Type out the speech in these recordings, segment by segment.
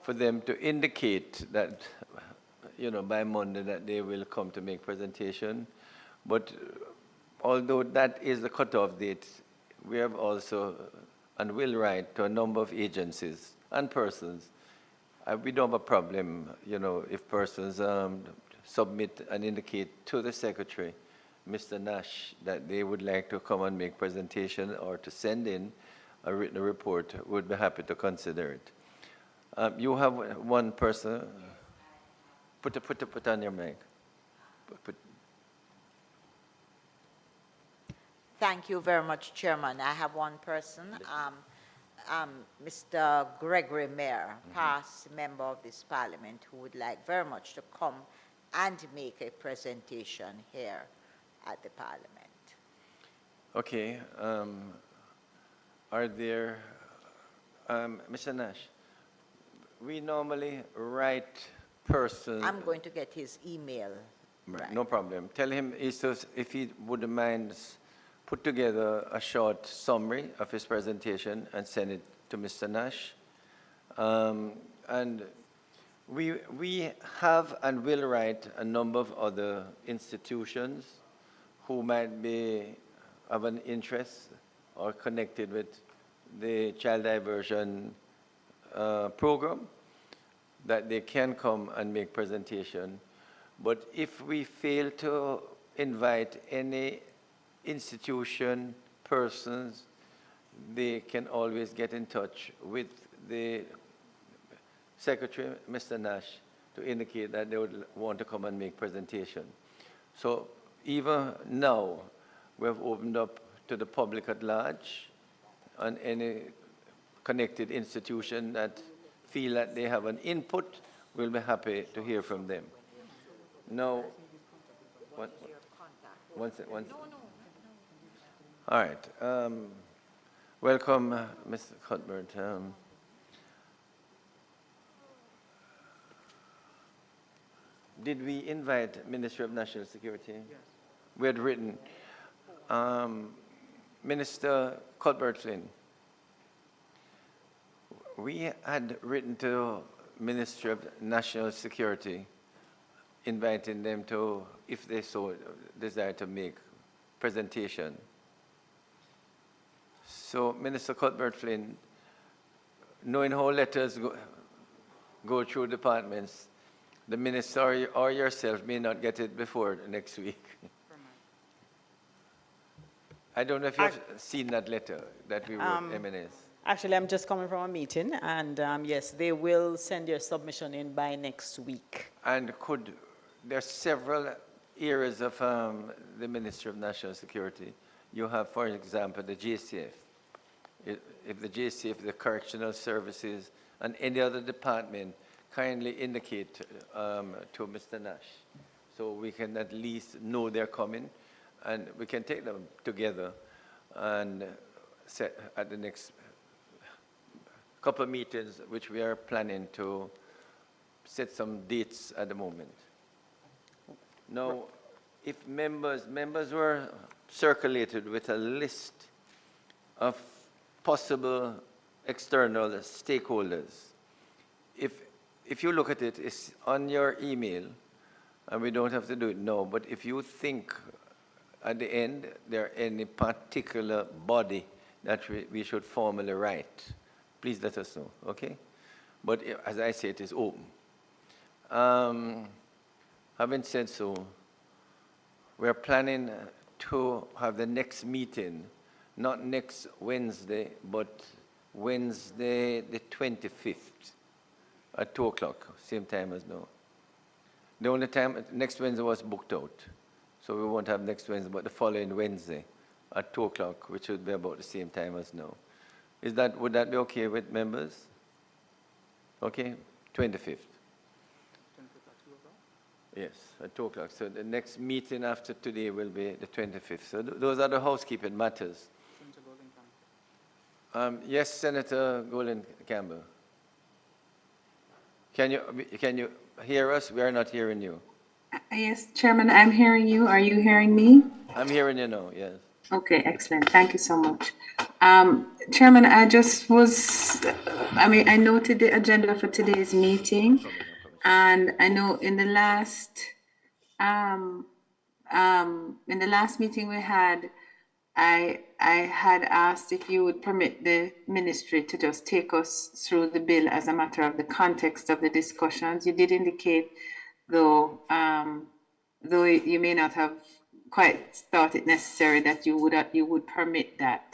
for them to indicate that, by Monday that they will come to make presentation. But although that is the cutoff date, we have also and will write to a number of agencies and persons. We don't have a problem, if persons submit and indicate to the Secretary, Mr. Nash, that they would like to come and make presentation or to send in a written report. We'd be happy to consider it. You have one person. Put on your mic. Thank you very much, Chairman. I have one person, Mr. Gregory Mayer, past member of this Parliament, who would like very much to come and make a presentation here at the Parliament. Okay. Are there, Mr. Nash, we normally write persons. I'm going to get his email. Right. No problem. Tell him if he wouldn't mind put together a short summary of his presentation and send it to Mr. Nash. And we have and will write a number of other institutions who might have an interest or connected with the child diversion program, that they can come and make presentation. But if we fail to invite any institution, persons, they can always get in touch with the Secretary, Mr. Nash, to indicate that they would want to come and make presentation. So even now, we have opened up to the public at large and any connected institution that feel that they have an input, we'll be happy to hear from them. Now, one second. All right. Welcome, Mr. Cuthbert. Did we invite Ministry of National Security? Yes. We had written, Minister Cuthbert Flynn, we had written to Ministry of National Security, inviting them to, if they so desire to make presentation. So, Minister Cuthbert Flynn, knowing how letters go through departments, the minister or yourself may not get it before next week. I don't know if you've seen that letter that we wrote, MNS. Actually, I'm just coming from a meeting, and yes, they will send your submission in by next week. And there are several areas of the Ministry of National Security. You have, for example, the JCF. If the JCF, the Correctional Services, and any other department, kindly indicate to Mr. Nash, so we can at least know they're coming, and we can take them together and set at the next couple of meetings, which we are planning to set some dates at the moment. Now, if members were circulated with a list of possible external stakeholders. If you look at it, it's on your email, and we don't have to do it now, but if you think at the end there are any particular body that we should formally write, please let us know, okay? But as I say, it is open. Having said so, we're planning to have the next meeting, not next Wednesday, but Wednesday the 25th at 2 o'clock, same time as now. The only time, next Wednesday was booked out, so we won't have next Wednesday, but the following Wednesday at 2 o'clock, which would be about the same time as now. Would that be okay with members? Okay, 25th. Yes, at 2 o'clock. So the next meeting after today will be the 25th. So those are the housekeeping matters. Yes, Senator Golden Campbell. Can you hear us? We are not hearing you. Yes, Chairman, I'm hearing you. Are you hearing me? I'm hearing you now, yes. Okay, excellent. Thank you so much. Chairman, I noted the agenda for today's meeting, and I know in the last meeting we had, I had asked if you would permit the ministry to just take us through the bill as a matter of the context of the discussions. You did indicate, though you may not have quite thought it necessary that you would permit that.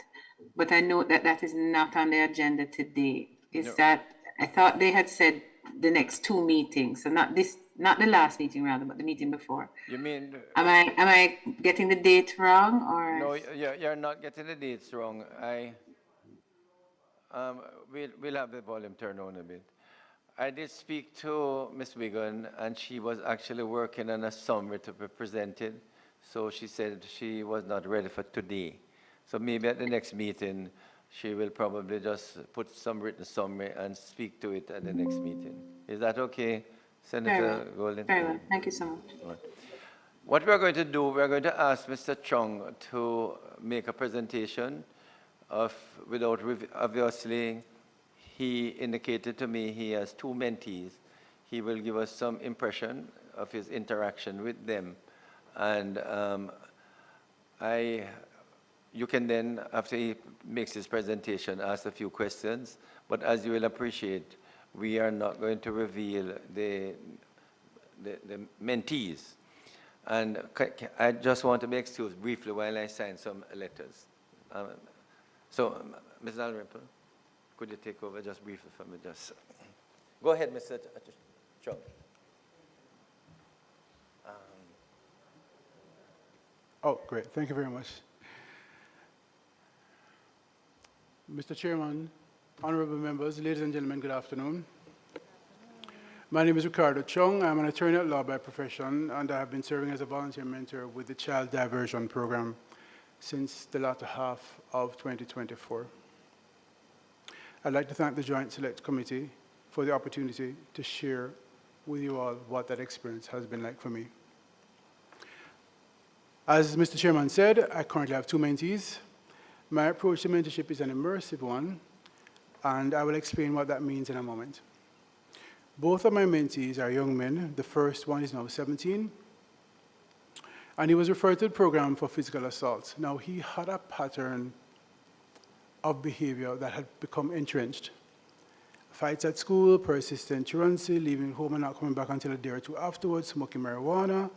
But I note that that is not on the agenda today. Is No. that, I thought they had said the next two meetings, so not the last meeting rather, but the meeting before. You mean, Am I getting the date wrong, or? no, you're not getting the dates wrong. We'll have the volume turned on a bit. I did speak to Ms. Wigan, and she was actually working on a summary to be presented. So she said she was not ready for today. So maybe at the next meeting, she will probably just put some written summary and speak to it at the next meeting. Is that okay, Senator Golden? Very well, thank you so much. Right. What we're going to do, we're going to ask Mr. Chung to make a presentation obviously, he indicated to me he has two mentees. He will give us some impression of his interaction with them. And you can then, after he makes his presentation, ask a few questions. But as you will appreciate, we are not going to reveal the mentees. And I just want to be excused briefly while I sign some letters. Ms. Dalrymple, could you take over just briefly for me? Go ahead, Mr. Chung. Oh, great. Thank you very much. Mr. Chairman, honorable members, ladies and gentlemen, good afternoon. My name is Ricardo Chung. I'm an attorney at law by profession, and I have been serving as a volunteer mentor with the Child Diversion Program since the latter half of 2024. I'd like to thank the Joint Select Committee for the opportunity to share with you all what that experience has been like for me. As Mr. Chairman said, I currently have two mentees. My approach to mentorship is an immersive one, and I will explain what that means in a moment. Both of my mentees are young men. The first one is now 17, and he was referred to the program for physical assault. Now, he had a pattern of behavior that had become entrenched. Fights at school, persistent truancy, leaving home and not coming back until a day or two afterwards, smoking marijuana,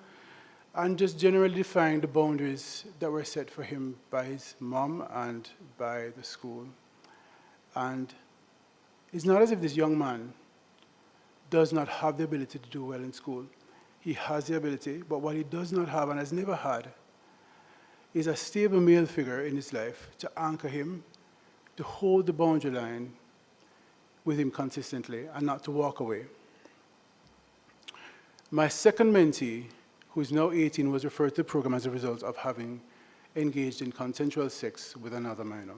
and just generally defying the boundaries that were set for him by his mom and by the school. And it's not as if this young man does not have the ability to do well in school. He has the ability, but what he does not have and has never had is a stable male figure in his life to anchor him, to hold the boundary line with him consistently and not to walk away. My second mentee, who is now 18, was referred to the program as a result of having engaged in consensual sex with another minor.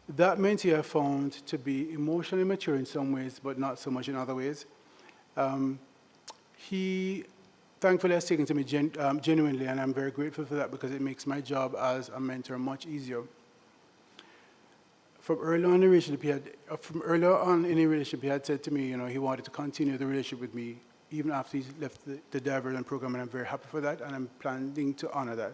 That mentee I found to be emotionally mature in some ways, but not so much in other ways. He thankfully has taken to me genuinely, and I'm very grateful for that because it makes my job as a mentor much easier. From early on in the relationship, he had said to me, he wanted to continue the relationship with me even after he left the Diversion program, and I'm very happy for that, and I'm planning to honor that.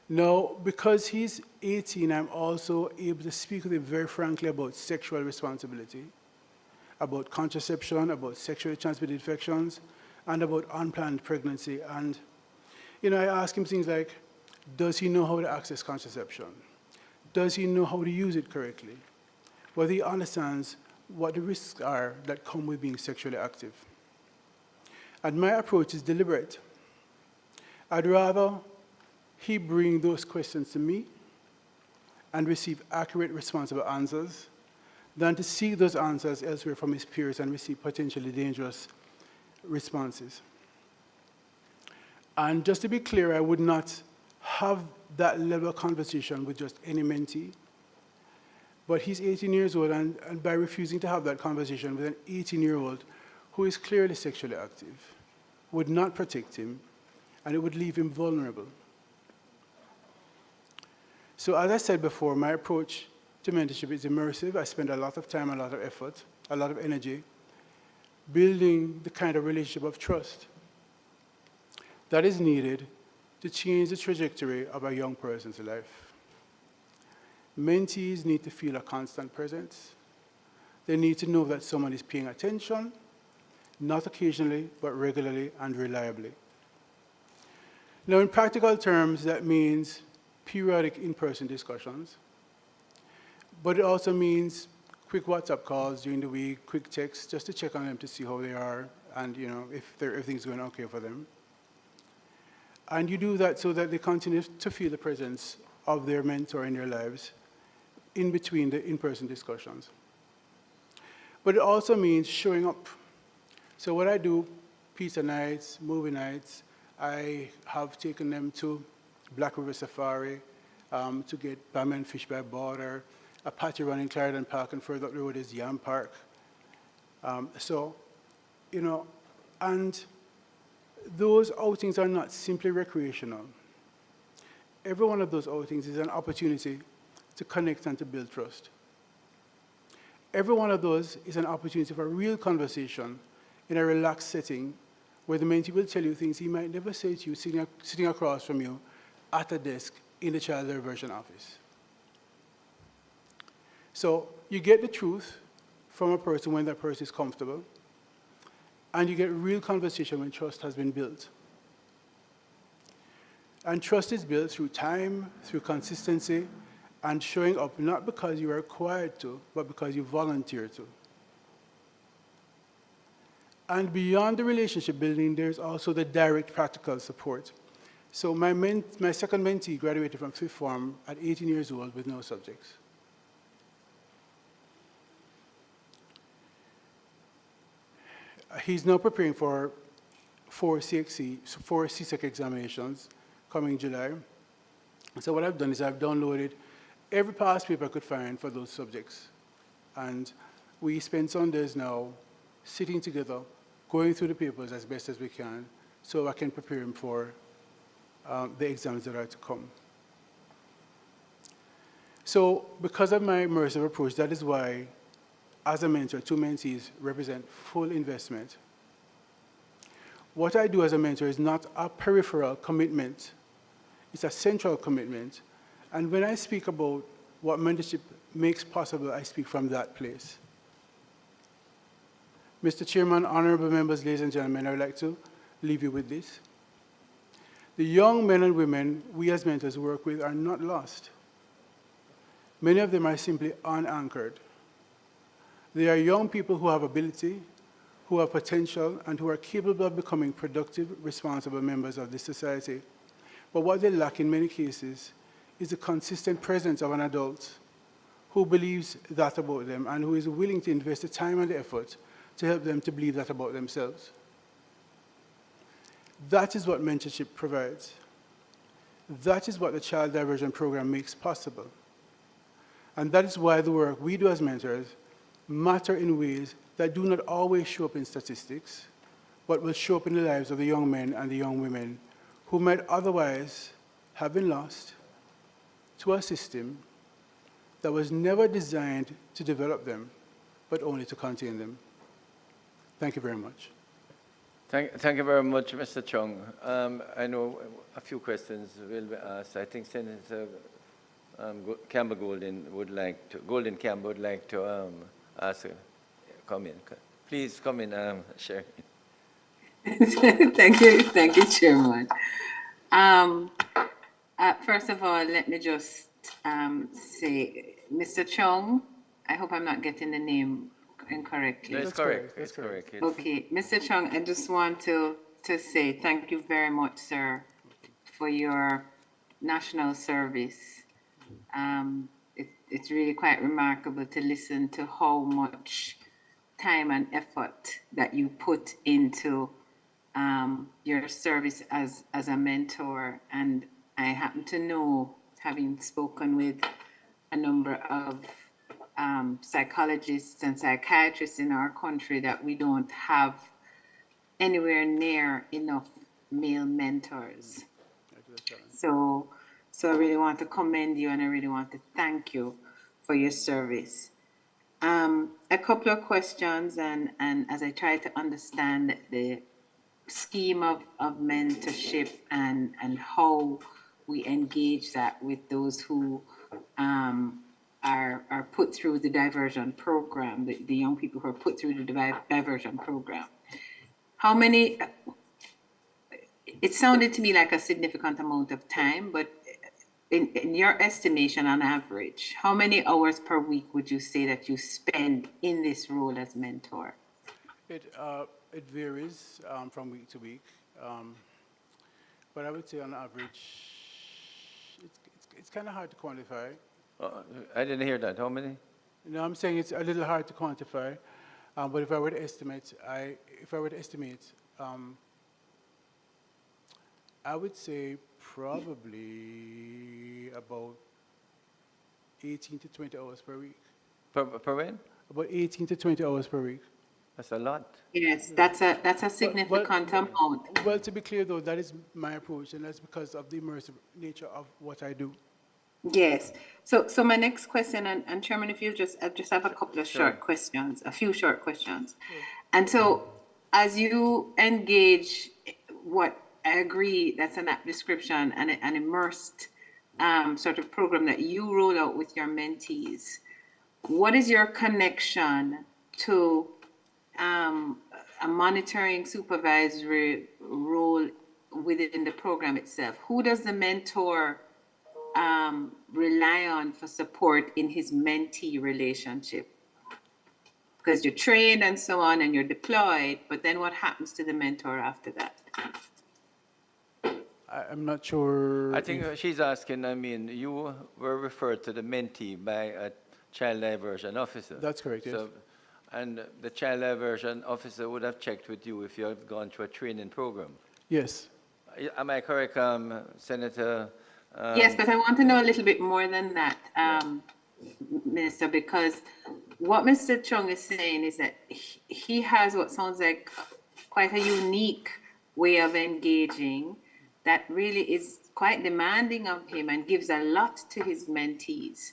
Now, because he's 18, I'm also able to speak with him very frankly about sexual responsibility, about contraception, about sexually transmitted infections, and about unplanned pregnancy. And, I ask him things like, does he know how to access contraception? Does he know how to use it correctly? Whether he understands what the risks are that come with being sexually active. And my approach is deliberate. I'd rather he bring those questions to me and receive accurate, responsible answers than to seek those answers elsewhere from his peers and receive potentially dangerous responses. And just to be clear, I would not have that level of conversation with just any mentee. But he's 18 years old, and by refusing to have that conversation with an 18-year-old who is clearly sexually active, would not protect him, and it would leave him vulnerable. So as I said before, my approach to mentorship is immersive. I spend a lot of time, a lot of effort, a lot of energy building the kind of relationship of trust that is needed to change the trajectory of a young person's life. Mentees need to feel a constant presence. They need to know that someone is paying attention, not occasionally, but regularly and reliably. Now, in practical terms, that means periodic in-person discussions, but it also means quick WhatsApp calls during the week, quick texts, just to check on them to see how they are and if everything's going okay for them. And you do that so that they continue to feel the presence of their mentor in their lives in between the in-person discussions. But it also means showing up. So what I do, pizza nights, movie nights, I have taken them to Black River Safari to get salmon fish by border, a patio run in Clarendon Park, and further up the road is Yam Park. And those outings are not simply recreational. Every one of those outings is an opportunity to connect and to build trust. Every one of those is an opportunity for a real conversation in a relaxed setting where the mentee will tell you things he might never say to you sitting across from you at a desk in the child diversion office. So you get the truth from a person when that person is comfortable, and you get real conversation when trust has been built. And trust is built through time, through consistency, and showing up not because you are required to, but because you volunteer to. And beyond the relationship building, there's also the direct practical support. So my second mentee graduated from fifth form at 18 years old with no subjects. He's now preparing for four CSEC examinations coming July. So what I've done is I've downloaded every past paper I could find for those subjects. And we spend Sundays now sitting together, going through the papers as best as we can, so I can prepare him for the exams that are to come. So because of my immersive approach, that is why, as a mentor, two mentees represent full investment. What I do as a mentor is not a peripheral commitment. It's a central commitment. And when I speak about what mentorship makes possible, I speak from that place. Mr. Chairman, honorable members, ladies and gentlemen, I would like to leave you with this. The young men and women we as mentors work with are not lost. Many of them are simply unanchored. They are young people who have ability, who have potential, and who are capable of becoming productive, responsible members of this society. But what they lack in many cases is the consistent presence of an adult who believes that about them and who is willing to invest the time and the effort to help them to believe that about themselves. That is what mentorship provides. That is what the Child Diversion Program makes possible. And that is why the work we do as mentors matter in ways that do not always show up in statistics, but will show up in the lives of the young men and the young women who might otherwise have been lost to a system that was never designed to develop them, but only to contain them. Thank you very much. Thank you very much, Mr. Chung. I know a few questions will be asked. I think Senator Campbell Golden Campbell would like to ask a comment. Please come in, Sherry. Thank you, Chairman. First of all, let me just say, Mr. Chung, I hope I'm not getting the name incorrectly. No, it's correct. It's correct. Okay, Mr. Chung, I just want to say thank you very much, sir, for your national service. It's really quite remarkable to listen to how much time and effort that you put into your service as a mentor. And I happen to know, having spoken with a number of psychologists and psychiatrists in our country, that we don't have anywhere near enough male mentors. So So I really want to commend you and I really want to thank you for your service. A couple of questions, and as I try to understand the scheme of mentorship and how we engage that with those who are put through the diversion program, the young people who are put through the diversion program. How many, it sounded to me like a significant amount of time, but in your estimation on average, how many hours per week would you say that you spend in this role as mentor? It varies from week to week, but I would say on average, it's kind of hard to quantify. I didn't hear that. How many? No, I'm saying it's a little hard to quantify, but if I were to estimate, I would say probably about 18 to 20 hours per week. Per when? About 18 to 20 hours per week. That's a lot. Yes, that's a significant amount. Well, to be clear though, that is my approach, and that's because of the immersive nature of what I do. Yes. So my next question, and Chairman, if you I just have a couple of short questions, a few short questions. And so as you engage what I agree that's an apt description and an immersed sort of program that you roll out with your mentees, what is your connection to a monitoring supervisory role within the program itself? Who does the mentor rely on for support in his mentee relationship? Because you're trained and so on and you're deployed, but then what happens to the mentor after that? I'm not sure. I think she's asking, I mean, you were referred to the mentee by a child diversion officer. That's correct, yes. So, and the child diversion officer would have checked with you if you had gone through a training program. Yes. Am I correct, Senator? Yes, but I want to know a little bit more than that, Minister, because what Mr. Chung is saying is that he has what sounds like quite a unique way of engaging that really is quite demanding of him and gives a lot to his mentees.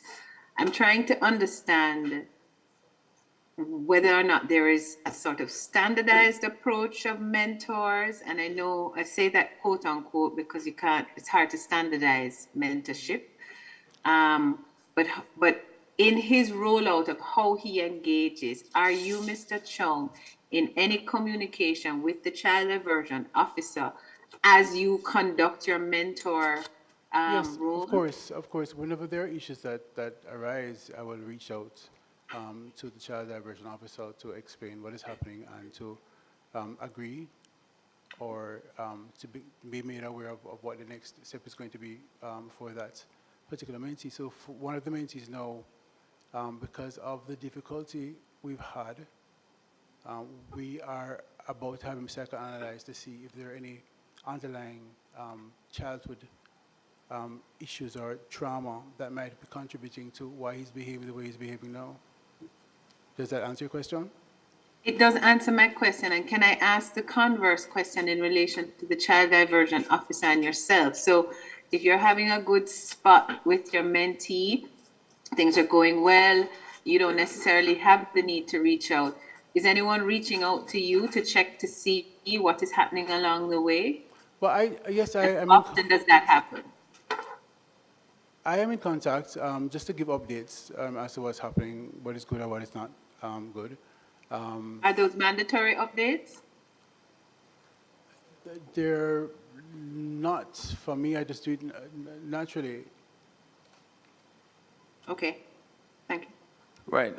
I'm trying to understand whether or not there is a sort of standardized approach of mentors. And I know I say that quote unquote because it's hard to standardize mentorship. But in his rollout of how he engages, are you, Mr. Chung, in any communication with the child diversion officer as you conduct your mentor Yes, role? of course. Whenever there are issues that arise, I will reach out to the child diversion officer to explain what is happening and to agree or to be made aware of what the next step is going to be for that particular mentee. So for one of the mentees now, because of the difficulty we've had, we are about to have him psychoanalyzed to see if there are any underlying childhood issues or trauma that might be contributing to why he's behaving the way he's behaving now. Does that answer your question? It does answer my question. And can I ask the converse question in relation to the child diversion officer and yourself? So if you're having a good spot with your mentee, things are going well, you don't necessarily have the need to reach out. Is anyone reaching out to you to check to see what is happening along the way? Well, I am. Often does that happen? I am in contact just to give updates as to what's happening, what is good and what is not good. Are those mandatory updates? They're not for me. I just do it naturally. Okay, thank you. Right.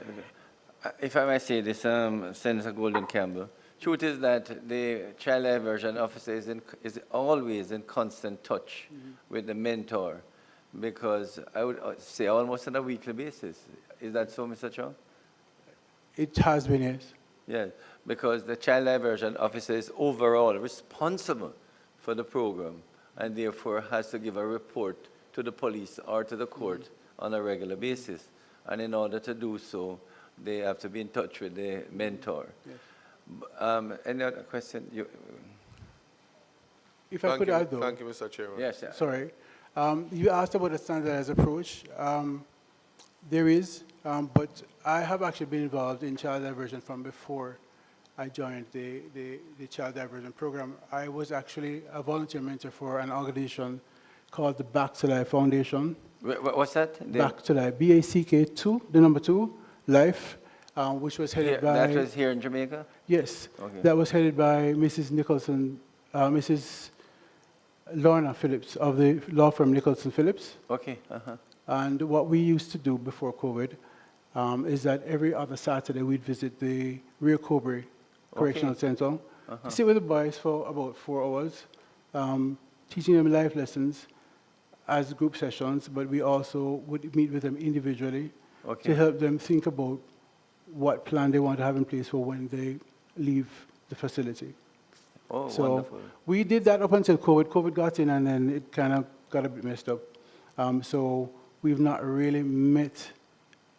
If I may say this, Senator Golden Campbell, truth is that the child diversion officer is always in constant touch with the mentor, because I would say almost on a weekly basis. Is that so, Mr. Chung? It has been, yes. Yes, because the child diversion officer is overall responsible for the program and therefore has to give a report to the police or to the court on a regular basis. And in order to do so, they have to be in touch with the mentor. Yes. Any other question? If I could add, though. Thank you, Mr. Chairman. Yes, sir. Sorry. You asked about a standardized approach. There is, but I have actually been involved in child diversion from before I joined the child diversion program. I was actually a volunteer mentor for an organization called the Back to Life Foundation. What's that? Back to Life, BACK2, the number 2, Life, which was headed by... That was here in Jamaica? Yes, Okay. that was headed by Mrs. Nicholson, Mrs. Lorna Phillips of the law firm Nicholson Phillips. Okay, uh-huh. And what we used to do before COVID is that every other Saturday we'd visit the Rio Cobre Correctional Center, sit with the boys for about 4 hours, teaching them life lessons as group sessions, but we also would meet with them individually to help them think about what plan they want to have in place for when they leave the facility. Oh, So wonderful. we did that up until COVID. COVID got in and then it kind of got a bit messed up. So we've not really met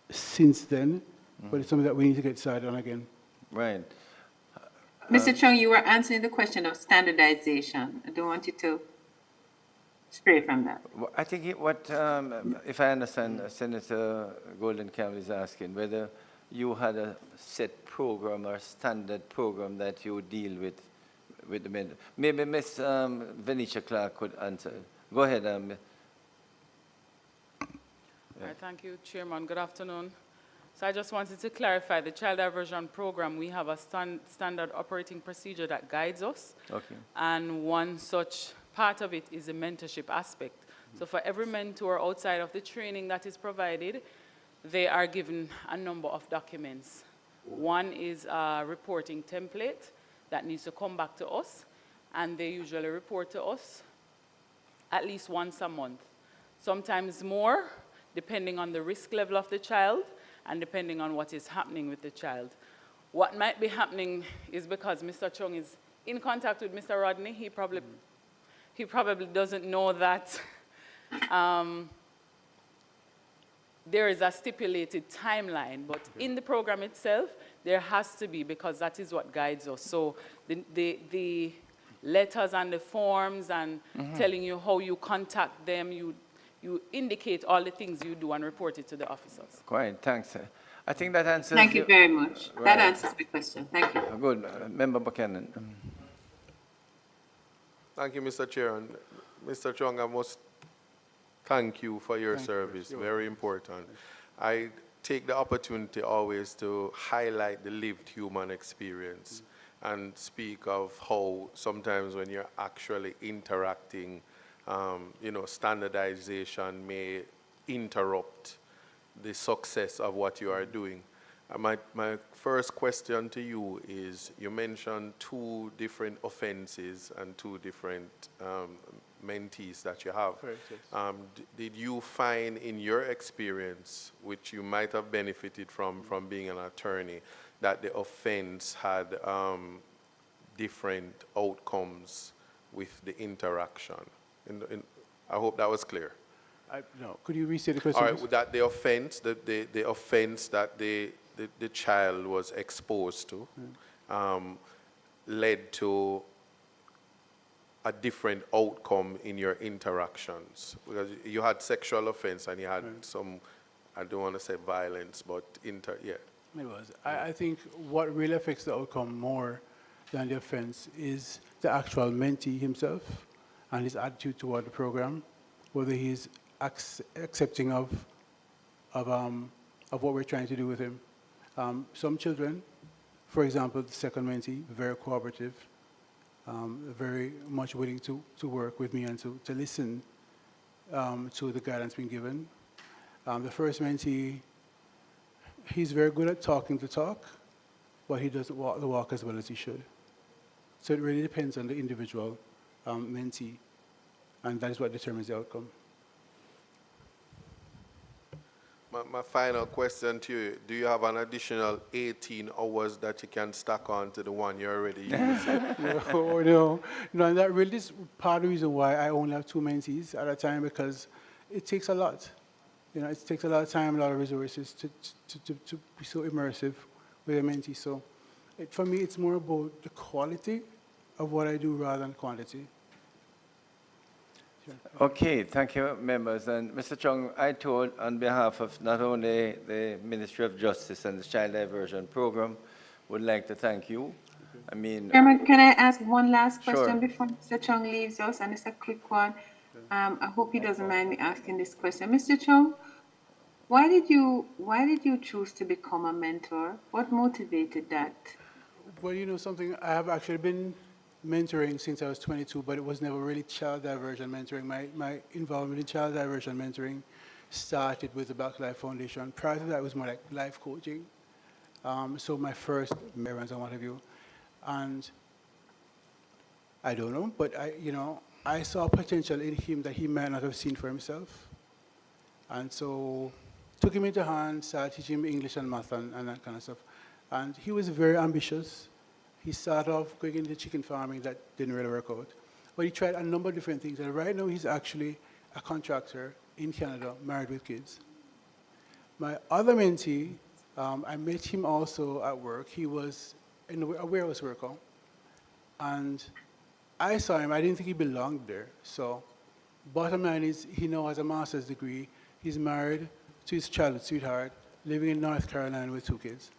since then, but it's something that we need to get started on again. Right. Mr. Chung, you were answering the question of standardization. I don't want you to stray from that. Well, I think if I understand, Senator Golden Campbell is asking whether you had a set program or standard program that you deal with the men. Maybe Ms. Venetia Clark could answer. Go ahead. All right, thank you, Chairman. Good afternoon. So I just wanted to clarify the child diversion program. We have a standard operating procedure that guides us. Okay. And one such part of it is the mentorship aspect. So for every mentor outside of the training that is provided, they are given a number of documents. One is a reporting template that needs to come back to us, and they usually report to us at least once a month. Sometimes more, depending on the risk level of the child and depending on what is happening with the child. What might be happening is because Mr. Chung is in contact with Mr. Rodney, he probably doesn't know that there is a stipulated timeline, but in the program itself, there has to be, because that is what guides us. So the letters and the forms and telling you how you contact them, you indicate all the things you do and report it to the officers. Quite, thanks. I think that answers... Thank you very much. Right. That answers my question. Thank you. Good. Member Buchanan. Thank you, Mr. Chair. And Mr. Chung, I must thank you for your service. Very important. I take the opportunity always to highlight the lived human experience and speak of how sometimes when you're actually interacting, standardization may interrupt the success of what you are doing. My first question to you is, you mentioned 2 different offenses and 2 different mentees that you have. Correct, yes. Did you find in your experience, which you might have benefited from being an attorney, that the offense had different outcomes with the interaction? I hope that was clear. No, could you restate the question? All right, that the offense, the offense that the child was exposed to led to a different outcome in your interactions. Because you had sexual offense and you had some, I don't want to say violence, but It was. I think what really affects the outcome more than the offense is the actual mentee himself and his attitude toward the program, whether he's accepting of what we're trying to do with him. Some children, for example, the second mentee, very cooperative, very much willing to work with me and to listen to the guidance being given. The first mentee, he's very good at talking the talk, but he doesn't walk the walk as well as he should. So it really depends on the individual mentee, and that is what determines the outcome. My final question to you, do you have an additional 18 hours that you can stack on to the one you're already using? No, and that really is part of the reason why I only have 2 mentees at a time, because it takes a lot. It takes a lot of time, a lot of resources to be so immersive with a mentee. So for me, it's more about the quality of what I do rather than quantity. Okay, thank you, members. And Mr. Chung, I told on behalf of not only the Ministry of Justice and the Child Diversion Program, would like to thank you. I mean, Chairman, can I ask one last Sure. question before Mr. Chung leaves us? And it's a quick one. I hope he doesn't mind me asking this question. Mr. Chung, why did you choose to become a mentor? What motivated that? Well, you know something, I have actually been mentoring since I was 22, but it was never really child diversion mentoring. My involvement in child diversion mentoring started with the Black Life Foundation. Prior to that, it was more like life coaching. So my first parents and what have you. And I don't know, but I saw potential in him that he might not have seen for himself. And so took him into hand, started teaching him English and math and that kind of stuff. And he was very ambitious. He started off going into chicken farming. That didn't really work out. But he tried a number of different things. And right now he's actually a contractor in Canada, married with kids. My other mentee, I met him also at work. He was a warehouse worker. And I saw him. I didn't think he belonged there. So bottom line is he now has a master's degree. He's married to his childhood sweetheart, living in North Carolina with 2 kids.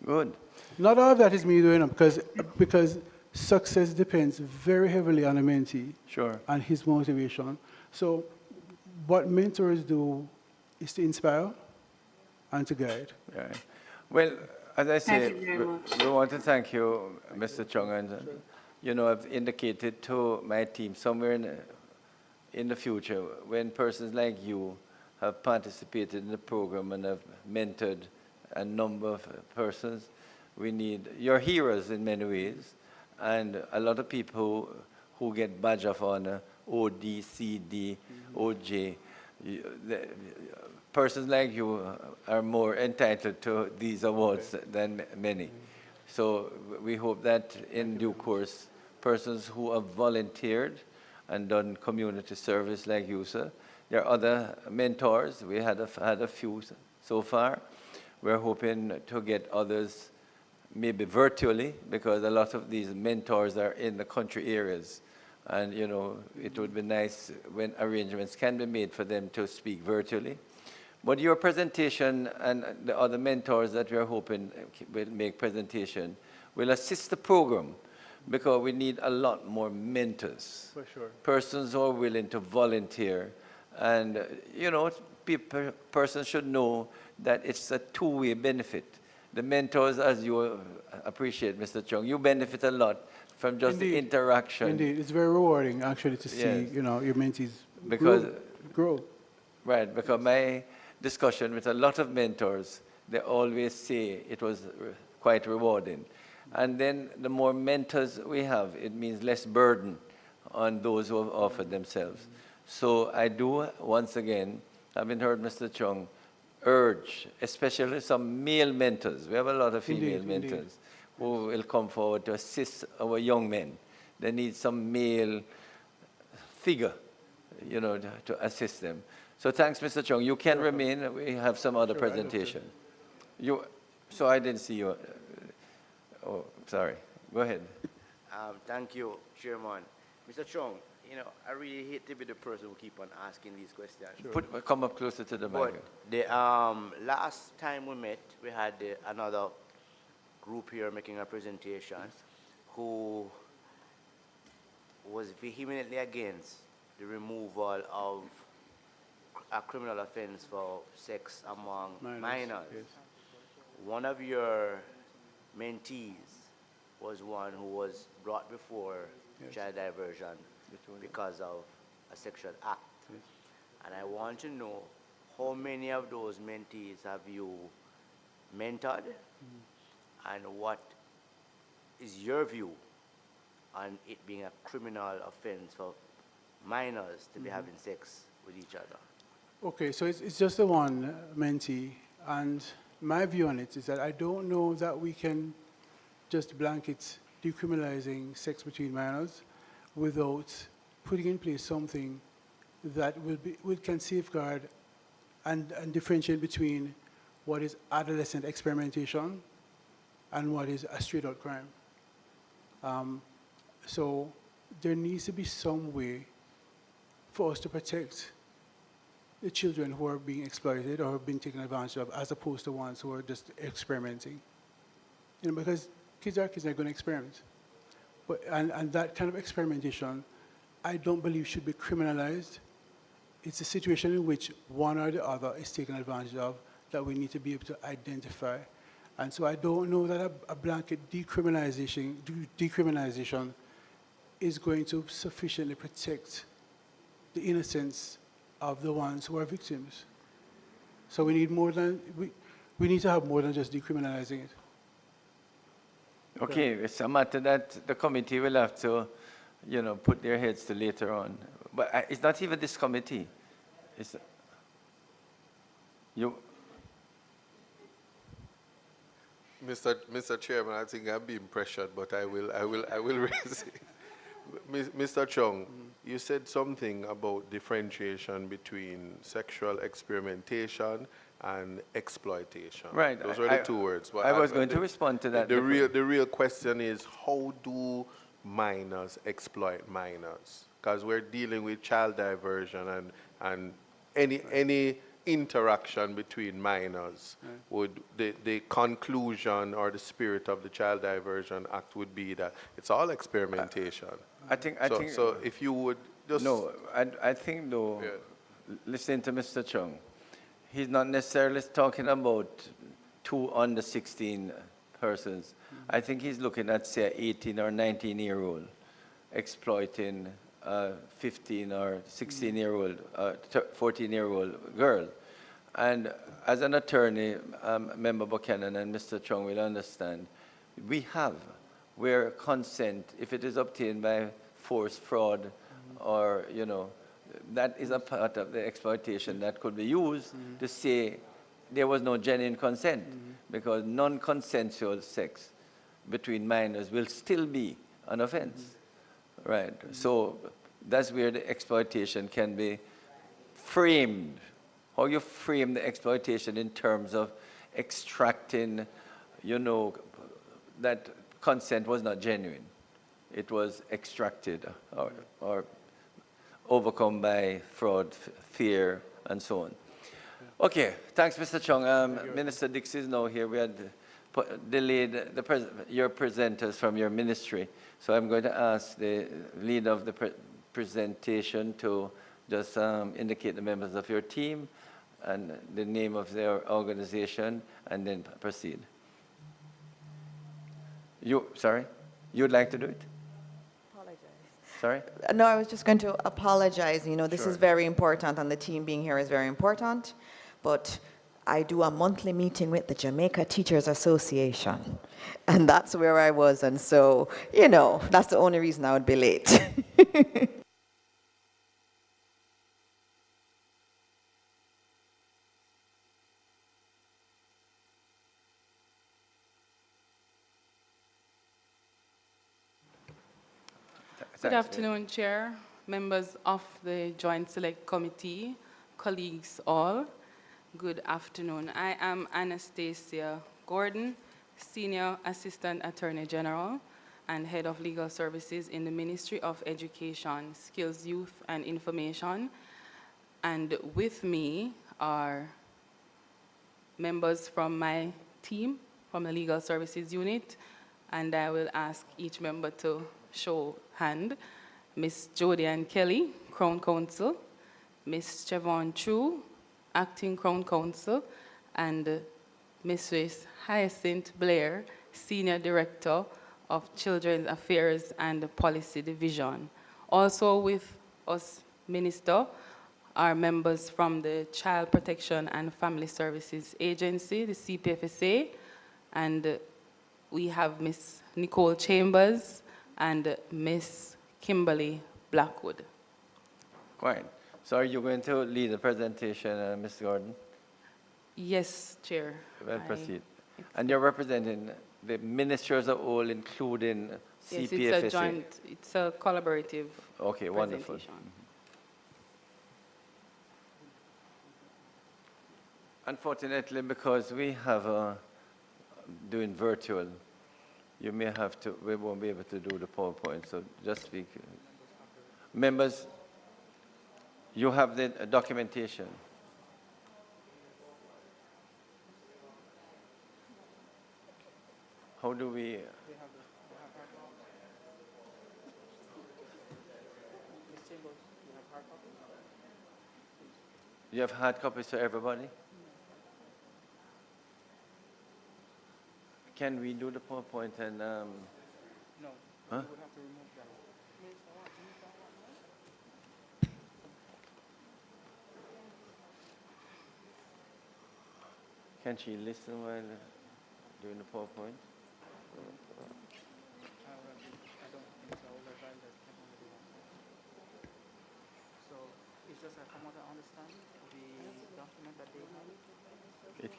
good. Not all of that is me doing it because success depends very heavily on a mentee Sure. and his motivation. So what mentors do is to inspire and to guide. Right. Well, as I Thank said, you very much. we want to thank you, Mr. Chung, and I've indicated to my team somewhere in the future when persons like you have participated in the program and have mentored a number of persons. We need your heroes in many ways, and a lot of people who get badge of honor, OD, CD, OJ. Persons like you are more entitled to these awards than many. So we hope that in due course, persons who have volunteered and done community service like you, sir. There are other mentors. We had a few so far. We're hoping to get others maybe virtually, because a lot of these mentors are in the country areas. And, it would be nice when arrangements can be made for them to speak virtually. But your presentation and the other mentors that we are hoping will make presentation will assist the program, because we need a lot more mentors. For sure. Persons who are willing to volunteer. And, persons should know that it's a two-way benefit. The mentors, as you appreciate, Mr. Chung, you benefit a lot from just the interaction. Indeed, it's very rewarding actually to see, Yes. Your mentees Because grow. Right, because my discussion with a lot of mentors, they always say it was quite rewarding. And then the more mentors we have, it means less burden on those who have offered themselves. So I do, once again, having heard Mr. Chung, urge, especially some male mentors. We have a lot of female Indeed. mentors who will come forward to assist our young men. They need some male figure, to assist them. So thanks, Mr. Chung. You can remain. We have some other presentation. So I didn't see you. Oh, sorry. Go ahead. Thank you, Chairman. Mr. Chung, I really hate to be the person who keep on asking these questions. Come up closer to the But mic. the last time we met, we had another group here making a presentation who was vehemently against the removal of a criminal offense for sex among minors. Yes. One of your mentees was one who was brought before child diversion because of a sexual act. Yes. And I want to know how many of those mentees have you mentored, and what is your view on it being a criminal offense for minors to be having sex with each other? Okay, so it's just the one mentee, and my view on it is that I don't know that we can just blanket decriminalizing sex between minors without putting in place something that can safeguard and differentiate between what is adolescent experimentation and what is a straight-out crime. So there needs to be some way for us to protect the children who are being exploited or being taken advantage of, as opposed to ones who are just experimenting. You know, because kids are going to experiment. But, and that kind of experimentation, I don't believe should be criminalized. It's a situation in which one or the other is taken advantage of that we need to be able to identify. And so I don't know that a blanket decriminalization is going to sufficiently protect the innocence of the ones who are victims. So we need more than, we need to have more than just decriminalizing it. Okay, it's a matter that the committee will have to, you know, put their heads to later on. But it's not even this committee. It's, you, Mr. Chairman, I think I'm being pressured, but I will raise it. Mr. Chung, you said something about differentiation between sexual experimentation and exploitation. Right. Those were the two words. But I was going to respond to that. The real question is, how do minors exploit minors? Because we're dealing with child diversion, and any interaction between minors would, the conclusion or the spirit of the Child Diversion Act would be that it's all experimentation. I think so if you would just... No, I think though, listening to Mr. Chung, he's not necessarily talking about 2 under 16 persons. I think he's looking at, say, 18 or 19-year-old exploiting a 15 or 16-year-old, 14-year-old girl. And as an attorney, Member Buchanan and Mr. Chung will understand, we have where consent, if it is obtained by force, fraud, or, you know, that is a part of the exploitation that could be used to say there was no genuine consent, because non-consensual sex between minors will still be an offense, right? So that's where the exploitation can be framed. How you frame the exploitation in terms of extracting, you know, that consent was not genuine. It was extracted or overcome by fraud, fear, and so on. Okay, thanks, Mr. Chung. Minister Dix is now here. We had delayed your presenters from your ministry. So I'm going to ask the leader of the presentation to just indicate the members of your team and the name of their organization, and then proceed. Sorry? You'd like to do it? Sorry? No, I was just going to apologize. You know, this Sure. is very important, and the team being here is very important. But I do a monthly meeting with the Jamaica Teachers Association, and that's where I was. And so, you know, that's the only reason I would be late. Good afternoon, Chair, members of the Joint Select Committee, colleagues all. Good afternoon. I am Anastasia Gordon, Senior Assistant Attorney General and Head of Legal Services in the Ministry of Education, Skills, Youth, and Information. And with me are members from my team, from the Legal Services Unit, and I will ask each member to show hand. Ms. Jodianne Kelly, Crown Counsel, Ms. Chavon Chu, Acting Crown Counsel, and Mrs. Hyacinth Blair, Senior Director of Children's Affairs and Policy Division. Also with us, Minister, are members from the Child Protection and Family Services Agency, the CPFSA, and we have Ms. Nicole Chambers and Ms. Kimberly Blackwood. Quite. So are you going to lead the presentation, Ms. Gordon? Yes, Chair. Well, proceed. And you're representing the ministry as a whole, including Yes, CPFSA? it's a joint, it's a collaborative Okay, wonderful. presentation. Unfortunately, because we have doing virtual, you may have to, we won't be able to do the PowerPoint, so just speak. Members, You have the documentation. How do we? You have hard copies for everybody? Can we do the PowerPoint and? No. Huh? Can she listen while doing the PowerPoint? It's just I come out and understand the document that they have. It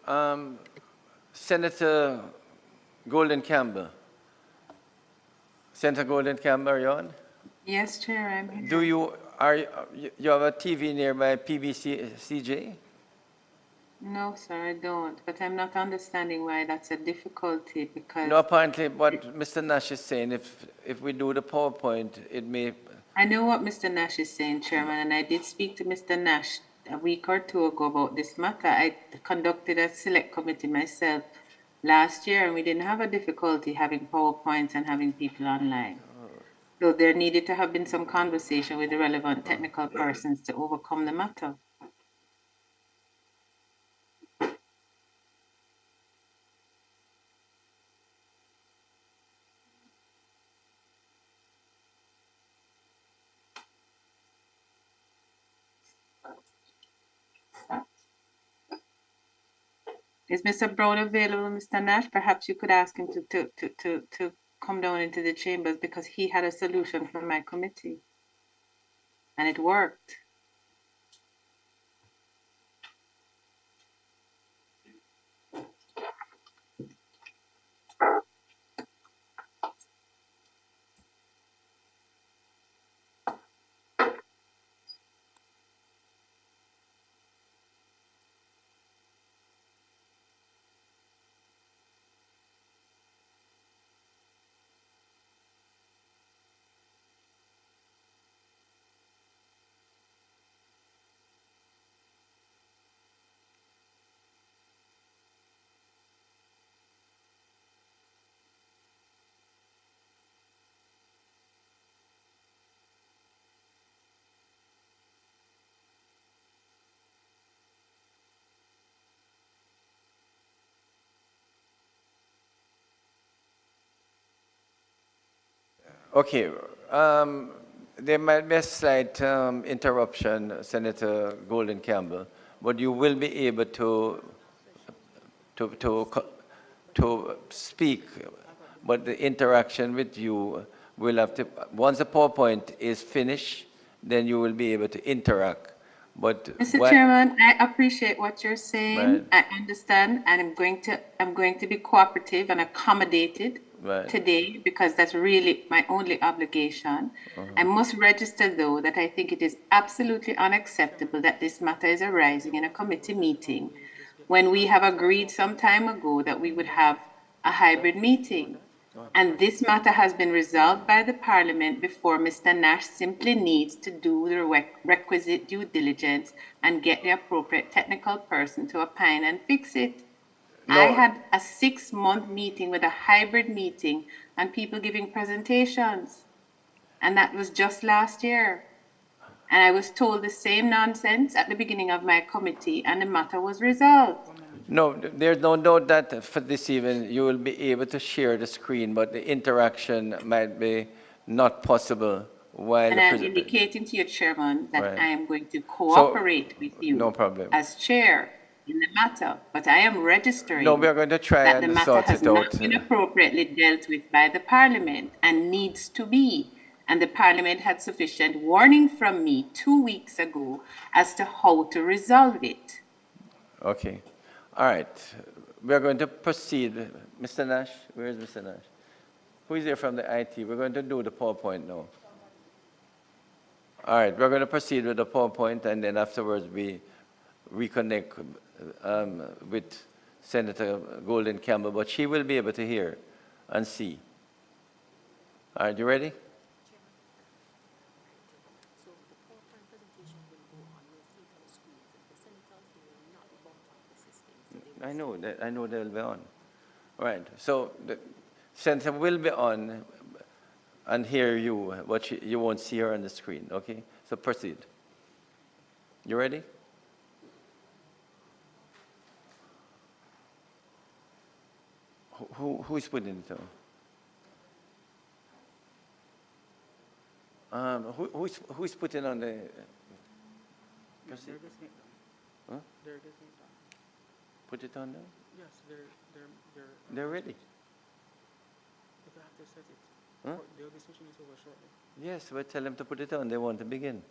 can. Senator Golden Campbell. Senator Golden Campbell, are you on? Yes, Chair, I'm here. Do you you have a TV nearby PBC CJ? No, sir, I don't. But I'm not understanding why that's a difficulty because No, apparently what Mr. Nash is saying, if we do the PowerPoint, it may. I know what Mr. Nash is saying, Chairman, and I did speak to Mr. Nash a week or two ago about this matter. I conducted a select committee myself last year, and we didn't have a difficulty having PowerPoints and having people online. So there needed to have been some conversation with the relevant technical persons to overcome the matter. Is Mr. Brown available, Mr. Nash? Perhaps you could ask him to come down into the chambers because he had a solution for my committee. And it worked. Okay, there might be a slight interruption, Senator Golden Campbell, but you will be able to speak, but the interaction with you will have to, once the PowerPoint is finished, then you will be able to interact. But Mr. Chairman, I appreciate what you're saying. Right. I understand, and I'm going to be cooperative and accommodated Right. today because that's really my only obligation. I must register, though, that I think it is absolutely unacceptable that this matter is arising in a committee meeting when we have agreed some time ago that we would have a hybrid meeting. And this matter has been resolved by the Parliament before Mr. Nash simply needs to do the requisite due diligence and get the appropriate technical person to opine and fix it. No. I had a 6-month meeting with a hybrid meeting and people giving presentations. And that was just last year. And I was told the same nonsense at the beginning of my committee and the matter was resolved. No, there's no doubt that for this evening you will be able to share the screen, but the interaction might be not possible while And the I'm president. indicating to you, Chairman, that Right. I am going to cooperate with you No problem. as chair in the matter, but I am registering No, we are going to try that the and matter sort has it not out. been appropriately dealt with by the Parliament and needs to be. And the Parliament had sufficient warning from me 2 weeks ago as to how to resolve it. Okay. All right. We are going to proceed. Mr. Nash, where is Mr. Nash? Who is here from the IT? We're going to do the PowerPoint now. All right. We're going to proceed with the PowerPoint, and then afterwards we reconnect with Senator Golden Campbell, but she will be able to hear and see. All right. You ready? I know that. I know they'll be on. Right. So the center will be on and hear you, but you won't see her on the screen. Okay. So proceed. You ready? Who's putting it on? Who's putting on the? Proceed. Huh? Put it on there. Yes, They're ready. If I have to set it, Huh? they'll be switching it over shortly. Yes, but tell them to put it on. They want to begin.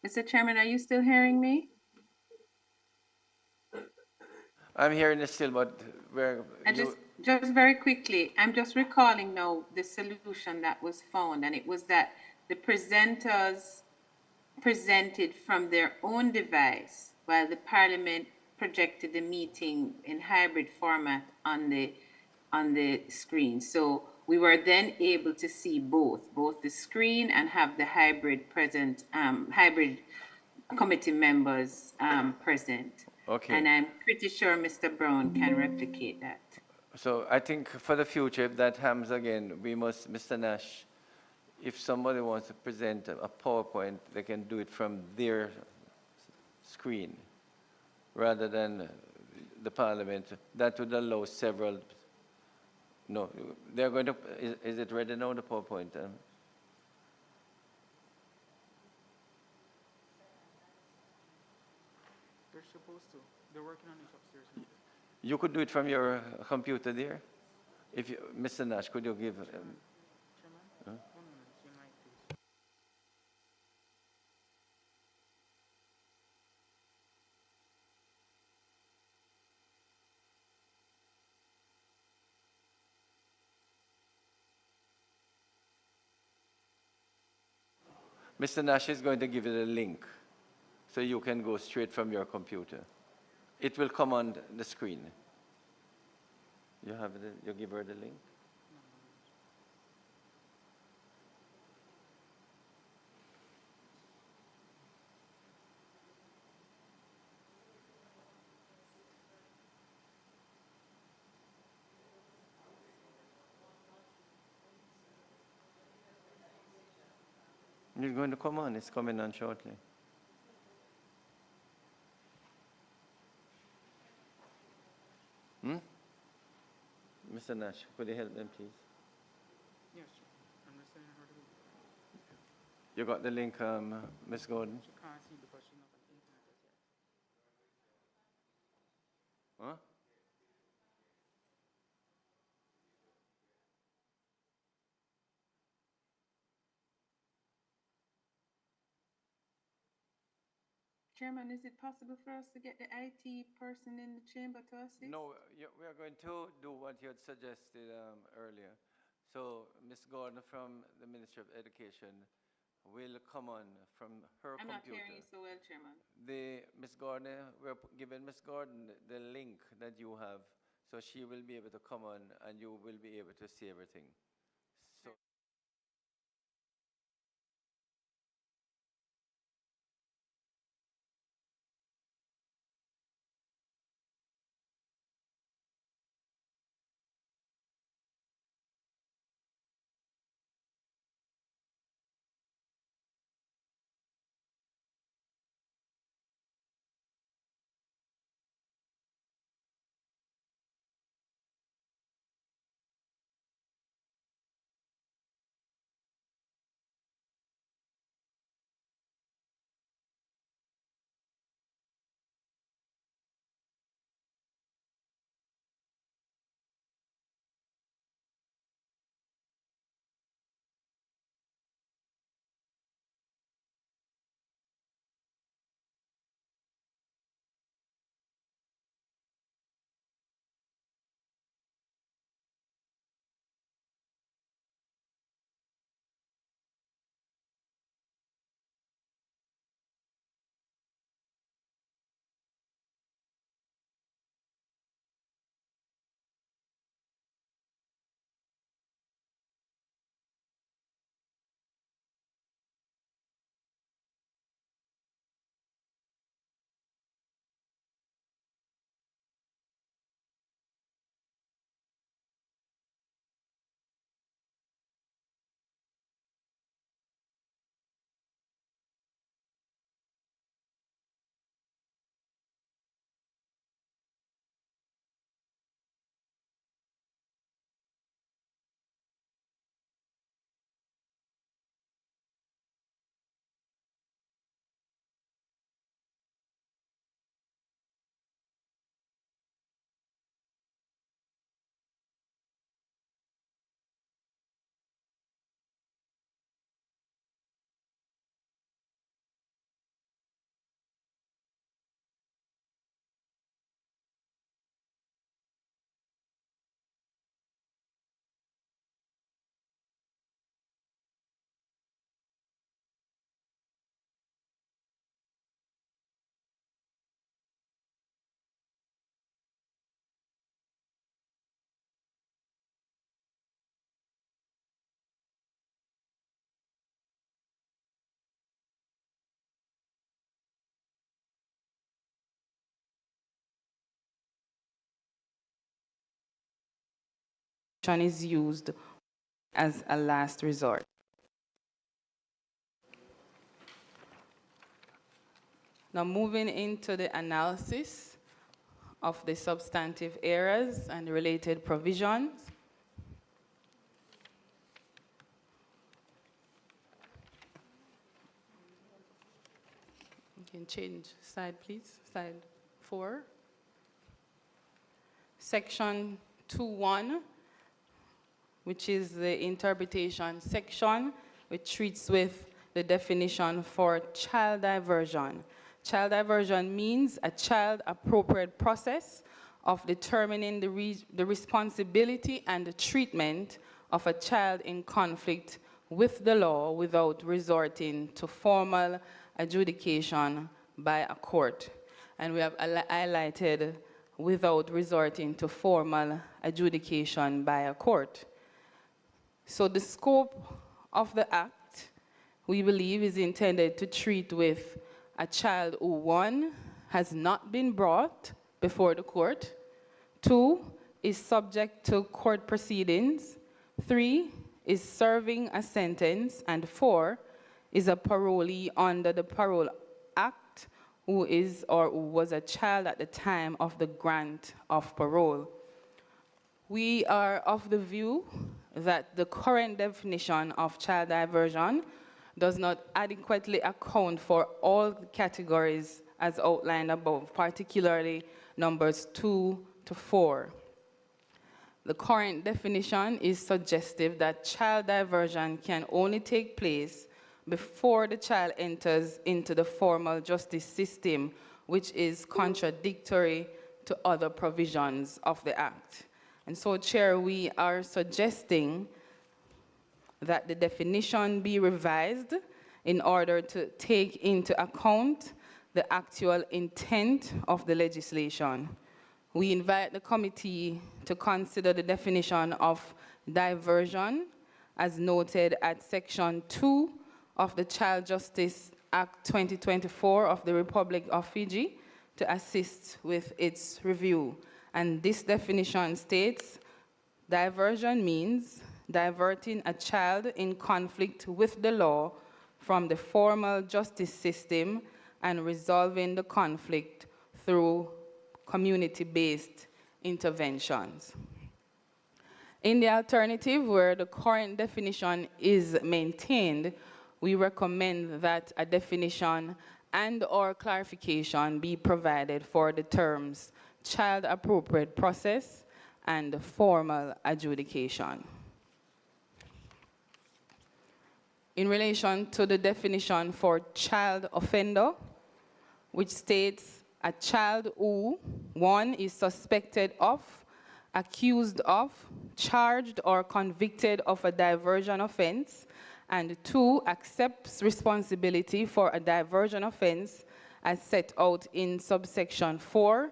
Mr. Chairman, are you still hearing me? I'm hearing it still, but where I just very quickly, I'm just recalling now the solution that was found, and it was that the presenters presented from their own device while the Parliament projected the meeting in hybrid format on the screen. So we were then able to see both the screen and have the hybrid committee members present. Okay. And I'm pretty sure Mr. Brown can replicate that. So I think for the future, if that happens again, we must, Mr. Nash, if somebody wants to present a PowerPoint, they can do it from their screen rather than the Parliament. That would allow several. No, they're going to. Is it ready now, the PowerPoint? They're supposed to. They're working on it upstairs now. You could do it from your computer there. If you, Mr. Nash, could you give? Chairman? Huh? 1 moment, your mic, please. Mr. Nash is going to give you the link, so you can go straight from your computer. It will come on the screen. You have the, you give her the link? It's going to come on. It's coming on shortly. Mr. Nash, could you help them, please? Yes, I'm just sending her the link. You got the link, Ms. Gordon? She can't see because she's not on the internet as yet. Huh? Chairman, is it possible for us to get the IT person in the chamber to assist? No, we are going to do what you had suggested earlier. So Ms. Gordon from the Ministry of Education will come on from her I'm computer. not hearing you so well, Chairman. Ms. Gordon, we're giving Ms. Gordon the link that you have, so she will be able to come on and you will be able to see everything. So. Is used as a last resort. Now moving into the analysis of the substantive errors and related provisions. You can change slide, please. Slide 4. Section 2.1, which is the interpretation section, which treats with the definition for child diversion. Child diversion means a child-appropriate process of determining the responsibility and the treatment of a child in conflict with the law without resorting to formal adjudication by a court. And we have highlighted without resorting to formal adjudication by a court. So the scope of the act, we believe, is intended to treat with a child who, 1, has not been brought before the court, 2, is subject to court proceedings, 3, is serving a sentence, and 4, is a parolee under the Parole Act who is or who was a child at the time of the grant of parole. We are of the view that the current definition of child diversion does not adequately account for all the categories as outlined above, particularly numbers 2 to 4. The current definition is suggestive that child diversion can only take place before the child enters into the formal justice system, which is contradictory to other provisions of the Act. And so, Chair, we are suggesting that the definition be revised in order to take into account the actual intent of the legislation. We invite the committee to consider the definition of diversion as noted at Section 2 of the Child Justice Act 2024 of the Republic of Fiji to assist with its review. And this definition states, diversion means diverting a child in conflict with the law from the formal justice system and resolving the conflict through community-based interventions. In the alternative, where the current definition is maintained, we recommend that a definition and/or clarification be provided for the terms child-appropriate process and formal adjudication. In relation to the definition for child offender, which states a child who, 1, is suspected of, accused of, charged or convicted of a diversion offense, and 2, accepts responsibility for a diversion offense as set out in subsection 4.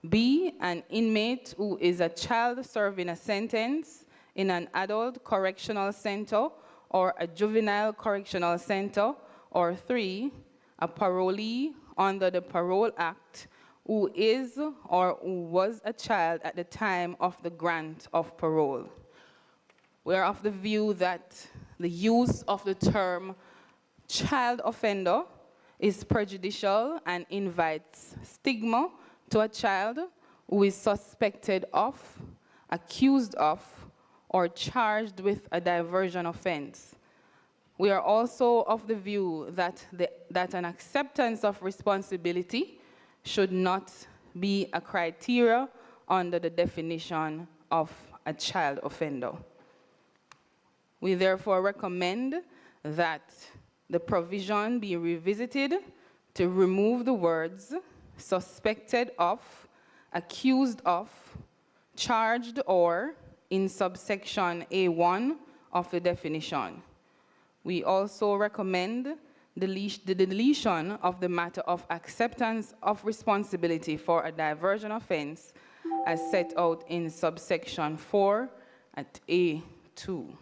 B, an inmate who is a child serving a sentence in an adult correctional center or a juvenile correctional center, or 3, a parolee under the Parole Act who is or who was a child at the time of the grant of parole. We are of the view that the use of the term child offender is prejudicial and invites stigma to a child who is suspected of, accused of, or charged with a diversion offense. We are also of the view that, that an acceptance of responsibility should not be a criteria under the definition of a child offender. We therefore recommend that the provision be revisited to remove the words suspected of, accused of, charged or, in subsection A1 of the definition. We also recommend the deletion of the matter of acceptance of responsibility for a diversion offense as set out in subsection 4 at A2.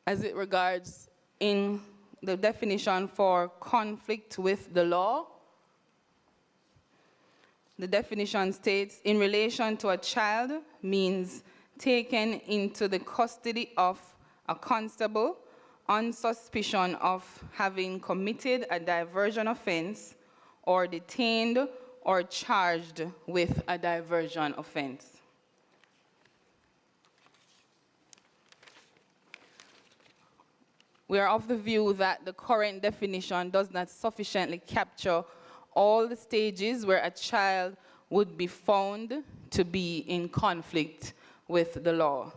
As it regards in the definition for conflict with the law, the definition states, in relation to a child means taken into the custody of a constable on suspicion of having committed a diversion offense or detained or charged with a diversion offense. We are of the view that the current definition does not sufficiently capture all the stages where a child would be found to be in conflict with the law.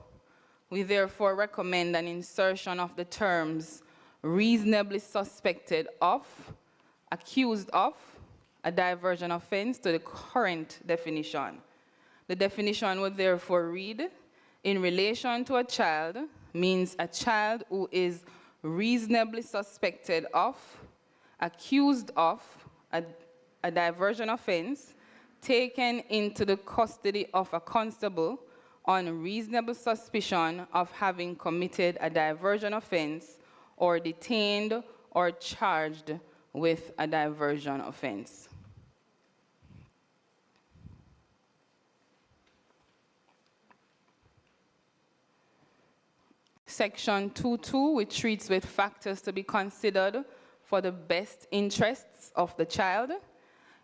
We therefore recommend an insertion of the terms reasonably suspected of, accused of, a diversion offense to the current definition. The definition would therefore read, in relation to a child means a child who is reasonably suspected of, accused of, a diversion offense, taken into the custody of a constable on reasonable suspicion of having committed a diversion offense or detained or charged with a diversion offense. Section 2.2, which treats with factors to be considered for the best interests of the child.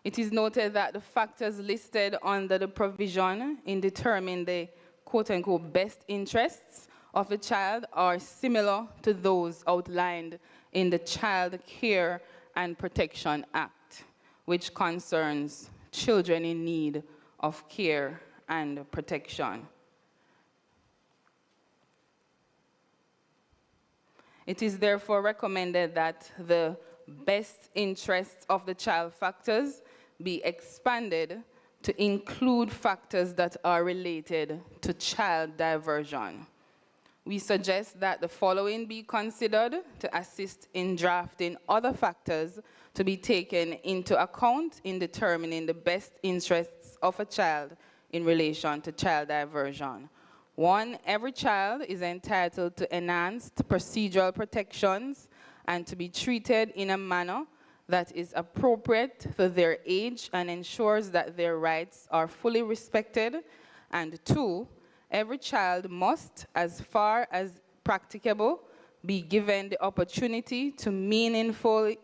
It is noted that the factors listed under the provision in determining the quote-unquote best interests of the child are similar to those outlined in the Child Care and Protection Act, which concerns children in need of care and protection. It is therefore recommended that the best interests of the child factors be expanded to include factors that are related to child diversion. We suggest that the following be considered to assist in drafting other factors to be taken into account in determining the best interests of a child in relation to child diversion. 1, every child is entitled to enhanced procedural protections and to be treated in a manner that is appropriate for their age and ensures that their rights are fully respected. And 2, every child must, as far as practicable, be given the opportunity to meaningfully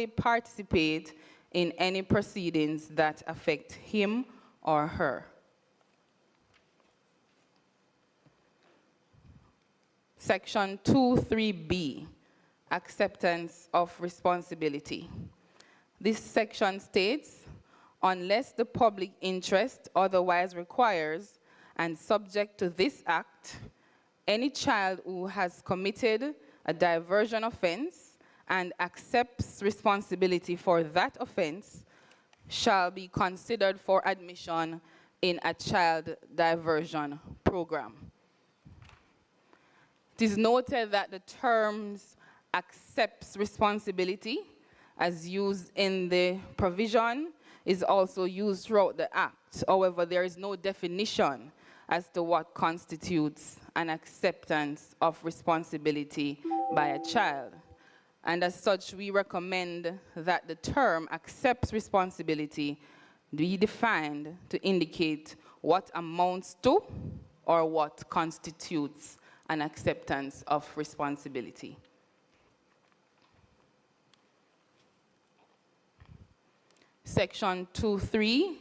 participate in any proceedings that affect him or her. Section 2.3b, acceptance of responsibility. This section states, unless the public interest otherwise requires, and subject to this act, any child who has committed a diversion offense and accepts responsibility for that offense shall be considered for admission in a child diversion program. It is noted that the terms accepts responsibility as used in the provision is also used throughout the act. However, there is no definition as to what constitutes an acceptance of responsibility by a child. And as such, we recommend that the term accepts responsibility be defined to indicate what amounts to or what constitutes an acceptance of responsibility. Section 2.3,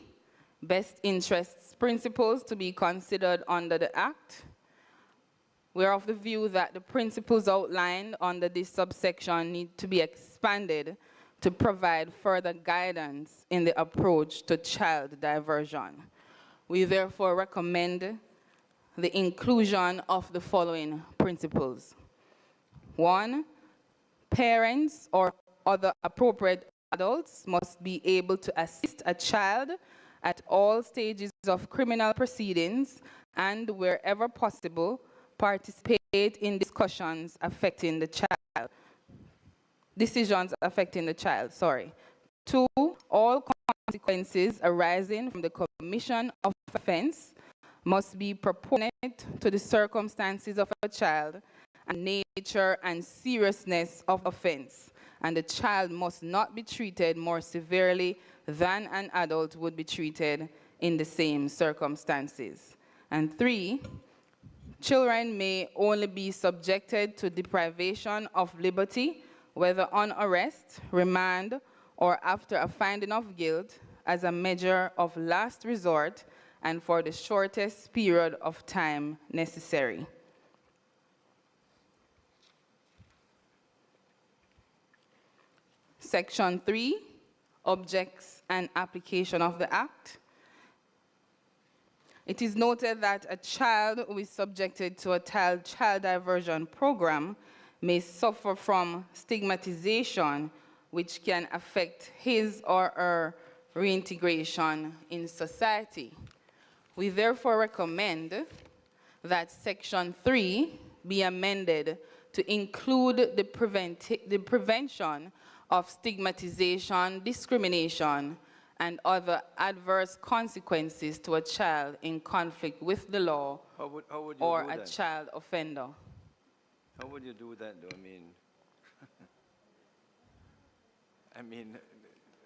best interests principles to be considered under the Act. We are of the view that the principles outlined under this subsection need to be expanded to provide further guidance in the approach to child diversion. We therefore recommend the inclusion of the following principles. 1, parents or other appropriate adults must be able to assist a child at all stages of criminal proceedings and, wherever possible, participate in decisions affecting the child. 2, all consequences arising from the commission of offense must be proportionate to the circumstances of a child and nature and seriousness of offense, and the child must not be treated more severely than an adult would be treated in the same circumstances. And 3, children may only be subjected to deprivation of liberty, whether on arrest, remand, or after a finding of guilt, as a measure of last resort and for the shortest period of time necessary. Section 3, objects and application of the Act. It is noted that a child who is subjected to a child diversion program may suffer from stigmatization, which can affect his or her reintegration in society. We therefore recommend that Section 3 be amended to include the prevention of stigmatization, discrimination, and other adverse consequences to a child in conflict with the law or a child offender. How would you do that, though?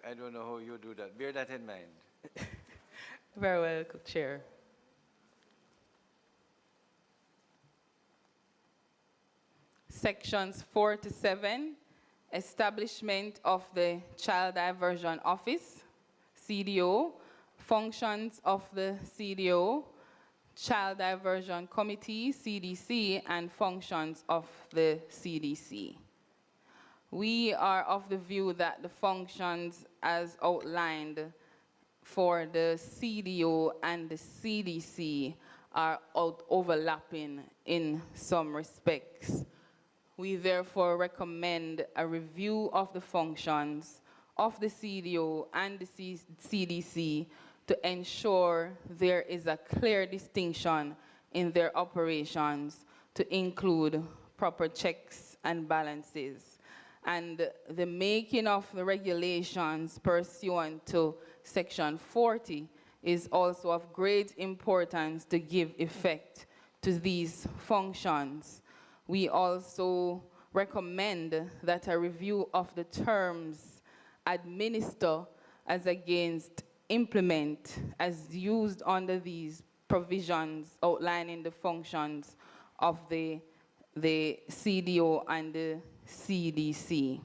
I don't know how you do that. Bear that in mind. Very well, Chair. Sections 4 to 7, establishment of the Child Diversion Office, CDO, functions of the CDO, Child Diversion Committee, CDC, and functions of the CDC. We are of the view that the functions as outlined for the CDO and the CDC are overlapping in some respects. We therefore recommend a review of the functions of the CDO and the CDC to ensure there is a clear distinction in their operations to include proper checks and balances. And the making of the regulations pursuant to Section 40 is also of great importance to give effect to these functions. We also recommend that a review of the terms administer as against implement as used under these provisions outlining the functions of the CDO and the CDC.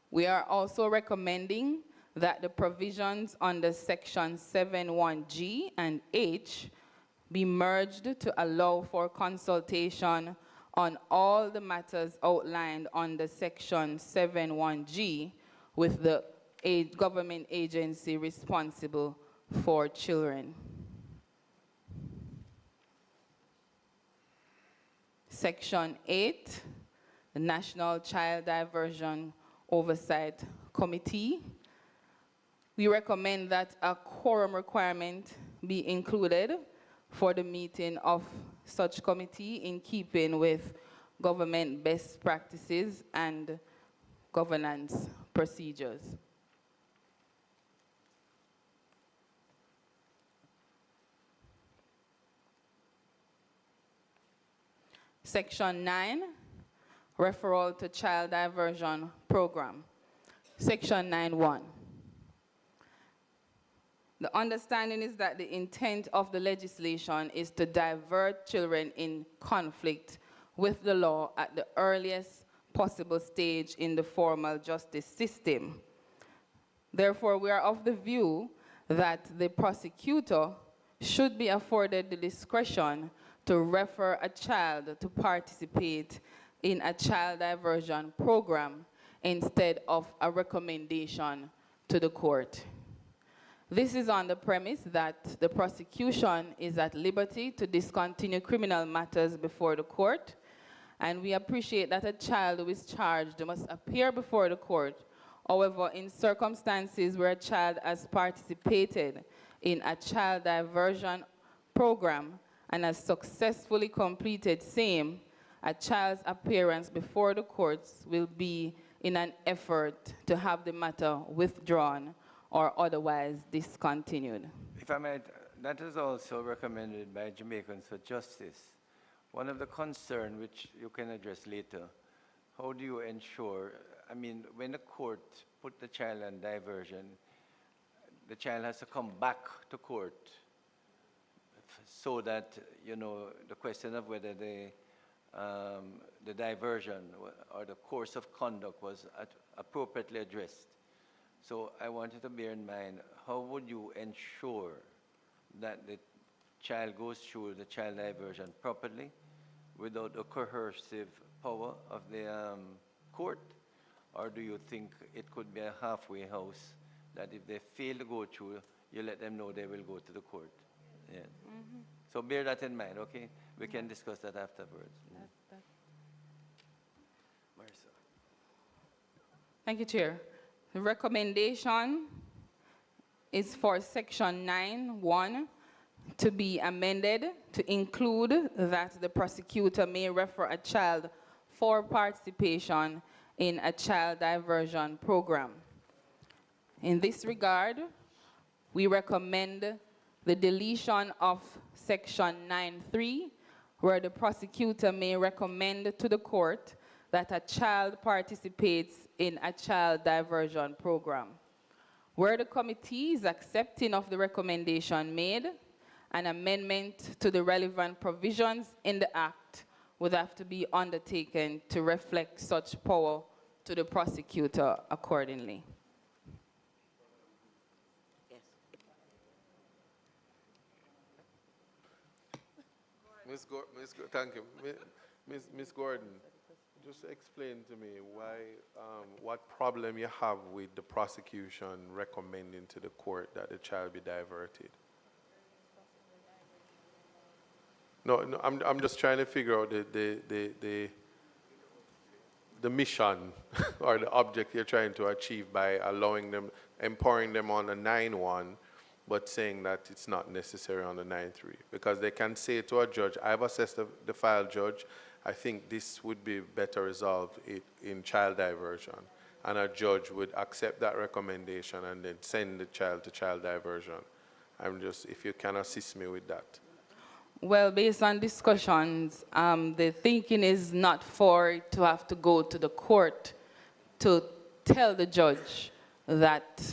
We are also recommending that the provisions under Section 7(1)(g) and H be merged to allow for consultation on all the matters outlined under Section 7(1)(g) with the government agency responsible for children. Section 8, the National Child Diversion Oversight Committee. We recommend that a quorum requirement be included for the meeting of such committee in keeping with government best practices and governance procedures. Section 9, referral to child diversion program. Section 9(1). The understanding is that the intent of the legislation is to divert children in conflict with the law at the earliest possible stage in the formal justice system. Therefore, we are of the view that the prosecutor should be afforded the discretion to refer a child to participate in a child diversion program instead of a recommendation to the court. This is on the premise that the prosecution is at liberty to discontinue criminal matters before the court, and we appreciate that a child who is charged must appear before the court. However, in circumstances where a child has participated in a child diversion program and has successfully completed same, a child's appearance before the courts will be in an effort to have the matter withdrawn or otherwise discontinued. If I might, that is also recommended by Jamaicans for Justice. One of the concerns which you can address later, how do you ensure, I mean, when the court put the child on diversion, the child has to come back to court so that, you know, the question of whether the diversion or the course of conduct was appropriately addressed. So I wanted to bear in mind, how would you ensure that the child goes through the child diversion properly without the coercive power of the court? Or do you think it could be a halfway house that if they fail to go through, you let them know they will go to the court? Yeah. Mm-hmm. So bear that in mind, okay? We can discuss that afterwards. Marissa. Thank you, Chair. The recommendation is for Section 9(1) to be amended to include that the prosecutor may refer a child for participation in a child diversion program. In this regard, we recommend the deletion of Section 9(3), where the prosecutor may recommend to the court that a child participates in a child diversion program. Where the committee is accepting of the recommendation made, an amendment to the relevant provisions in the Act would have to be undertaken to reflect such power to the prosecutor accordingly. Yes. Thank you. Miss Gordon, just explain to me why, what problem you have with the prosecution recommending to the court that the child be diverted? No, no, I'm just trying to figure out the mission or the object you're trying to achieve by allowing them, empowering them on a 9-1, but saying that it's not necessary on the 9-3. Because they can say to a judge, I've assessed the file, judge, I think this would be better resolved in child diversion. And a judge would accept that recommendation and then send the child to child diversion. I'm just, if you can assist me with that. Well, based on discussions, the thinking is not for it to have to go to the court to tell the judge that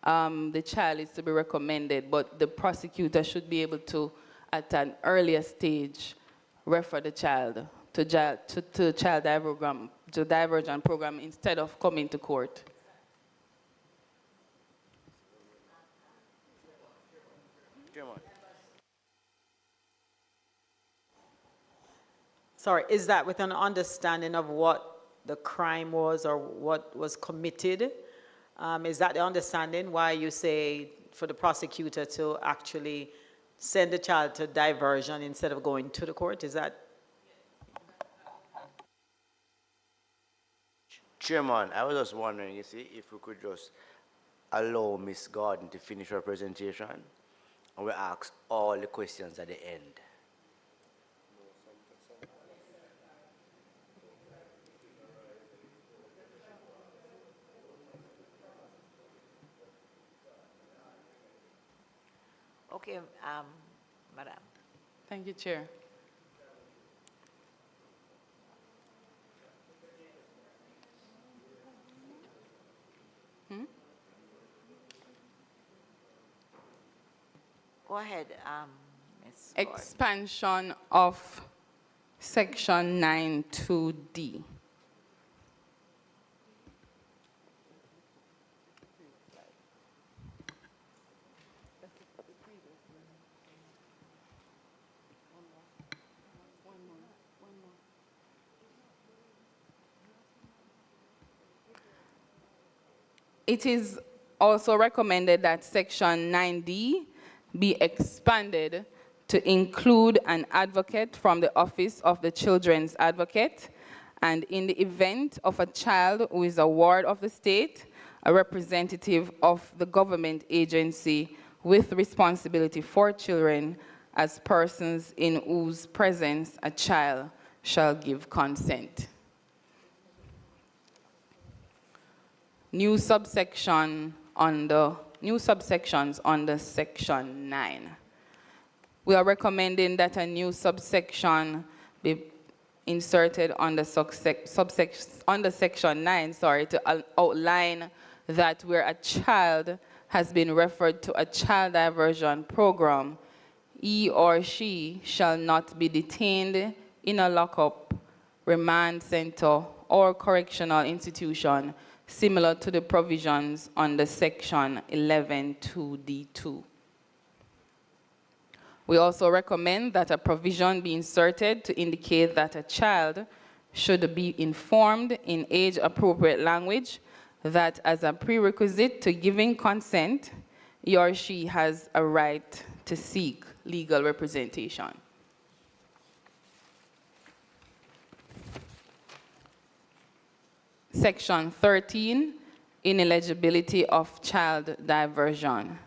the child is to be recommended, but the prosecutor should be able to, at an earlier stage, refer the child to child diversion program instead of coming to court. Sorry, is that with an understanding of what the crime was or what was committed? Is that the understanding why you say for the prosecutor to actually send the child to diversion instead of going to the court? Is that? Chairman, I was just wondering, you see, if we could just allow Ms. Gordon to finish her presentation, and we'll ask all the questions at the end. Okay, Madam. Thank you, Chair. Go ahead, Ms. Gordon. Expansion of Section 9(2)D. It is also recommended that Section 9D be expanded to include an advocate from the Office of the Children's Advocate, and in the event of a child who is a ward of the state, a representative of the government agency with responsibility for children as persons in whose presence a child shall give consent. New subsections under Section 9. We are recommending that a new subsection be inserted under Section 9, to outline that where a child has been referred to a child diversion program, he or she shall not be detained in a lockup, remand center, or correctional institution similar to the provisions under Section 11(2)(d)(2). We also recommend that a provision be inserted to indicate that a child should be informed in age-appropriate language that as a prerequisite to giving consent, he or she has a right to seek legal representation. Section 13, ineligibility of child diversion.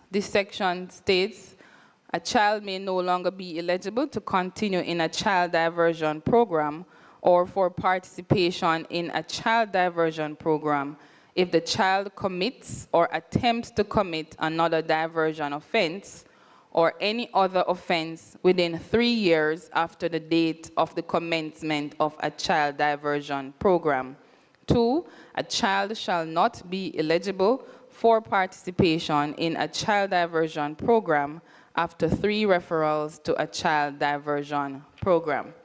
This section states, a child may no longer be eligible to continue in a child diversion program or for participation in a child diversion program if the child commits or attempts to commit another diversion offense or any other offense within 3 years after the date of the commencement of a child diversion program. 2, a child shall not be eligible for participation in a child diversion program after 3 referrals to a child diversion program.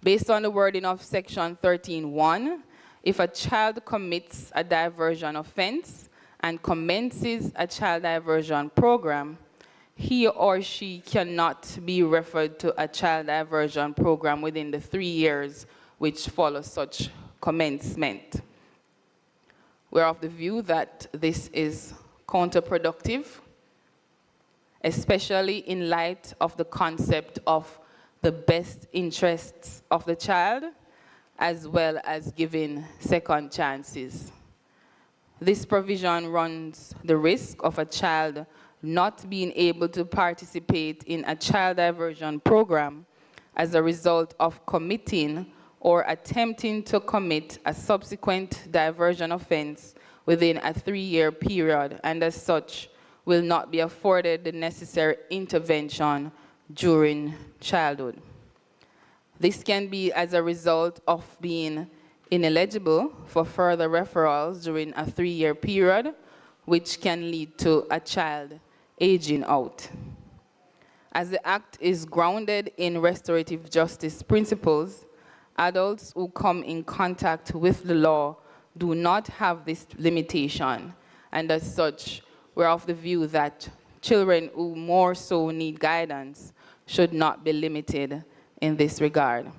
Based on the wording of Section 13(1), if a child commits a diversion offense and commences a child diversion program, he or she cannot be referred to a child diversion program within the 3 years which follow such commencement. We're of the view that this is counterproductive, especially in light of the concept of the best interests of the child, as well as giving second chances. This provision runs the risk of a child not being able to participate in a child diversion program as a result of committing or attempting to commit a subsequent diversion offense within a 3-year period, and as such will not be afforded the necessary intervention during childhood. This can be as a result of being ineligible for further referrals during a 3-year period, which can lead to a child aging out. As the Act is grounded in restorative justice principles, adults who come in contact with the law do not have this limitation, and as such, we're of the view that children who more so need guidance should not be limited in this regard.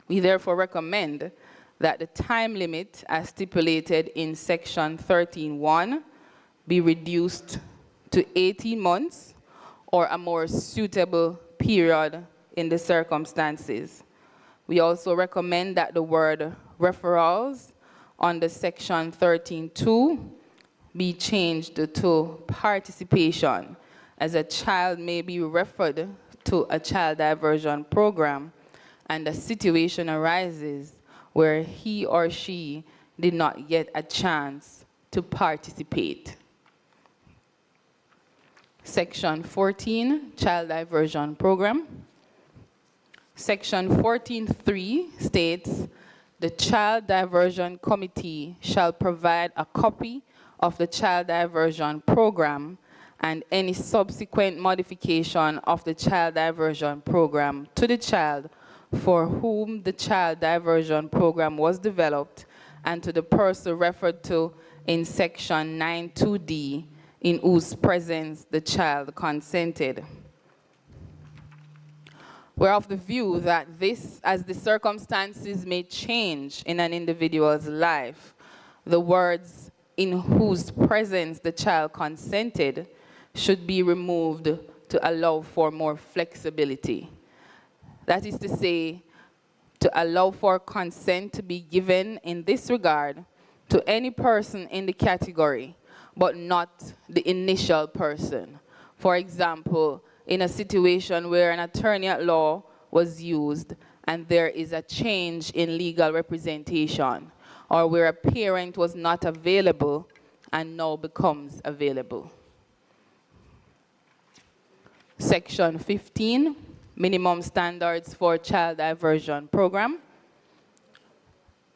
We therefore recommend that the time limit as stipulated in section 13.1 be reduced to 18 months or a more suitable period in the circumstances. We also recommend that the word referrals under section 13.2 be changed to participation, as a child may be referred to a child diversion program and a situation arises where he or she did not get a chance to participate. Section 14, Child Diversion Program. Section 14.3 states, the Child Diversion Committee shall provide a copy of the Child Diversion Program and any subsequent modification of the Child Diversion Program to the child for whom the Child Diversion Program was developed and to the person referred to in Section 9.2d, in whose presence the child consented. We're of the view that this, as the circumstances may change in an individual's life, the words in whose presence the child consented should be removed to allow for more flexibility. That is to say, to allow for consent to be given in this regard to any person in the category, but not the initial person. For example, in a situation where an attorney at law was used and there is a change in legal representation, or where a parent was not available and now becomes available. Section 15, Minimum Standards for Child Diversion Program.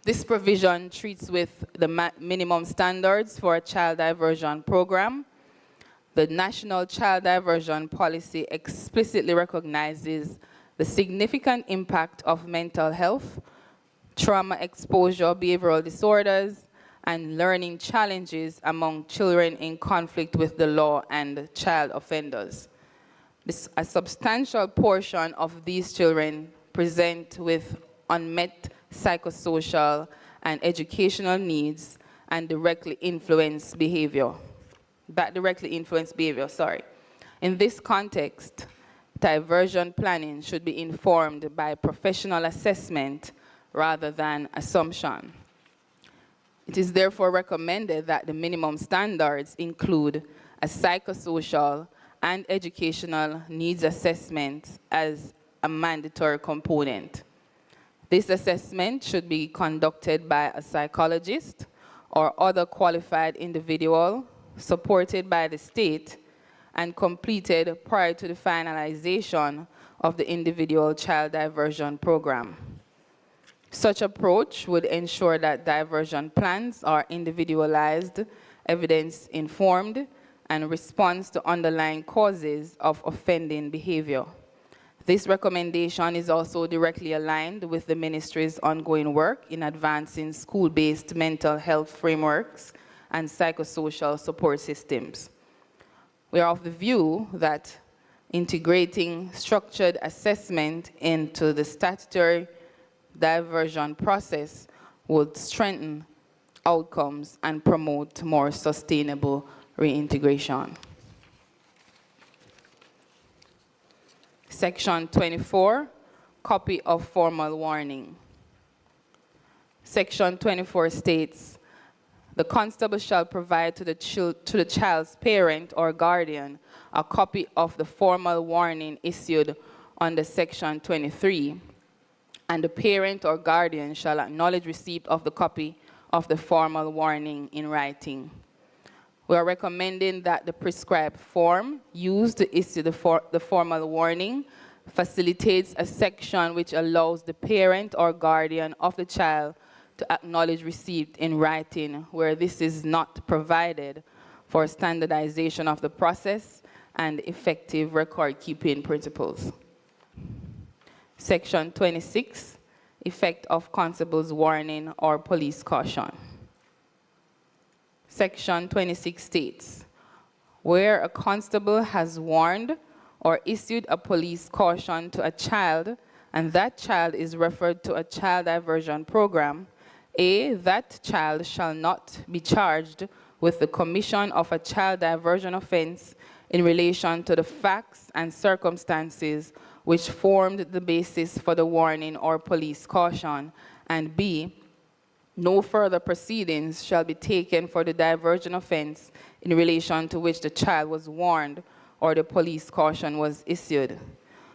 This provision treats with the minimum standards for a child diversion program. The National Child Diversion Policy explicitly recognizes the significant impact of mental health, trauma exposure, behavioral disorders, and learning challenges among children in conflict with the law and child offenders. A substantial portion of these children present with unmet psychosocial and educational needs and directly influence behavior. In this context, diversion planning should be informed by professional assessment rather than assumption. It is therefore recommended that the minimum standards include a psychosocial and educational needs assessment as a mandatory component. This assessment should be conducted by a psychologist or other qualified individual supported by the state and completed prior to the finalization of the individual child diversion program. Such approach would ensure that diversion plans are individualized, evidence-informed, and responds to underlying causes of offending behavior. This recommendation is also directly aligned with the ministry's ongoing work in advancing school-based mental health frameworks and psychosocial support systems. We are of the view that integrating structured assessment into the statutory diversion process would strengthen outcomes and promote more sustainable reintegration. Section 24, copy of formal warning. Section 24 states, the constable shall provide to the child's parent or guardian a copy of the formal warning issued under Section 23, and the parent or guardian shall acknowledge receipt of the copy of the formal warning in writing. We are recommending that the prescribed form used to issue the formal warning facilitates a section which allows the parent or guardian of the child to acknowledge receipt in writing where this is not provided for standardization of the process and effective record-keeping principles. Section 26, effect of constable's warning or police caution. Section 26 states, where a constable has warned or issued a police caution to a child and that child is referred to a child diversion program, A, that child shall not be charged with the commission of a child diversion offense in relation to the facts and circumstances which formed the basis for the warning or police caution, and B, no further proceedings shall be taken for the diversion offense in relation to which the child was warned or the police caution was issued.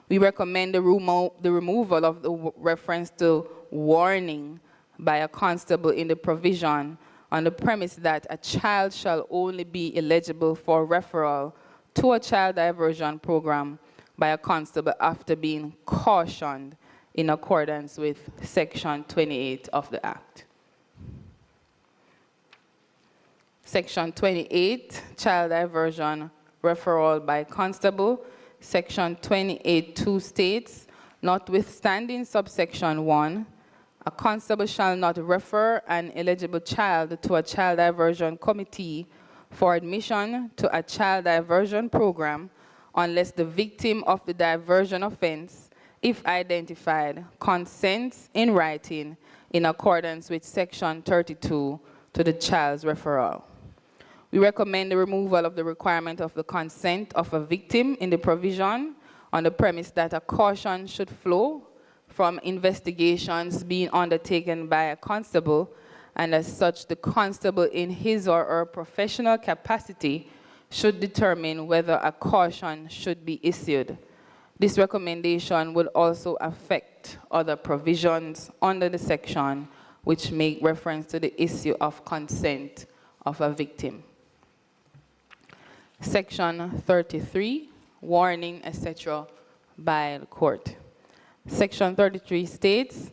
We recommend the removal of the reference to warning by a constable in the provision on the premise that a child shall only be eligible for referral to a child diversion program by a constable after being cautioned in accordance with Section 28 of the Act. Section 28, child diversion referral by constable. Section 28(2) states, notwithstanding subsection 1, a constable shall not refer an eligible child to a child diversion committee for admission to a child diversion program unless the victim of the diversion offense, if identified, consents in writing in accordance with Section 32 to the child's referral. We recommend the removal of the requirement of the consent of a victim in the provision on the premise that a caution should flow from investigations being undertaken by a constable, and as such, the constable in his or her professional capacity should determine whether a caution should be issued. This recommendation would also affect other provisions under the section which make reference to the issue of consent of a victim. Section 33, warning, etc. by the court. Section 33 states,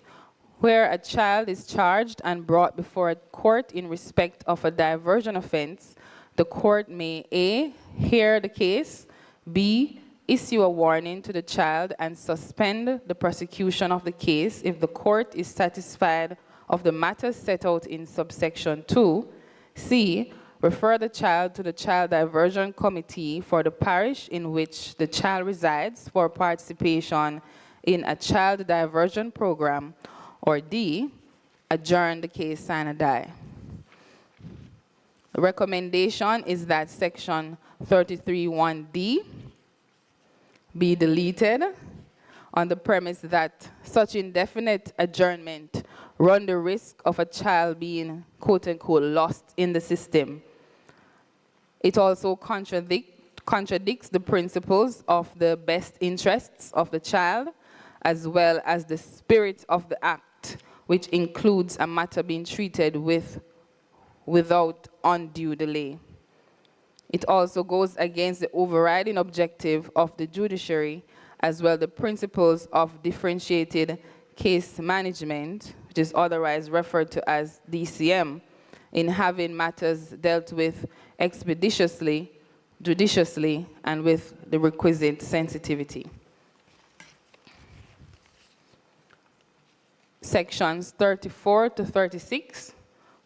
where a child is charged and brought before a court in respect of a diversion offense, the court may A, hear the case, B, issue a warning to the child and suspend the prosecution of the case if the court is satisfied of the matters set out in subsection 2, C, refer the child to the child diversion committee for the parish in which the child resides for participation in a child diversion program, or D, adjourn the case sine die. The recommendation is that Section 33(1)(d) be deleted on the premise that such indefinite adjournment run the risk of a child being quote-unquote lost in the system. It also contradicts the principles of the best interests of the child, as well as the spirit of the Act, which includes a matter being treated without undue delay. It also goes against the overriding objective of the judiciary, as well the principles of differentiated case management, which is otherwise referred to as DCM, in having matters dealt with expeditiously, judiciously, and with the requisite sensitivity. Sections 34 to 36,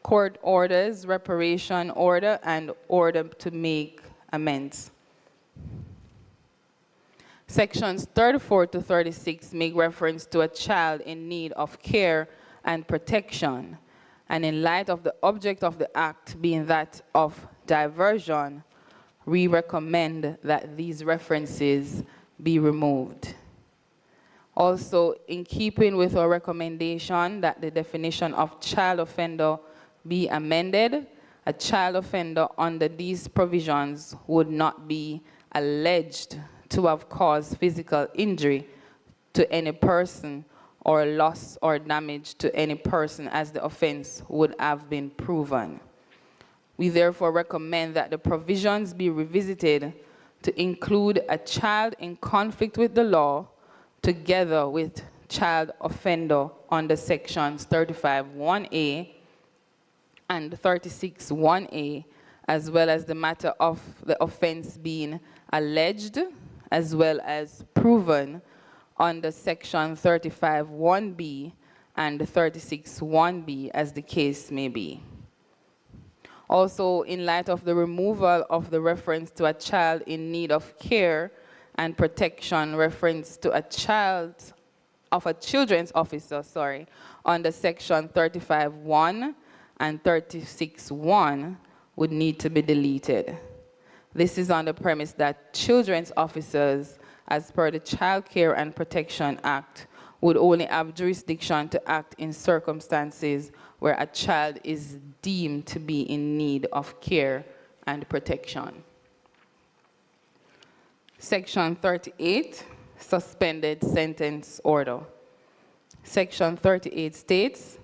court orders, reparation order, and order to make amends. Sections 34 to 36 make reference to a child in need of care and protection. And in light of the object of the act being that of diversion, we recommend that these references be removed. Also, in keeping with our recommendation that the definition of child offender be amended, a child offender under these provisions would not be alleged to have caused physical injury to any person or loss or damage to any person as the offense would have been proven. We therefore recommend that the provisions be revisited to include a child in conflict with the law together with child offender under sections 35(1)(a) and 36(1)(a), as well as the matter of the offense being alleged as well as proven under section 35(1)(b) and 36(1)(b), as the case may be. Also, in light of the removal of the reference to a child in need of care and protection, reference to a children's officer, under section 35(1) and 36(1) would need to be deleted. This is on the premise that children's officers, as per the Child Care and Protection Act, would only have jurisdiction to act in circumstances where a child is deemed to be in need of care and protection. Section 38, suspended sentence order. Section 38 states,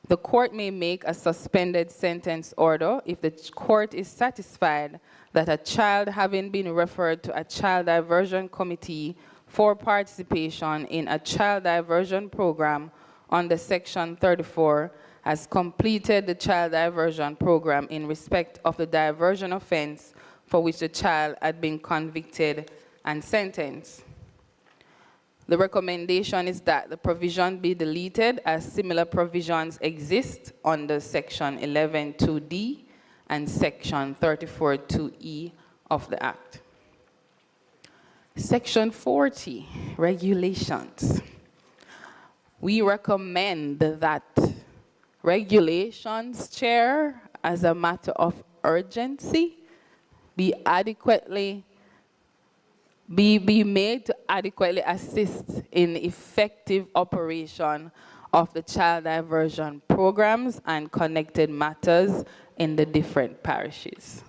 the court may make a suspended sentence order if the court is satisfied that a child having been referred to a child diversion committee for participation in a child diversion program under Section 34 has completed the child diversion program in respect of the diversion offense for which the child had been convicted and sentenced. The recommendation is that the provision be deleted as similar provisions exist under Section 11(2)(d) and Section 34(2)(e) of the Act. Section 40, regulations. We recommend that regulations, Chair, as a matter of urgency, be made to adequately assist in effective operation of the child diversion programs and connected matters in the different parishes.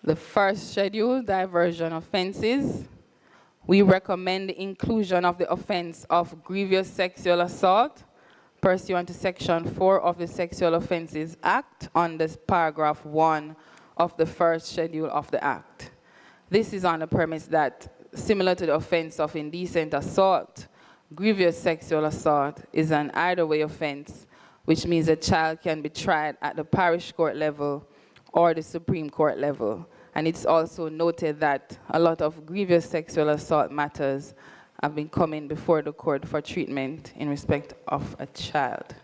The first schedule, diversion offenses, we recommend the inclusion of the offense of grievous sexual assault pursuant to Section 4 of the Sexual Offences Act under paragraph 1 of the first schedule of the Act. This is on the premise that, similar to the offense of indecent assault, grievous sexual assault is an either-way offense, which means a child can be tried at the parish court level or the Supreme Court level. And it's also noted that a lot of grievous sexual assault matters have been coming before the court for treatment in respect of a child.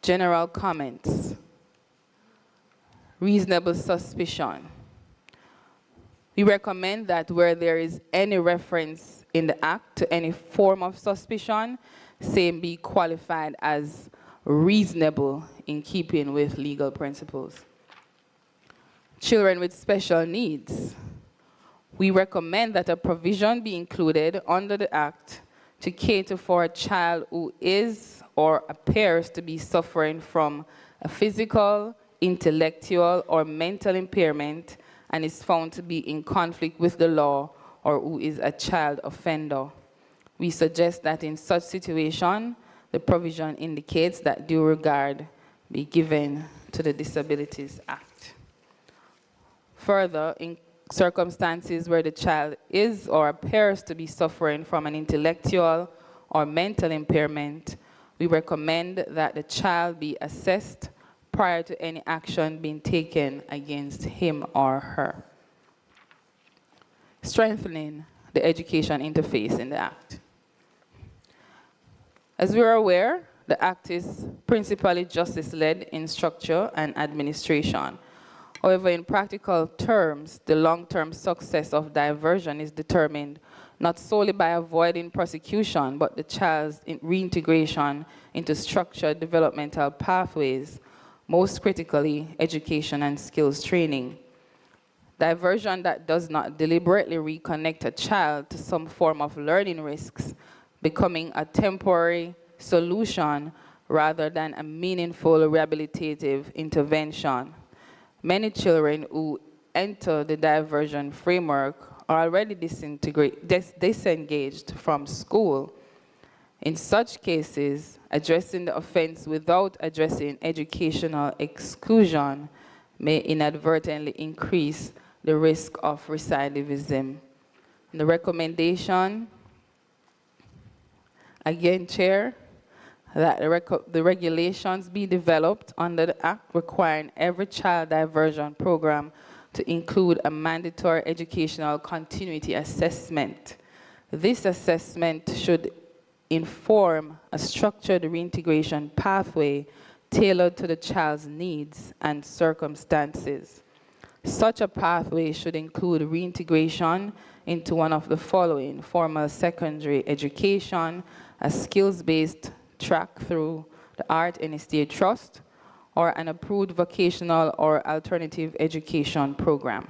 General comments. Reasonable suspicion. We recommend that where there is any reference in the Act to any form of suspicion, same be qualified as reasonable in keeping with legal principles. Children with special needs. We recommend that a provision be included under the Act to cater for a child who is or appears to be suffering from a physical, intellectual, or mental impairment and is found to be in conflict with the law or who is a child offender. We suggest that in such situation, the provision indicates that due regard be given to the Disabilities Act. Further, in circumstances where the child is or appears to be suffering from an intellectual or mental impairment, we recommend that the child be assessed prior to any action being taken against him or her. Strengthening the education interface in the Act. As we are aware, the Act is principally justice-led in structure and administration. However, in practical terms, the long-term success of diversion is determined not solely by avoiding prosecution, but the child's reintegration into structured developmental pathways, most critically, education and skills training. Diversion that does not deliberately reconnect a child to some form of learning risks, becoming a temporary solution rather than a meaningful rehabilitative intervention. Many children who enter the diversion framework are already disengaged from school. In such cases, addressing the offense without addressing educational exclusion may inadvertently increase the risk of recidivism. The recommendation, again, Chair, that the regulations be developed under the Act requiring every child diversion program to include a mandatory educational continuity assessment. This assessment should inform a structured reintegration pathway tailored to the child's needs and circumstances. Such a pathway should include reintegration into one of the following: formal secondary education, a skills-based track through the Art and Estate Trust, or an approved vocational or alternative education program.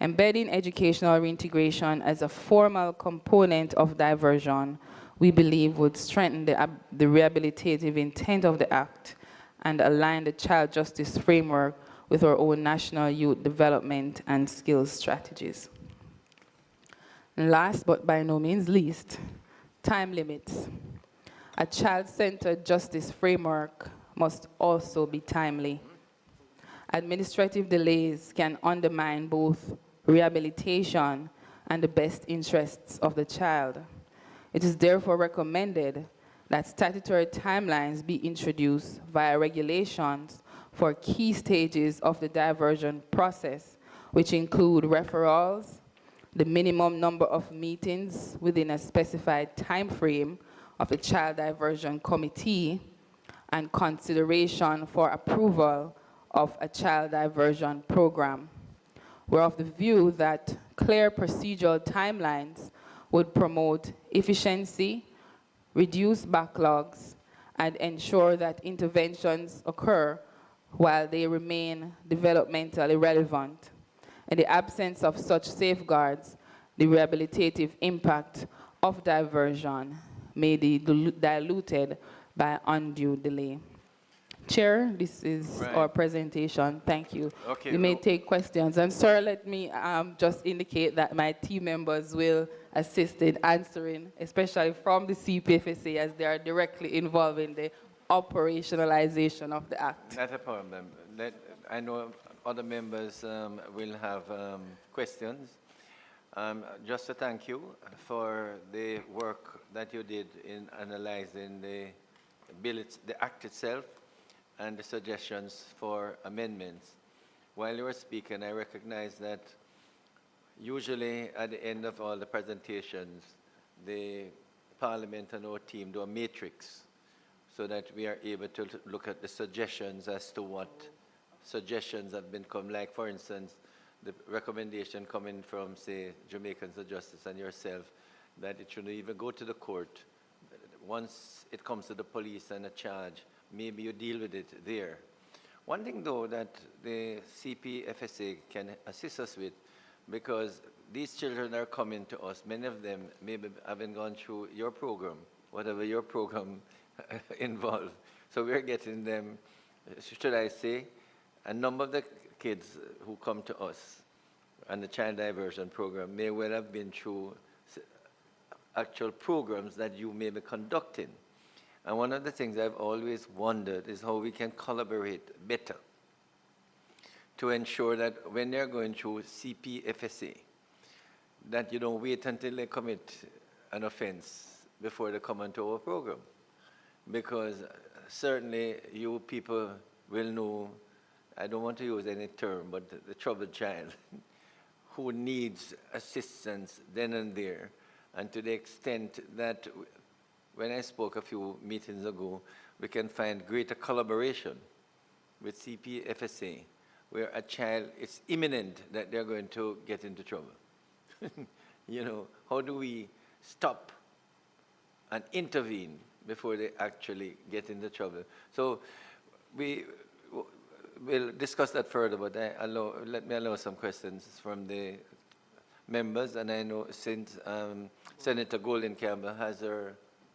Embedding educational reintegration as a formal component of diversion, we believe would strengthen the rehabilitative intent of the Act and align the child justice framework with our own national youth development and skills strategies. And last but by no means least, time limits. A child-centered justice framework must also be timely. Administrative delays can undermine both rehabilitation and the best interests of the child. It is therefore recommended that statutory timelines be introduced via regulations for key stages of the diversion process, which include referrals, the minimum number of meetings within a specified time frame of the Child Diversion Committee, and consideration for approval of a child diversion program. We're of the view that clear procedural timelines would promote efficiency, reduce backlogs, and ensure that interventions occur while they remain developmentally relevant. In the absence of such safeguards, the rehabilitative impact of diversion may be diluted by undue delay. Chair, this is our presentation. Thank you. Okay, We may take questions. And sir, let me just indicate that my team members will assist in answering, especially from the CPFSA, as they are directly involved in the operationalization of the Act. Not a problem. I know other members will have questions. Just to thank you for the work that you did in analyzing the bill, the Act itself, and the suggestions for amendments. While you were speaking, I recognize that usually at the end of all the presentations, the Parliament and our team do a matrix so that we are able to look at the suggestions as to what suggestions have been come, like for instance, the recommendation coming from, say, Jamaicans for Justice and yourself, that it shouldn't even go to the court. Once it comes to the police and a charge, maybe you deal with it there. One thing, though, that the CPFSA can assist us with, because these children are coming to us, many of them maybe haven't gone through your program, whatever your program involved. So we're getting them, should I say, a number of the kids who come to us and the child diversion program may well have been through actual programs that you may be conducting. And one of the things I've always wondered is how we can collaborate better to ensure that when they're going through CPFSA, that you don't wait until they commit an offense before they come into our program. Because certainly you people will know, I don't want to use any term, but the troubled child who needs assistance then and there. And to the extent that when I spoke a few meetings ago, we can find greater collaboration with CPFSA where a child, it's imminent that they're going to get into trouble. You know, how do we stop and intervene before they actually get into trouble? So we'll discuss that further, but let me allow some questions from the members, and I know since Senator Golden Campbell has her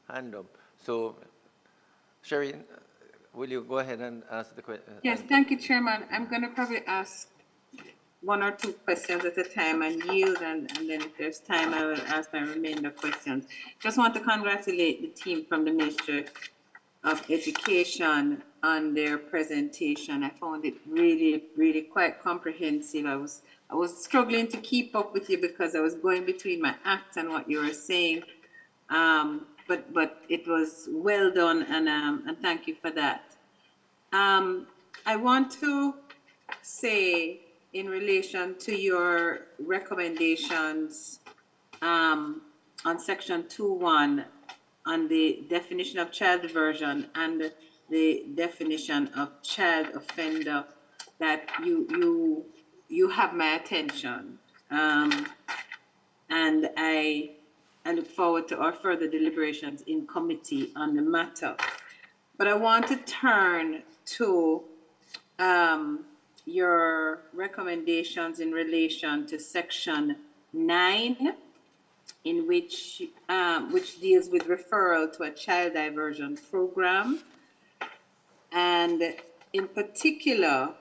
hand up. So, Shireen, will you go ahead and ask the question? Yes, thank you, Chairman. I'm going to probably ask one or two questions at a time and yield, and then if there's time, I will ask my remainder questions. Just want to congratulate the team from the Ministry of Education on their presentation. I found it really, really quite comprehensive. I was struggling to keep up with you because I was going between my act and what you were saying. But it was well done, and thank you for that. I want to say in relation to your recommendations on section 2.1 on the definition of child diversion and the definition of child offender, that you have my attention, and I look forward to our further deliberations in committee on the matter. But I want to turn to your recommendations in relation to section 9, in which deals with referral to a child diversion program, and in particular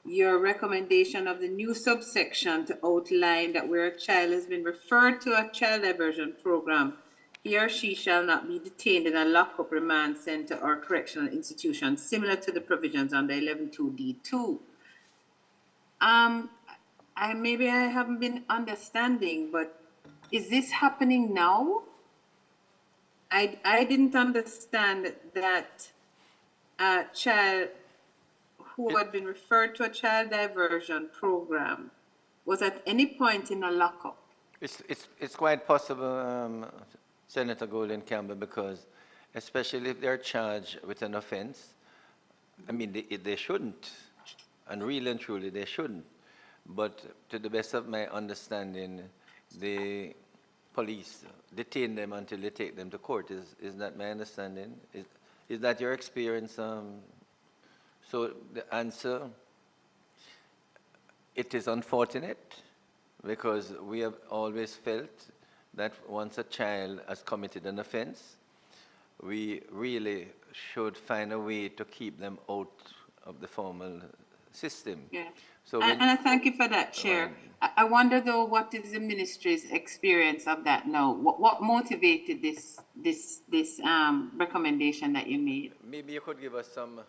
your recommendation of the new subsection to outline that where a child has been referred to a child diversion program, he or she shall not be detained in a lockup, remand center, or correctional institution, similar to the provisions under 11.2(d)(2). Maybe I haven't been understanding, but is this happening now? I didn't understand that a child who had been referred to a child diversion program was at any point in a lockup. It's quite possible, Senator Golden Campbell, because especially if they're charged with an offense, I mean, they shouldn't, and really and truly they shouldn't. But to the best of my understanding, the police detain them until they take them to court. Is that my understanding? Is that your experience? So the answer, it is unfortunate, because we have always felt that once a child has committed an offense, we really should find a way to keep them out of the formal system. Yeah. So and I thank you for that, Chair. I wonder though, what is the ministry's experience of that now? What motivated this recommendation that you made? maybe you could give us some.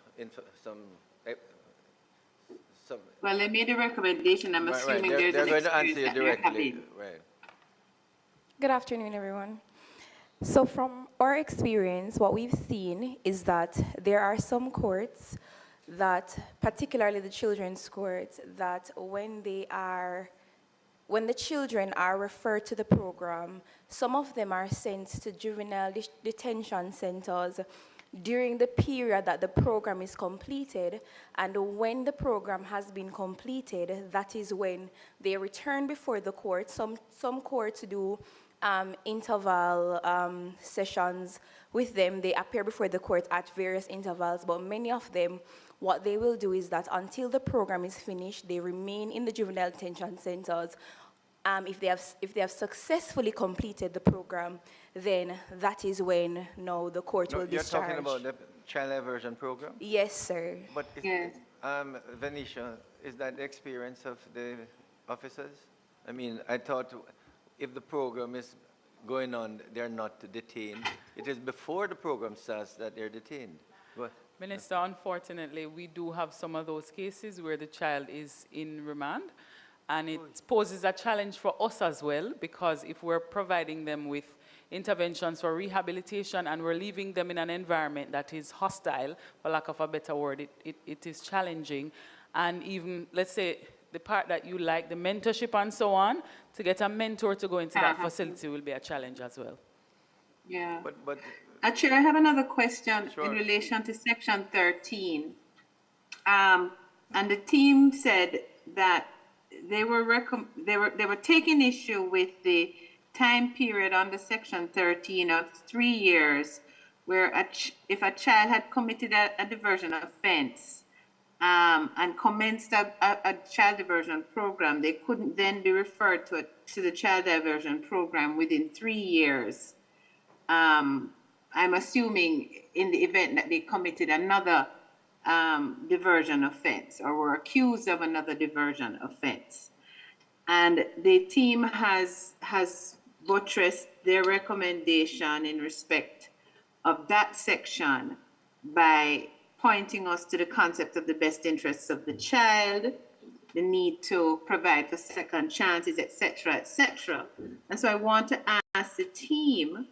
Well, they made a recommendation. I'm assuming there's They're an going to answer experience you that they're directly. having. Right. Good afternoon, everyone. So from our experience, what we've seen is that there are some courts that, particularly the children's courts, that when the children are referred to the program, some of them are sent to juvenile detention centers during the period that the program is completed, and when the program has been completed, that is when they return before the court. Some courts do interval sessions with them. They appear before the court at various intervals, but many of them, what they will do is that until the program is finished, they remain in the juvenile detention centers. If they have successfully completed the program, then that is when the court will discharge. You're talking about the child diversion program? Yes, sir. But Yes. Venetia, is that the experience of the officers? I mean, I thought if the program is going on, they're not detained. It is before the program starts that they're detained. What? Minister, unfortunately, we do have some of those cases where the child is in remand, and it poses a challenge for us as well, because if we're providing them with interventions for rehabilitation and we're leaving them in an environment that is hostile, for lack of a better word, it is challenging. And even, let's say, the part that you like, the mentorship and so on, to get a mentor to go into that facility will be a challenge as well. Yeah. But Chair, I have another question Sure. in relation to section 13. And the team said that they were taking issue with the time period under Section 13 of 3 years, where if a child had committed a diversion offense and commenced a child diversion program, they couldn't then be referred to the child diversion program within 3 years. I'm assuming in the event that they committed another diversion offense or were accused of another diversion offense. And the team has buttressed their recommendation in respect of that section by pointing us to the concept of the best interests of the child, the need to provide for second chances, etc., etc. And so I want to ask the team,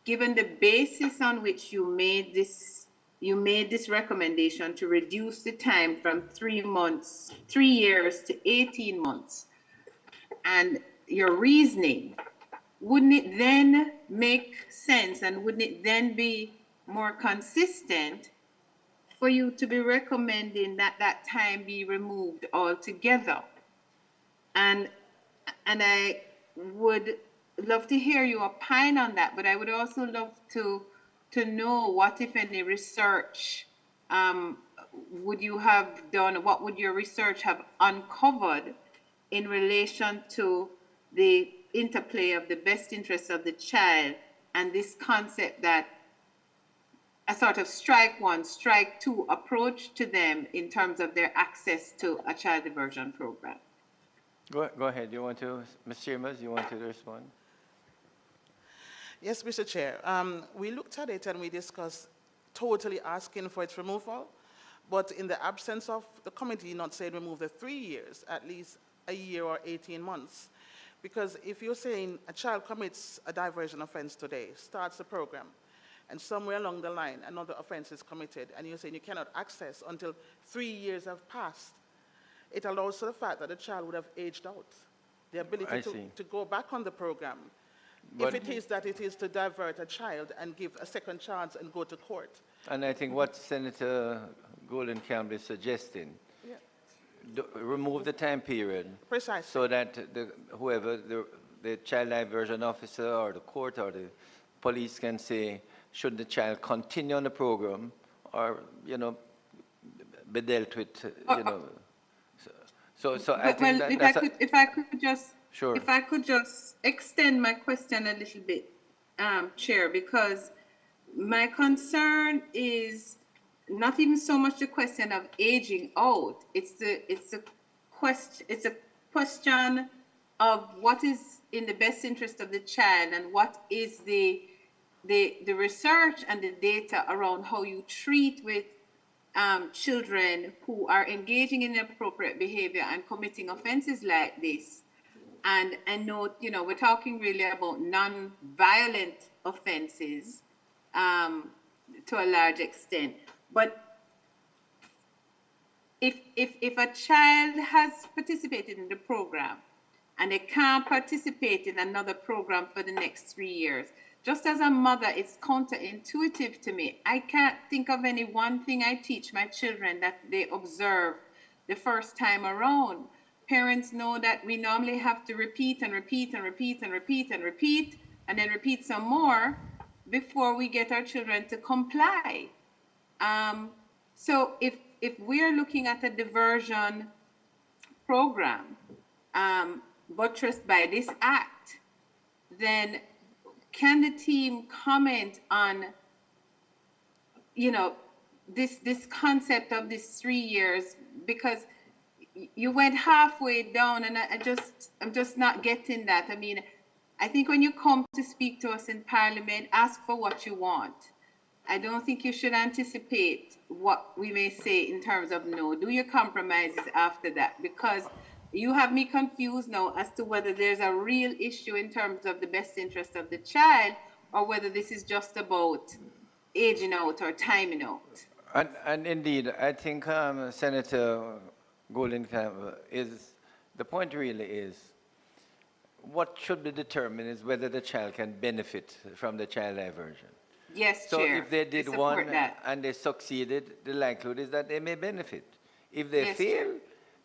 given the basis on which you made this recommendation to reduce the time from 3 years to 18 months, and your reasoning, wouldn't it then make sense and wouldn't it then be more consistent for you to be recommending that that time be removed altogether? And I would love to hear you opine on that, but I would also love to know what, if any, research would you have done, what would your research have uncovered in relation to the interplay of the best interests of the child and this concept that a sort of strike one, strike two approach to them in terms of their access to a child diversion program? Go ahead. You want to, Ms. Chambers, you want to respond? Yes, Mr. Chair. We looked at it and we discussed totally asking for its removal, but in the absence of the committee not saying remove the 3 years, at least a year or 18 months. Because if you're saying a child commits a diversion offense today, starts the program, and somewhere along the line another offense is committed, and you're saying you cannot access until 3 years have passed, it allows for the fact that the child would have aged out, the ability to go back on the program. But if it is that it is to divert a child and give a second chance and go to court. And I think what Senator Golden Campbell is suggesting, remove the time period. Precisely. So that whoever, the child diversion officer or the court or the police can say, should the child continue on the program or, be dealt with, So I think if I could just sure. If I could just extend my question a little bit, Chair, because my concern is not even so much the question of aging out. It's a question of what is in the best interest of the child and what is the research and the data around how you treat with children who are engaging in inappropriate behavior and committing offenses like this. And I know, we're talking really about non-violent offenses to a large extent. But if a child has participated in the program and they can't participate in another program for the next 3 years, just as a mother, it's counterintuitive to me. I can't think of any one thing I teach my children that they observe the first time around. Parents know that we normally have to repeat and repeat and repeat and repeat and repeat, and then repeat some more before we get our children to comply. So if we're looking at a diversion program buttressed by this act, then can the team comment on, this concept of this 3 years? Because you went halfway down, and I'm just not getting that. I mean, I think when you come to speak to us in Parliament, ask for what you want. I don't think you should anticipate what we may say in terms of no. Do your compromises after that, because you have me confused now as to whether there's a real issue in terms of the best interest of the child or whether this is just about aging out or timing out. And indeed, I think Senator Golden Campbell the point really is, what should be determined is whether the child can benefit from the child diversion. Yes, So Chair. if they I did support one that. and they succeeded, the likelihood is that they may benefit. If they Yes, fail, Chair.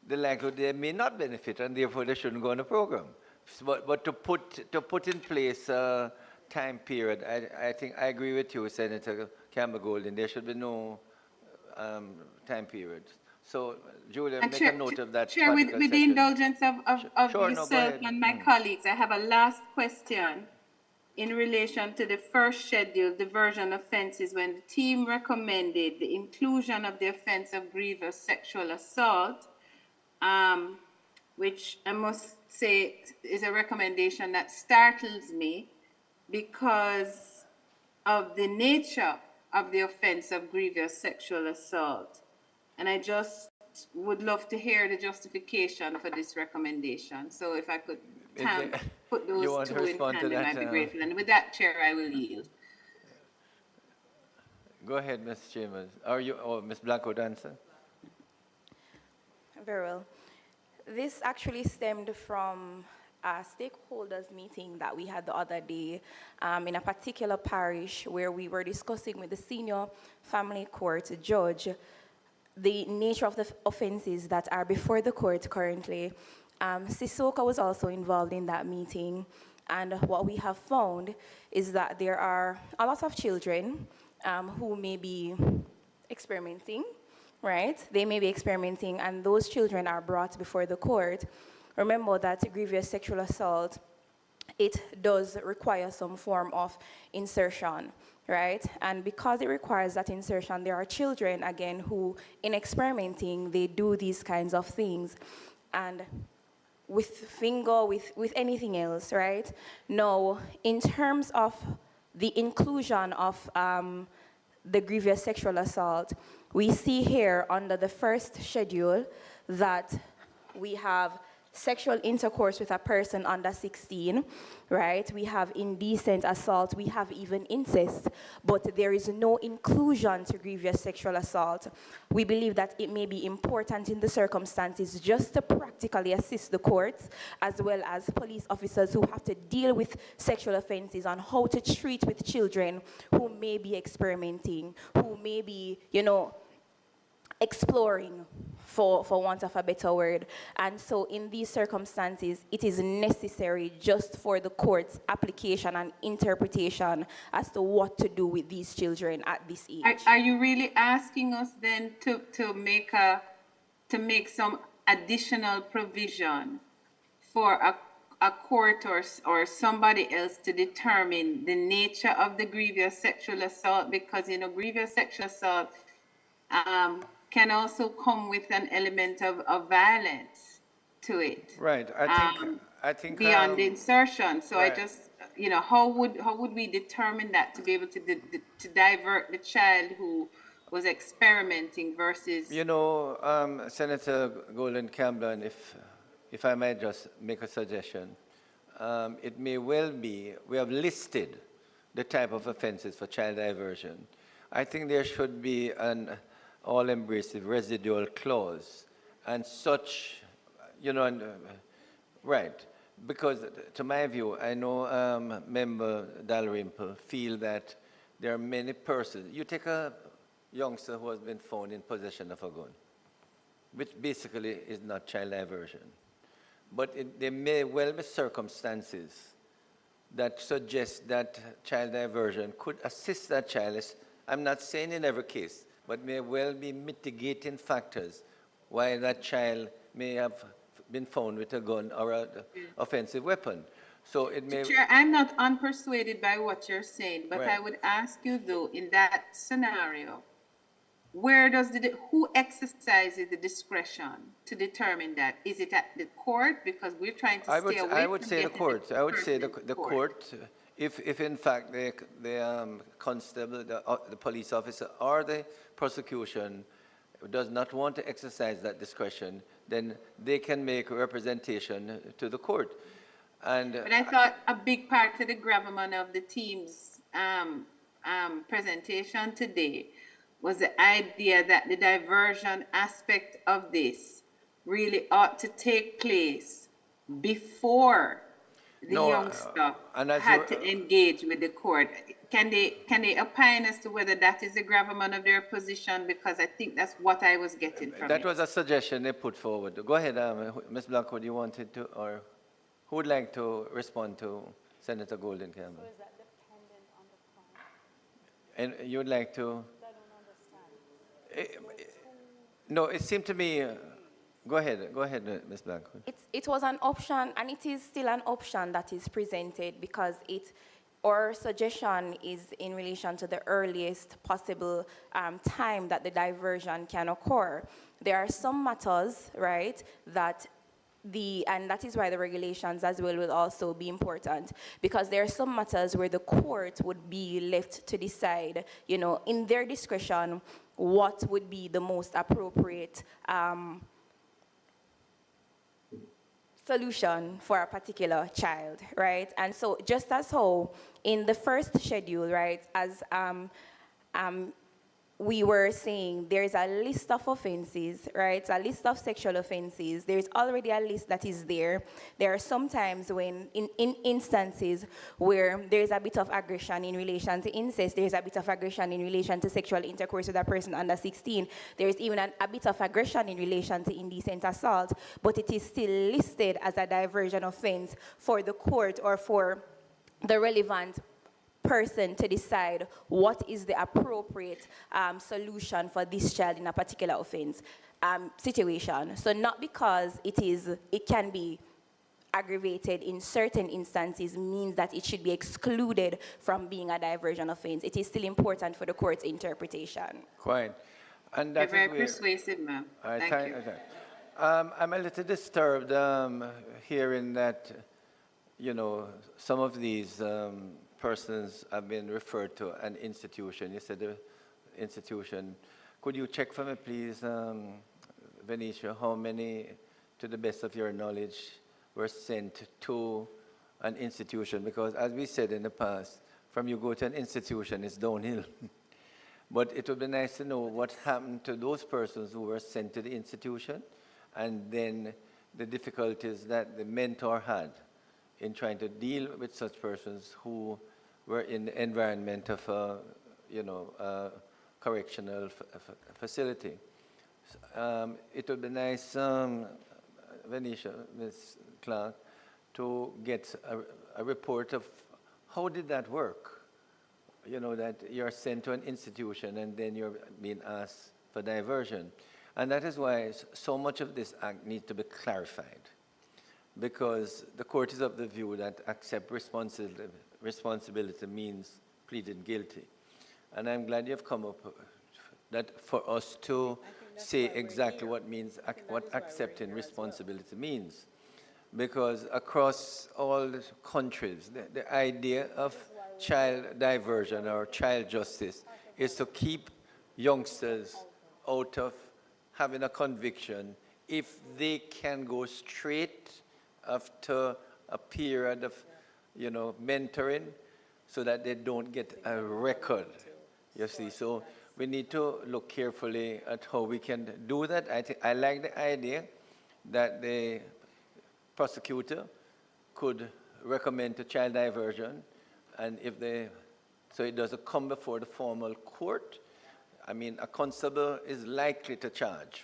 the likelihood they may not benefit, and therefore they shouldn't go on the program. But to put in place a time period, I think I agree with you, Senator Campbell Golden. There should be no time period. So, Julia, And make a note of that Chair, particular with the session. indulgence of Sure, no, go yourself ahead. and my colleagues, I have a last question in relation to the first schedule, diversion offenses, when the team recommended the inclusion of the offense of grievous sexual assault, which I must say is a recommendation that startles me because of the nature of the offense of grievous sexual assault. And I just would love to hear the justification for this recommendation. So if I could put You those want to two in respond to tandem, that? I'd be grateful. And with that, Chair, I will yield. Go ahead, Ms. Chambers. Ms. Blanco to answer? Very well. This actually stemmed from a stakeholders meeting that we had the other day in a particular parish where we were discussing with the senior family court judge the nature of the offenses that are before the court currently. Sissoko was also involved in that meeting, and what we have found is that there are a lot of children who may be experimenting, right? They may be experimenting, and those children are brought before the court. Remember that grievous sexual assault, it does require some form of insertion, right? And because it requires that insertion, there are children, again, who, in experimenting, they do these kinds of things. And with finger, with anything else, right? Now, in terms of the inclusion of the grievous sexual assault, we see here under the first schedule that we have sexual intercourse with a person under 16, right? We have indecent assault, we have even incest, but there is no inclusion to grievous sexual assault. We believe that it may be important in the circumstances just to practically assist the courts as well as police officers who have to deal with sexual offenses on how to treat with children who may be experimenting, who may be, exploring, for want of a better word. And so in these circumstances, it is necessary just for the court's application and interpretation as to what to do with these children at this age. Are you really asking us then to make some additional provision for a court or somebody else to determine the nature of the grievous sexual assault? Because grievous sexual assault can also come with an element of violence to it. Right. I think beyond the insertion. So right. I just, how would we determine that to be able to divert the child who was experimenting versus? Senator Golden Campbell, if I might just make a suggestion, it may well be we have listed the type of offenses for child diversion. I think there should be an all-embracing residual clause and such, right. Because to my view, I know Member Dalrymple feel that there are many persons. You take a youngster who has been found in possession of a gun, which basically is not child diversion. But there may well be circumstances that suggest that child diversion could assist that child. I'm not saying in every case, but may well be mitigating factors why that child may have been found with a gun or an offensive weapon. So it may... Chair, I'm not unpersuaded by what you're saying, but Right. I would ask you though, in that scenario, who exercises the discretion to determine that? Is it at the court? Because we're trying to stay away I would from say the getting court. I would say the person in court, if in fact the constable, the police officer, or the prosecution does not want to exercise that discretion, then they can make a representation to the court. But I thought a big part of the gravamen of the team's presentation today was the idea that the diversion aspect of this really ought to take place before the No, youngster and as had you, to engage with the court. Can they opine as to whether that is the gravamen of their position? Because I think that's what I was getting from that it. was a suggestion they put forward. Go ahead, Ms. Blackwood, you wanted to, or who would like to respond to Senator Golden Campbell? So is that dependent on the crime? And you would like to? I don't understand. No, it seemed to me, go ahead, Ms. Blackwood. It was an option, and it is still an option that is presented because our suggestion is in relation to the earliest possible time that the diversion can occur. There are some matters, right, and that is why the regulations as well will also be important, because there are some matters where the court would be left to decide, you know, in their discretion, what would be the most appropriate solution for a particular child, right? And so just as how in the first schedule, right, as we were saying, there's a list of offenses, right, a list of sexual offenses. There's already a list that is there. There are sometimes when, in instances where there's a bit of aggression in relation to incest, there's a bit of aggression in relation to sexual intercourse with a person under 16. There's even a bit of aggression in relation to indecent assault, but it is still listed as a diversion offense for the court or for the relevant person to decide what is the appropriate solution for this child in a particular offense situation. So not because it can be aggravated in certain instances means that it should be excluded from being a diversion offense. It is still important for the court's interpretation. Quite. And You're that very is where, persuasive, ma'am. Thank you. okay. I'm a little disturbed hearing that, you know, some of these persons have been referred to an institution. You said the institution. Could you check for me, please, Venetia, how many, to the best of your knowledge, were sent to an institution? Because as we said in the past, from you go to an institution, it's downhill. But it would be nice to know what happened to those persons who were sent to the institution, and then the difficulties that the mentor had in trying to deal with such persons who were in the environment of a, you know, correctional facility. It would be nice, Venetia, Ms. Clark, to get a report of how did that work? You know, that you're sent to an institution and then you're being asked for diversion. And that is why so much of this act needs to be clarified, because the court is of the view that accept responsibility means pleading guilty. And I'm glad you've come up that for us to say exactly what means, what accepting responsibility means. Because across all countries, the idea of child diversion or child justice is to keep youngsters out of having a conviction if they can go straight after a period of, you know, mentoring, so that they don't get a record, you see. So we need to look carefully at how we can do that. I like the idea that the prosecutor could recommend to child diversion, and if so it doesn't come before the formal court. I mean, a constable is likely to charge.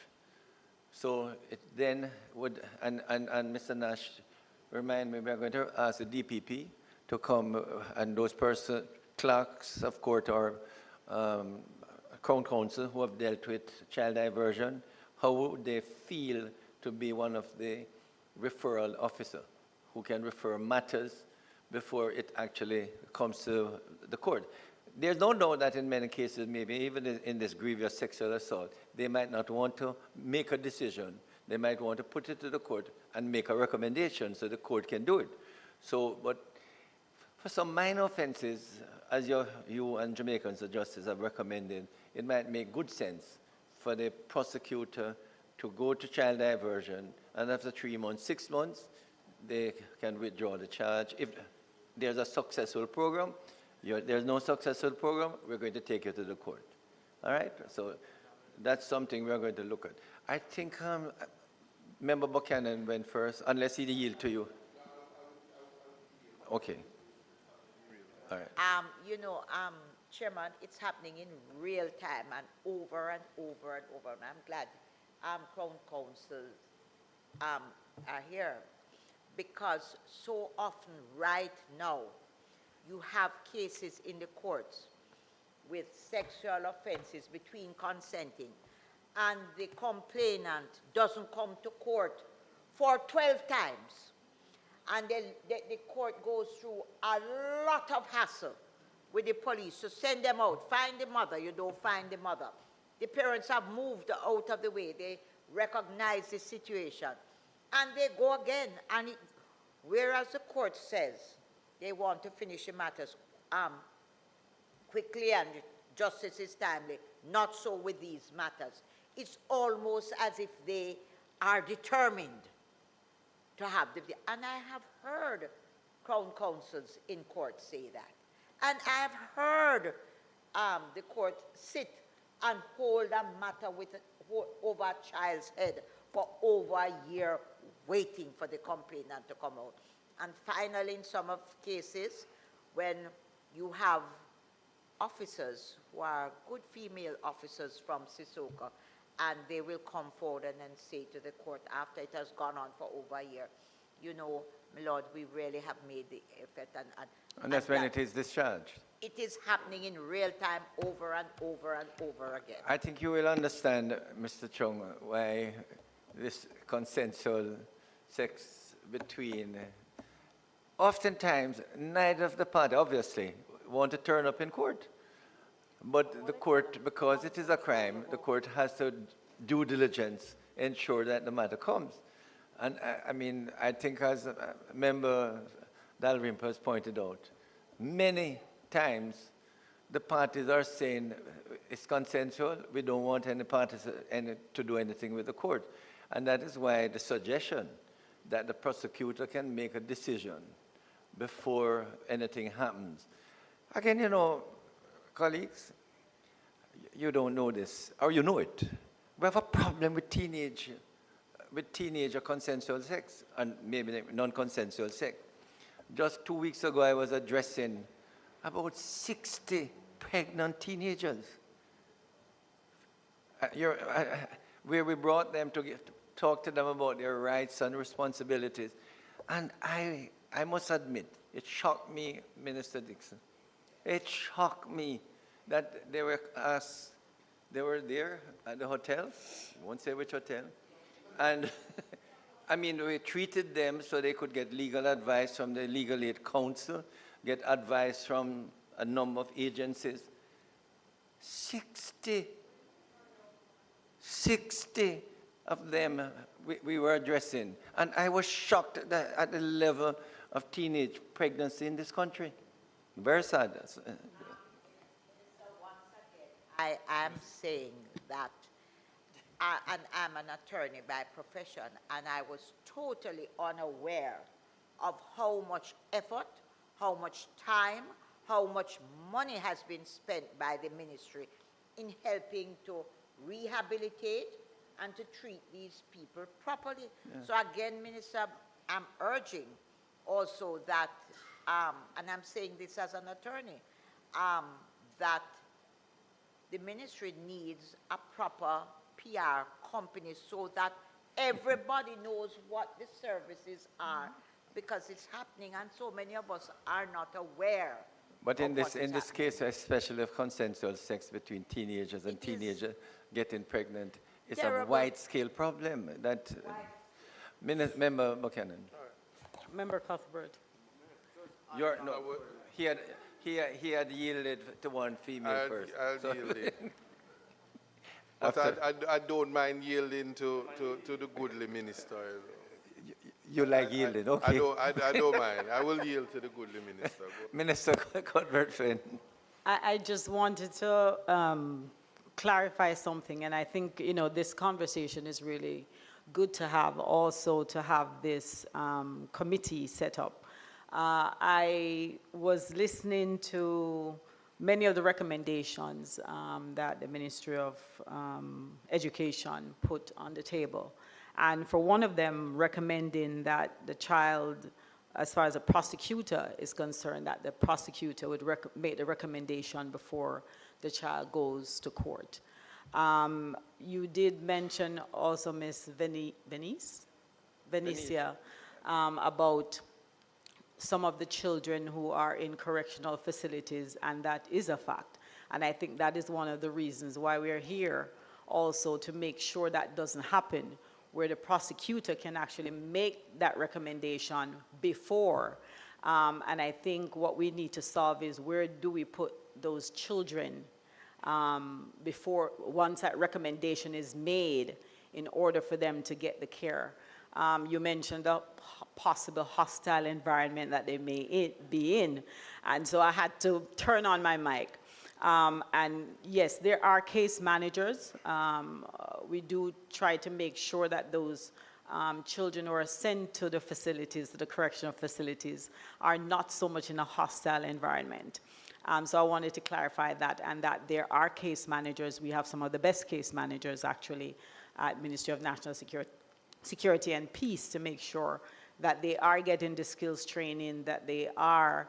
So it then would, and Mr. Nash, remind me, we're going to ask the DPP to come, and those clerks of court or crown counsel who have dealt with child diversion, how would they feel to be one of the referral officer who can refer matters before it actually comes to the court. There's no doubt that in many cases, maybe even in this grievous sexual assault, they might not want to make a decision. They might want to put it to the court and make a recommendation so the court can do it. So, but for some minor offenses, as you and Jamaicans of Justice have recommended, it might make good sense for the prosecutor to go to child diversion, and after 3 months, 6 months, they can withdraw the charge. If there's a successful program, there's no successful program, we're going to take you to the court. All right? So that's something we're going to look at. I think Member Buchanan went first, unless he yield to you. Okay. All right. You know, Chairman, it's happening in real time and over and over and over. And I'm glad Crown Council are here, because so often right now you have cases in the courts with sexual offenses between consenting, and the complainant doesn't come to court for 12 times. And then the court goes through a lot of hassle with the police to send them out. Find the mother, you don't find the mother. The parents have moved out of the way. They recognize the situation. And they go again. And whereas the court says they want to finish the matters quickly and justice is timely, not so with these matters. It's almost as if they are determined to have the, and I have heard Crown Counsels in court say that. And I have heard the court sit and hold a matter with, over a child's head for over a year, waiting for the complainant to come out. And finally, in some of cases, when you have officers who are good female officers from Sissoko, and they will come forward and then say to the court after it has gone on for over a year, you know, my Lord, we really have made the effort. And that's when it is discharged. It is happening in real time over and over and over again. I think you will understand, Mr. Chung, why this consensual sex between, oftentimes, neither of the party, obviously, want to turn up in court. But the court, because it is a crime, the court has to due diligence, ensure that the matter comes. And I mean, I think as Member Dalrymple has pointed out, many times the parties are saying it's consensual, we don't want any parties to do anything with the court. And that is why the suggestion that the prosecutor can make a decision before anything happens. Again, you know, colleagues, you don't know this, or you know it. We have a problem with teenager consensual sex, and maybe non-consensual sex. Just 2 weeks ago, I was addressing about 60 pregnant teenagers, where we brought them to talk to them about their rights and responsibilities. And I must admit, it shocked me, Minister Dixon. It shocked me that they were there at the hotel, I won't say which hotel, and I mean, we treated them so they could get legal advice from the Legal Aid Council, get advice from a number of agencies. 60 of them we were addressing, and I was shocked at the level of teenage pregnancy in this country. Very sad. I am saying that, and I'm an attorney by profession, and I was totally unaware of how much effort, how much time, how much money has been spent by the ministry in helping to rehabilitate and to treat these people properly. Yeah. So again, Minister, I'm urging also that, and I'm saying this as an attorney, that the ministry needs a proper PR company so that everybody knows what the services are, because it's happening and so many of us are not aware. But in this case, especially of consensual sex between teenagers and teenagers getting pregnant, it's a wide-scale problem. That Member Buchanan. Member Cuthbert. He had yielded to one female first. I'll yield it. But I don't mind yielding to the goodly minister. You like yielding, okay. I don't mind. I will yield to the goodly minister. Minister Cuthbert Flynn. I just wanted to clarify something, and I think, you know, this conversation is really good to have, also to have this committee set up. I was listening to many of the recommendations that the Ministry of Education put on the table. And for one of them recommending that the child as far as the prosecutor is concerned, that the prosecutor would make the recommendation before the child goes to court. You did mention also, Ms. Venicia, about some of the children who are in correctional facilities, and that is a fact. And I think that is one of the reasons why we are here also, to make sure that doesn't happen, where the prosecutor can actually make that recommendation before. And I think what we need to solve is, where do we put those children before, once that recommendation is made, in order for them to get the care. You mentioned the possible hostile environment that they may be in. And so I had to turn on my mic. And yes, there are case managers. We do try to make sure that those children who are sent to the facilities, to the correctional facilities, are not so much in a hostile environment. So I wanted to clarify that, and that there are case managers. We have some of the best case managers, actually, at Ministry of National Security and Peace, to make sure that they are getting the skills training, that they are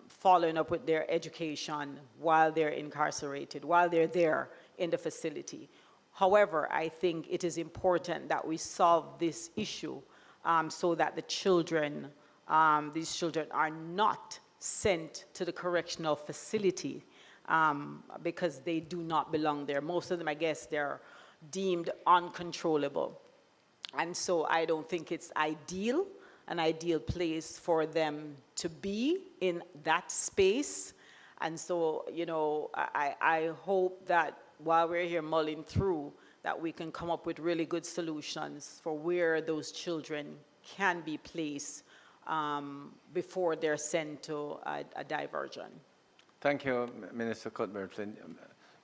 following up with their education while they're incarcerated, while they're there in the facility. However, I think it is important that we solve this issue so that the children, these children are not sent to the correctional facility because they do not belong there. Most of them, I guess, they're deemed uncontrollable. And so I don't think it's ideal, an ideal place for them to be in that space. And so, you know, I hope that while we're here mulling through, that we can come up with really good solutions for where those children can be placed before they're sent to a diversion. Thank you, Minister Cuthbert-Flynn.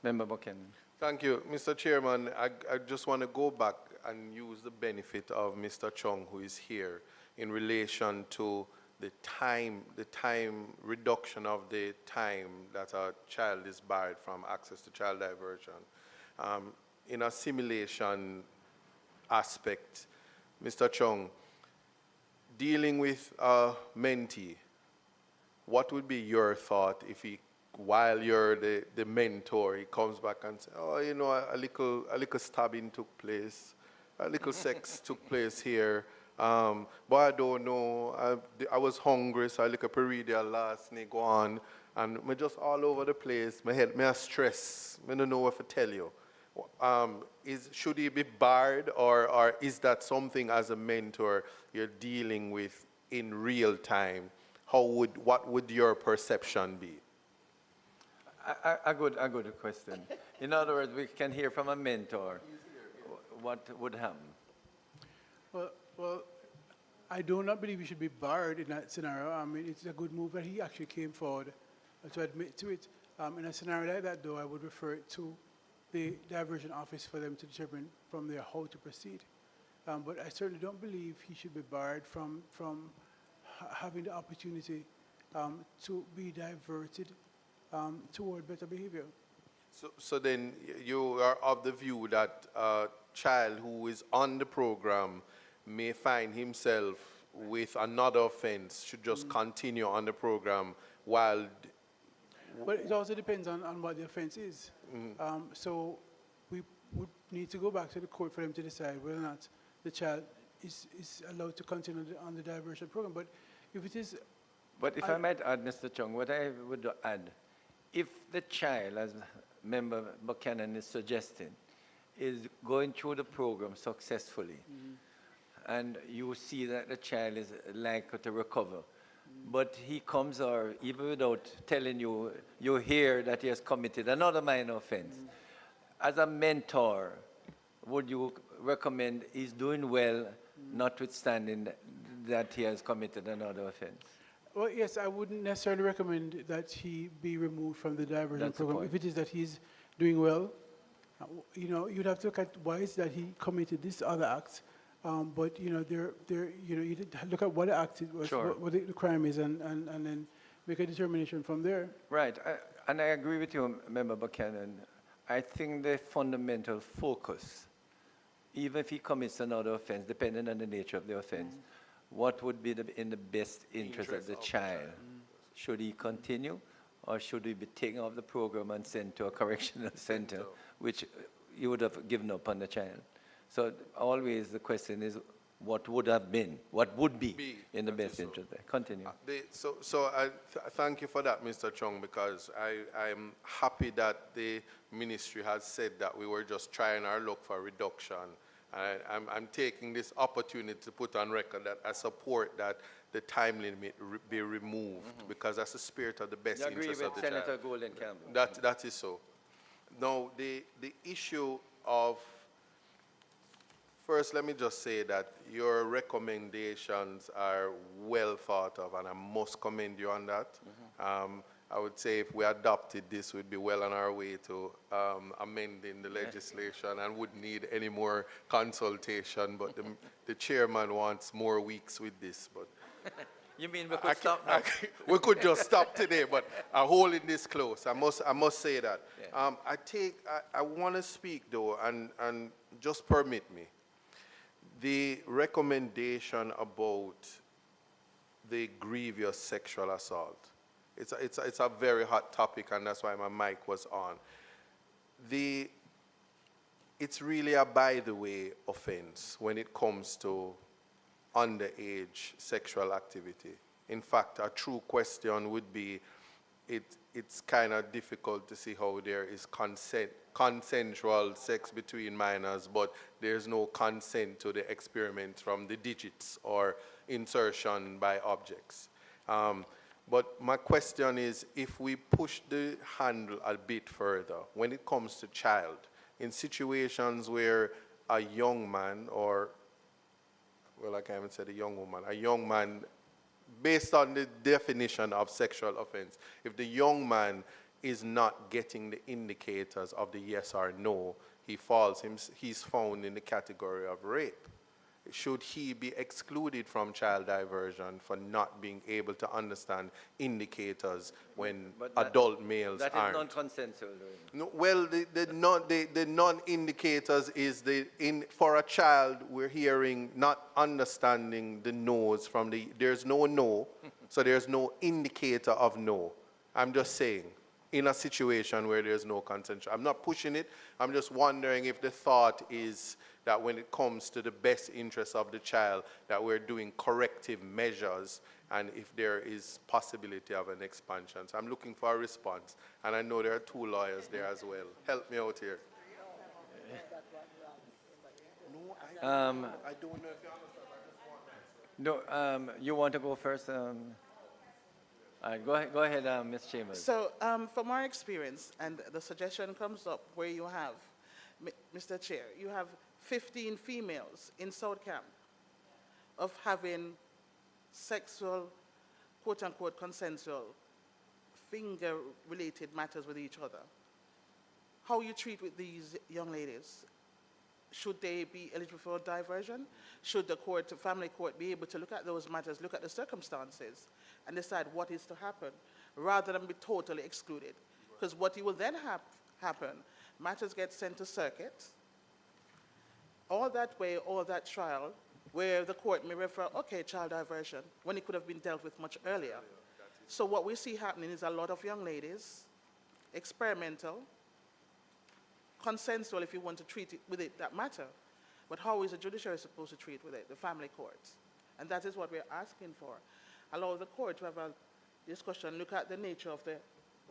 Member Buchanan. Thank you, Mr. Chairman. I just want to go back and use the benefit of Mr. Chung, who is here, in relation to the time reduction of the time that a child is barred from access to child diversion. In a simulation aspect, Mr. Chung, dealing with a mentee, what would be your thought if he, while you're the mentor, he comes back and says, oh, you know, a little stabbing took place, a little sex took place here, but I don't know, I was hungry, so I look at Peridia last night, go on, and me just all over the place, my head, me a stress, I don't know what to tell you. Should he be barred, or is that something as a mentor you're dealing with in real time? What would your perception be? A good question. In other words, we can hear from a mentor what would happen. Well, I do not believe he should be barred in that scenario. I mean, it's a good move that he actually came forward to admit to it. In a scenario like that, though, I would refer it to the diversion office for them to determine from there how to proceed. But I certainly don't believe he should be barred from having the opportunity to be diverted toward better behavior. So then you are of the view that a child who is on the program may find himself with another offense should just continue on the program while... But it also depends on what the offense is. So we would need to go back to the court for them to decide whether or not the child is allowed to continue on the diversion program. But if it is... But if I might add, Mr. Chung, what I would add, if the child, as Member Buchanan is suggesting, is going through the program successfully, and you see that the child is likely to recover, but he comes, or even without telling you, you hear that he has committed another minor offense. As a mentor, would you recommend he's doing well, notwithstanding that he has committed another offense? Well, yes, I wouldn't necessarily recommend that he be removed from the diversion program. If it is that he's doing well, you know, you'd have to look at why is that he committed this other act. But you know, you look at what the act is, what the crime is, and then make a determination from there. Right, and I agree with you, Member Buchanan. I think the fundamental focus, even if he commits another offense, depending on the nature of the offense, what would be in the best interest of the child? Should he continue, or should he be taken off the program and sent to a correctional center, which you would have given up on the child? So always the question is, what would have been, what would be in the best interest there? Continue. Thank you for that, Mr. Chung, because I'm happy that the ministry has said that we were just trying our luck for reduction. I'm taking this opportunity to put on record that I support that the time limit be removed, because that's the spirit of the best interest of the child. Senator Golden Campbell? That is so. Now, the issue of, first, let me just say that your recommendations are well thought of, and I must commend you on that. I would say if we adopted this, we'd be well on our way to amending the legislation and wouldn't need any more consultation. But the chairman wants more weeks with this. But you mean we could stop now? We could just stop today, but I'm holding this close. I must say that. Yeah. I want to speak though, and just permit me. The recommendation about the grievous sexual assault. It's a very hot topic, and that's why my mic was on. It's really a by the way offense when it comes to underage sexual activity. In fact, a true question would be, it's kind of difficult to see how there is consensual sex between minors, but there's no consent to the experiment from the digits or insertion by objects. But my question is, if we push the handle a bit further, when it comes to child, in situations where a young man, or, well, I can't even say a young woman, a young man, based on the definition of sexual offense, if the young man is not getting the indicators of the yes or no, he's found in the category of rape. Should he be excluded from child diversion for not being able to understand indicators when adult males aren't? That is non-consensual. No, well, the non-indicators is for a child, we're hearing not understanding the no's from there's no no, so there's no indicator of no. I'm just saying, in a situation where there's no consent. I'm not pushing it. I'm just wondering if the thought is that when it comes to the best interests of the child, that we're doing corrective measures, and if there is possibility of an expansion. So I'm looking for a response. And I know there are two lawyers there as well. Help me out here. No, I don't know if you understand. No, you want to go first? All right, go ahead, Ms. Chambers. So from our experience, and the suggestion comes up where you have, Mr. Chair, you have 15 females in South Camp of having sexual, quote-unquote, consensual, finger-related matters with each other. How you treat with these young ladies? Should they be eligible for diversion? Should the court, family court, be able to look at those matters, look at the circumstances, and decide what is to happen, rather than be totally excluded? Because what will then happen, matters get sent to circuit, all that way, all that trial, where the court may refer, okay, child diversion, when it could have been dealt with much earlier. So what we see happening is a lot of young ladies, experimental, consensual if you want to treat it with it, that matter. But how is the judiciary supposed to treat with it, the family courts? And that is what we're asking for. Allow the court to have a discussion, look at the nature of the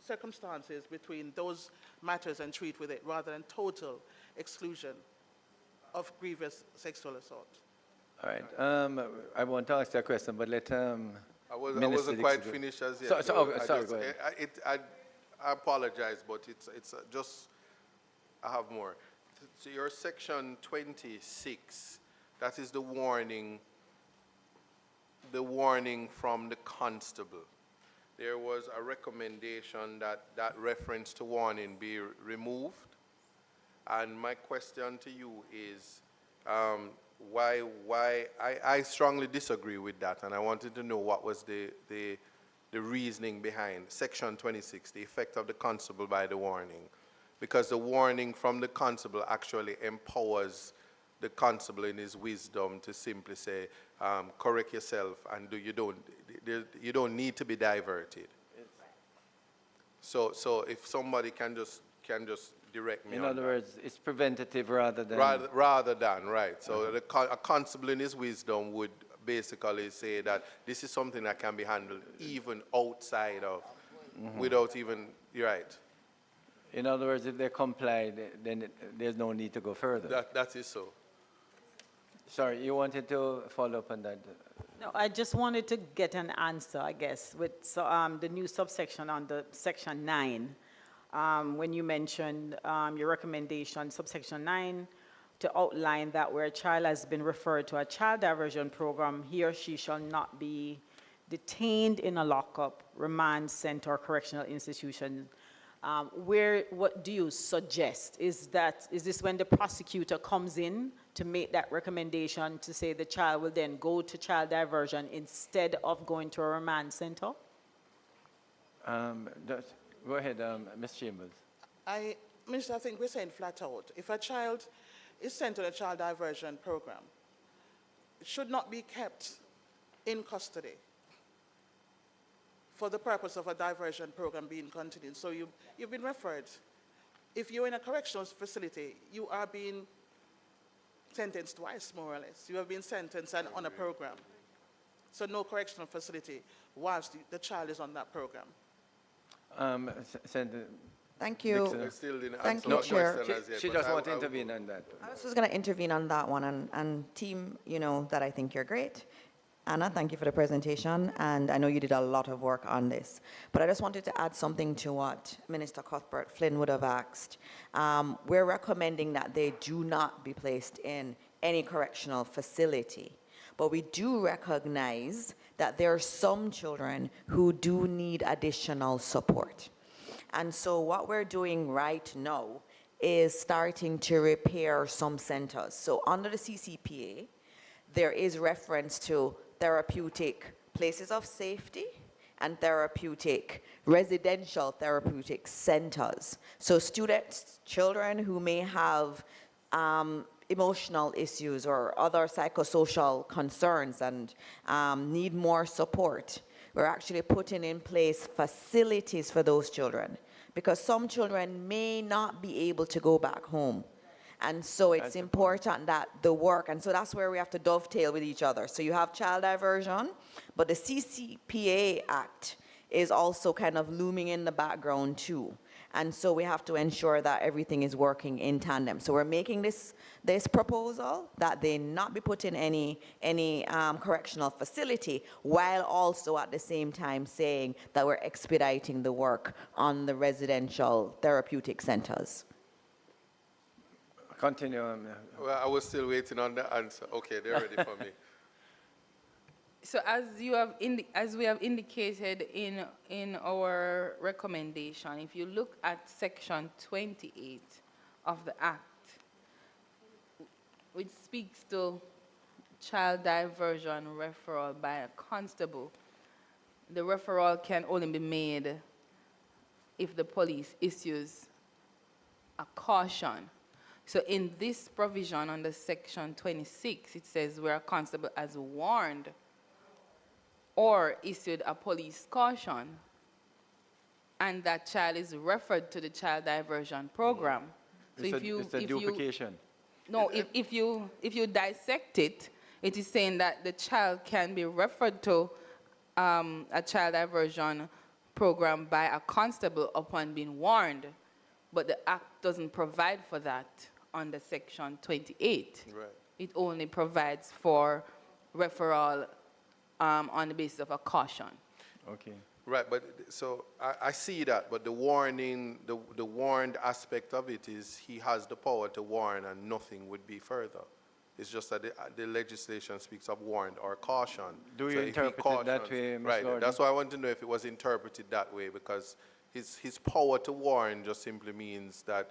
circumstances between those matters and treat with it, rather than total exclusion of grievous sexual assault. All right. I want to ask you a question, but let I wasn't quite finished as yet. Sorry, go ahead. I apologize, but it's just, I have more. So your section 26, that is the warning from the constable. There was a recommendation that that reference to warning be removed. And my question to you is, why I strongly disagree with that, and I wanted to know what was the reasoning behind section 26, the effect of the constable by the warning. Because the warning from the constable actually empowers the constable in his wisdom to simply say, correct yourself and you don't need to be diverted. So if somebody can just direct me In on other that. words, it's preventative rather than... Rather than, right. So a constable in his wisdom would basically say that this is something that can be handled even outside of, without even, you're right. In other words, if they comply, then there's no need to go further. That is so. Sorry, you wanted to follow up on that? No, I just wanted to get an answer, I guess, with the new subsection on the section 9. When you mentioned your recommendation, subsection 9, to outline that where a child has been referred to a child diversion program, he or she shall not be detained in a lockup, remand center, or correctional institution. What do you suggest? Is this when the prosecutor comes in to make that recommendation to say the child will then go to child diversion instead of going to a remand center? Go ahead, Ms. Chambers. Minister, I think we're saying flat out, if a child is sent to a child diversion program, it should not be kept in custody for the purpose of a diversion program being continued. So you've been referred. If you're in a correctional facility, you are being sentenced twice, more or less. You have been sentenced and on a program. So no correctional facility whilst the child is on that program. Thank you. I still didn't Thank answer you, that Chair. question as yet, She but just I- wants to I- intervene on that. I was just going to intervene on that one, and team, you know that I think you're great. Anna, thank you for the presentation, and I know you did a lot of work on this. But I just wanted to add something to what Minister Cuthbert Flynn would have asked. We're recommending that they do not be placed in any correctional facility. But we do recognize that there are some children who do need additional support. And so what we're doing right now is starting to repair some centers. So under the CCPA, there is reference to therapeutic places of safety and residential therapeutic centers. So students, children who may have emotional issues or other psychosocial concerns and need more support, we're actually putting in place facilities for those children, because some children may not be able to go back home. And so it's important that the work, and so that's where we have to dovetail with each other. So you have child diversion, but the CCPA Act is also kind of looming in the background too. And so we have to ensure that everything is working in tandem. So we're making this proposal that they not be put in any correctional facility, while also at the same time saying that we're expediting the work on the residential therapeutic centers. Continue. Well, I was still waiting on the answer. Okay, they're ready for me. So as we have indicated in our recommendation, if you look at section 28 of the Act, which speaks to child diversion referral by a constable, the referral can only be made if the police issues a caution. So in this provision under section 26, it says where a constable has warned or issued a police caution, and that child is referred to the child diversion program. So It's a duplication. if you dissect it, it is saying that the child can be referred to a child diversion program by a constable upon being warned, but the Act doesn't provide for that under section 28. Right. It only provides for referral on the basis of a caution. Okay. Right, but so I see that, but the warning, the warned aspect of it is he has the power to warn and nothing would be further. It's just that the legislation speaks of warned or caution. Do you So if he interpret it that way, Ms. Right, Gordon? that's why I want to know if it was interpreted that way, because his power to warn just simply means that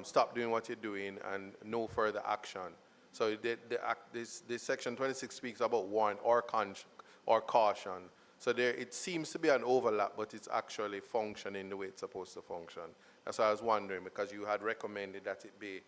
stop doing what you're doing and no further action. So this section 26 speaks about warn or caution. So it seems to be an overlap, but it's actually functioning the way it's supposed to function. That's why I was wondering, because you had recommended that it be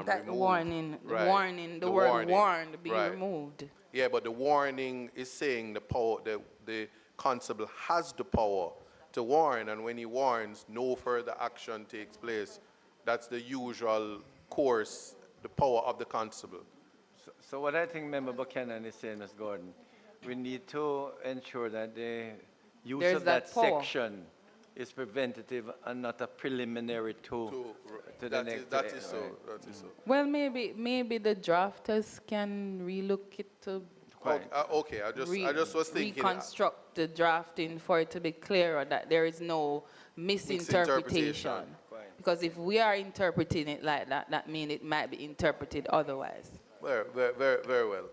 That removed. warning, the Right. warning, the The word warning, warned be right. removed. Yeah, but the warning is saying the power, the constable has the power to warn, and when he warns, no further action takes place. That's the usual course, the power of the constable. So what I think Member Buchanan is saying, Ms. Gordon, we need to ensure that the use There's of that that power. section is preventative and not a preliminary to the That next. is, that is so. right. That is so. Well, maybe the drafters can relook it to Quite. Okay, I just was thinking. reconstruct the drafting for it to be clearer that there is no misinterpretation. Quite. Because if we are interpreting it like that, that means it might be interpreted otherwise. Very well.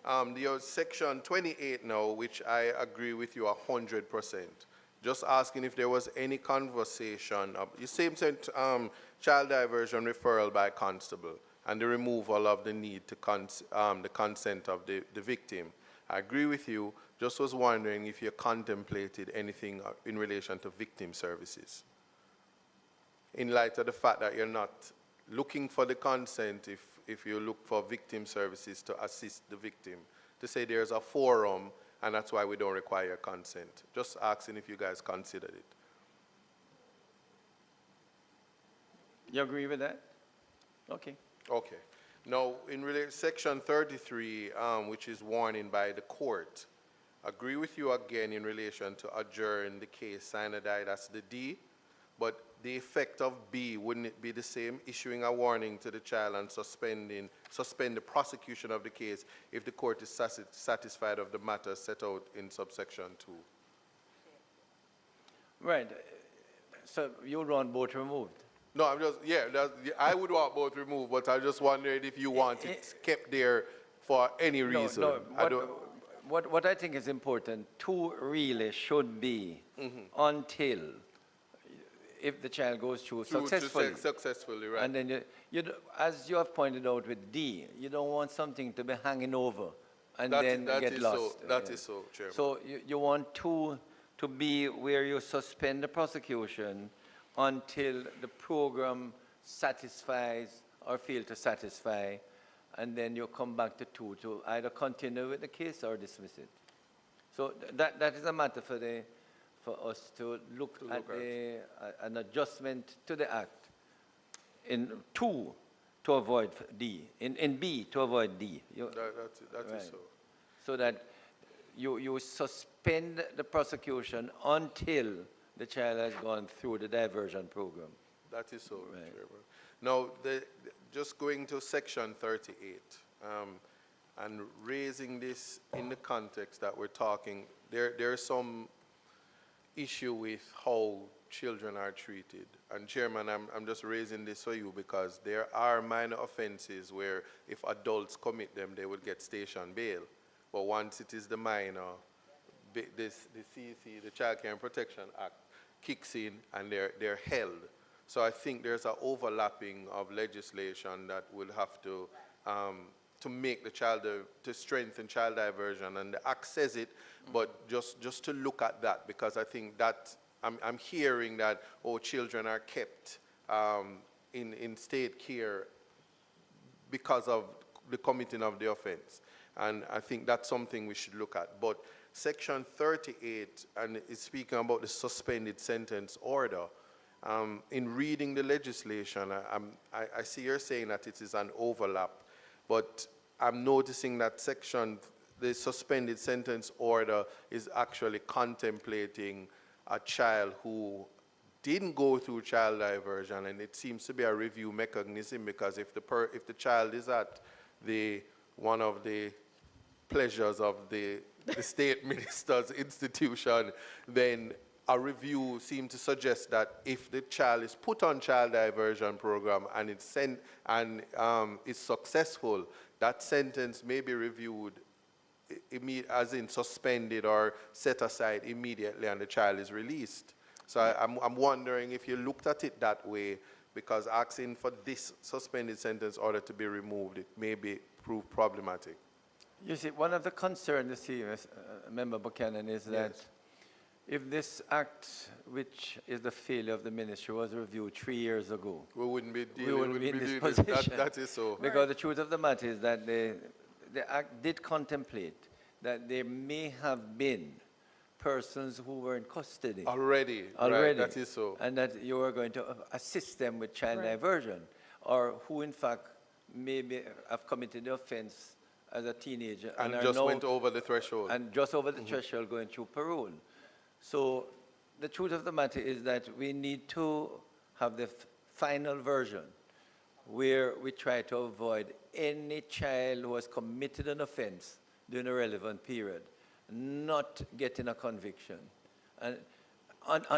The section 28 now, which I agree with you 100%. Just asking if there was any conversation of the same child diversion referral by constable and the removal of the need to the consent of the victim. I agree with you. Just was wondering if you contemplated anything in relation to victim services. In light of the fact that you're not looking for the consent if you look for victim services to assist the victim, to say there's a forum and that's why we don't require consent. Just asking if you guys considered it. You agree with that? Okay. Okay. Now, in section 33, which is warning by the court, agree with you again in relation to adjourn the case, cyanide, that's the D, but the effect of B, wouldn't it be the same, issuing a warning to the child and suspend the prosecution of the case if the court is satisfied of the matter set out in subsection 2? Right. So you would want both removed? No, I'm just, I would want both removed, but I just wondered if you want it kept there for any reason. What I think is important, 2 really should be until if the child goes through successfully. Successfully, right. And then, as you have pointed out with D, you don't want something to be hanging over and then get lost. That is so, Chairman. So you want 2 to be where you suspend the prosecution until the program satisfies or fail to satisfy, and then you come back to 2 to either continue with the case or dismiss it. So that is a matter for us to look at an adjustment to the act in 2 to avoid D, in B to avoid D. That is so. So that you suspend the prosecution until the child has gone through the diversion program. That is so, Right. Chairman. Now, just going to section 38 and raising this in the context that we're talking, there's some issue with how children are treated. And Chairman, I'm just raising this for you because there are minor offenses where if adults commit them, they would get station bail. But once it is the minor, the CC, the Child Care and Protection Act, kicks in and they're held. So I think there's an overlapping of legislation that will have to make the to strengthen child diversion. And the Act says it, but just to look at that, because I think that I'm hearing that children are kept in state care because of the committing of the offense. And I think that's something we should look at. But section 38, and it's speaking about the suspended sentence order. In reading the legislation, I see you're saying that it is an overlap, but I'm noticing that the suspended sentence order is actually contemplating a child who didn't go through child diversion, and it seems to be a review mechanism because if the child is at one of the pleasures of the state minister's institution, then a review seems to suggest that if the child is put on child diversion program and it's sent and is successful, that sentence may be reviewed as in suspended or set aside immediately and the child is released. So I'm wondering if you looked at it that way, because asking for this suspended sentence order to be removed, it may prove problematic. You see, one of the concerns, Member Buchanan, is that If this act, which is the failure of the ministry, was reviewed 3 years ago, We wouldn't be we dealing, wouldn't be in this dealing position. that is so. Because the truth of the matter is that the act did contemplate that there may have been persons who were in custody Already, already, right, that is so. and that you were going to assist them with child diversion, or who in fact maybe have committed the offense as a teenager And are just now- went over the threshold. and just over the threshold going through parole. So the truth of the matter is that we need to have the final version where we try to avoid any child who has committed an offense during a relevant period not getting a conviction. And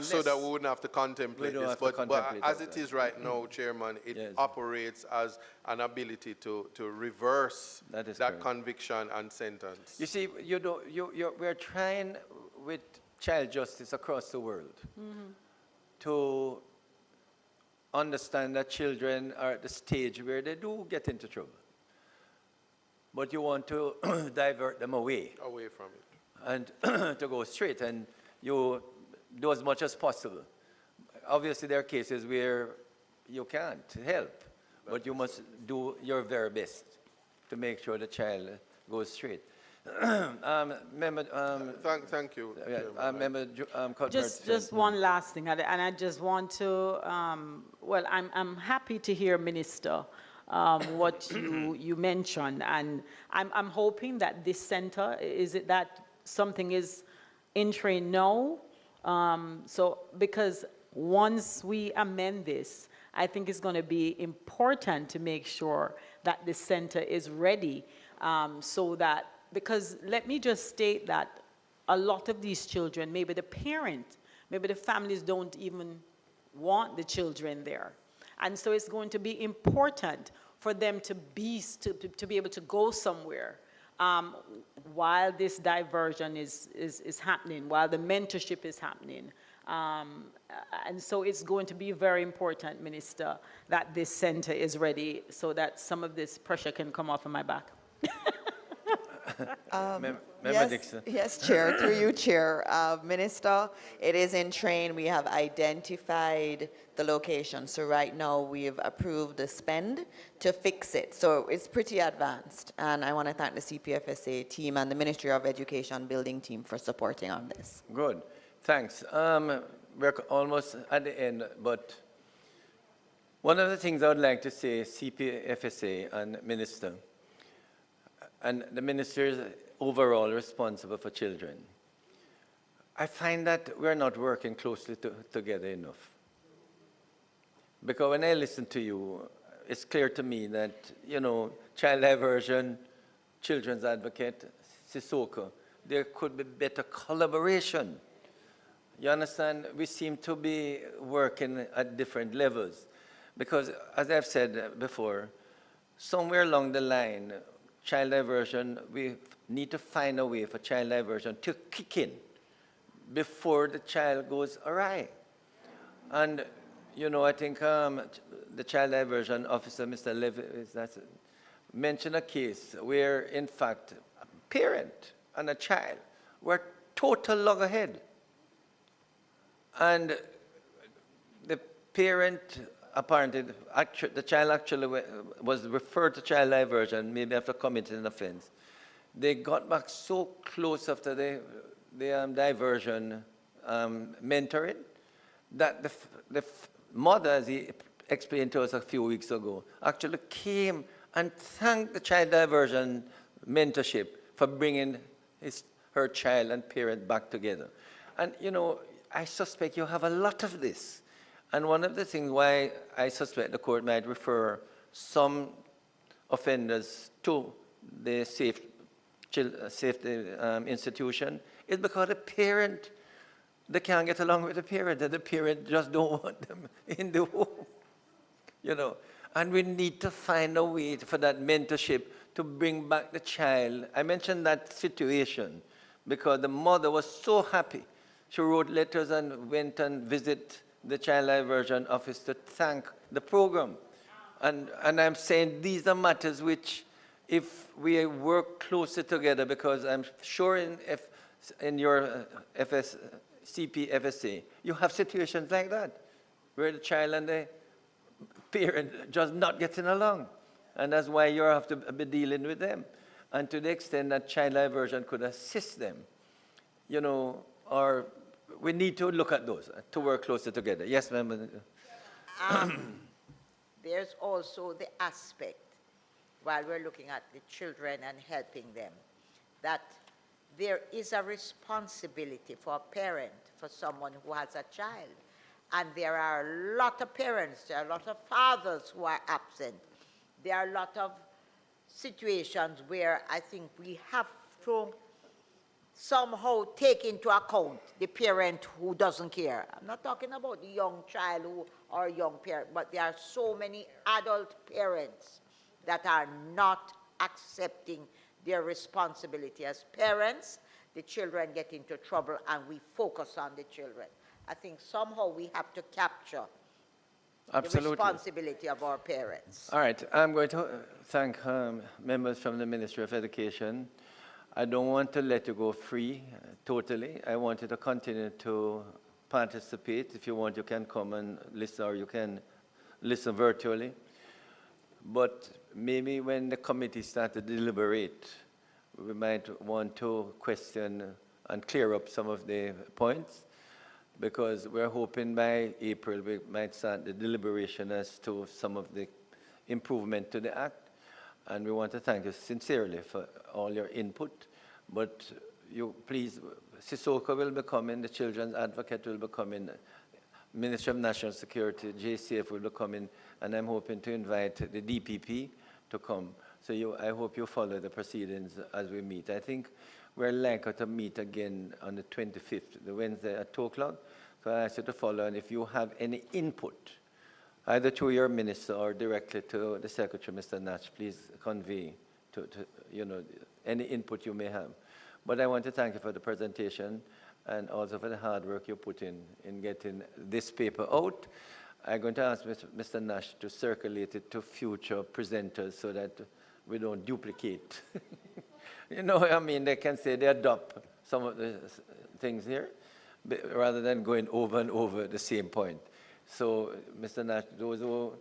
So that we wouldn't have to contemplate We don't this. have to But contemplate as that. it is right now, Chairman, it Yes. operates as an ability to reverse That is that correct. conviction and sentence. You see, we're trying with child justice across the world to understand that children are at the stage where they do get into trouble. But you want to divert them away Away from it. and to go straight, and you do as much as possible. Obviously, there are cases where you can't help, but you must do your very best to make sure the child goes straight. Member, Thank you, yeah, Chairman. Member Cuthbert Just said- one last thing, and I just want to, well, I'm happy to hear, Minister, what you mentioned, and I'm hoping that this center, is it that something is in train now? So, because once we amend this, I think it's going to be important to make sure that the center is ready, so that, because let me just state that a lot of these children, maybe the parent, maybe the families don't even want the children there. And so it's going to be important for them to be able to go somewhere while this diversion is happening, while the mentorship is happening. And so it's going to be very important, Minister, that this center is ready so that some of this pressure can come off of my back. Member Yes, Dixon. yes, Chair, through you, Chair. Minister, it is in train. We have identified the location. So right now we've approved the spend to fix it. So it's pretty advanced. And I want to thank the CPFSA team and the Ministry of Education building team for supporting on this. Good, thanks. We're almost at the end, but one of the things I would like to say, CPFSA and Minister, and the minister is overall responsible for children. I find that we're not working closely together enough. Because when I listen to you, it's clear to me that, you know, child diversion, children's advocate, Sissoko, there could be better collaboration. You understand? We seem to be working at different levels. Because, as I've said before, somewhere along the line, child diversion, we need to find a way for child diversion to kick in before the child goes awry. And, you know, I think the child diversion officer, Mr. Levy, mentioned a case where, in fact, a parent and a child were total loggerhead. And the parent, apparently, the child actually was referred to child diversion, maybe after committing an offense. They got back so close after the diversion mentoring that the mother, as he explained to us a few weeks ago, actually came and thanked the child diversion mentorship for bringing her child and parent back together. And, you know, I suspect you have a lot of this. And one of the things why I suspect the court might refer some offenders to the safety institution is because the parent, they can't get along with the parent, and the parent just don't want them in the home. You know, and we need to find a way for that mentorship to bring back the child. I mentioned that situation because the mother was so happy. She wrote letters and went and visited the child diversion office to thank the program. And I'm saying these are matters which, if we work closer together, because I'm sure in your CPFSA, you have situations like that, where the child and the parent just not getting along. And that's why you have to be dealing with them. And to the extent that child diversion could assist them, you know, or we need to look at those to work closer together. Yes, ma'am. There's also the aspect, while we're looking at the children and helping them, that there is a responsibility for a parent, for someone who has a child. And there are a lot of parents, there are a lot of fathers who are absent. There are a lot of situations where I think we have to somehow take into account the parent who doesn't care. I'm not talking about the young child or young parent, but there are so many adult parents that are not accepting their responsibility as parents. The children get into trouble and we focus on the children. I think somehow we have to capture Absolutely. the responsibility of our parents. All right, I'm going to thank members from the Ministry of Education. I don't want to let you go free totally. I want you to continue to participate. If you want, you can come and listen, or you can listen virtually. But maybe when the committee starts to deliberate, we might want to question and clear up some of the points, because we're hoping by April we might start the deliberation as to some of the improvement to the Act. And we want to thank you sincerely for all your input. But you please, Sissoko will be coming, the Children's Advocate will be coming, Ministry of National Security, JCF will be coming, and I'm hoping to invite the DPP to come. So I hope you follow the proceedings as we meet. I think we're likely to meet again on the 25th, the Wednesday at 2 o'clock. So I ask you to follow, and if you have any input, either to your minister or directly to the Secretary, Mr. Nash, please convey to you know, any input you may have. But I want to thank you for the presentation and also for the hard work you put in getting this paper out. I'm going to ask Mr. Nash to circulate it to future presenters so that we don't duplicate. You know, I mean, they can say they adopt some of the things here, rather than going over and over the same point. So, Mr. Nash, those who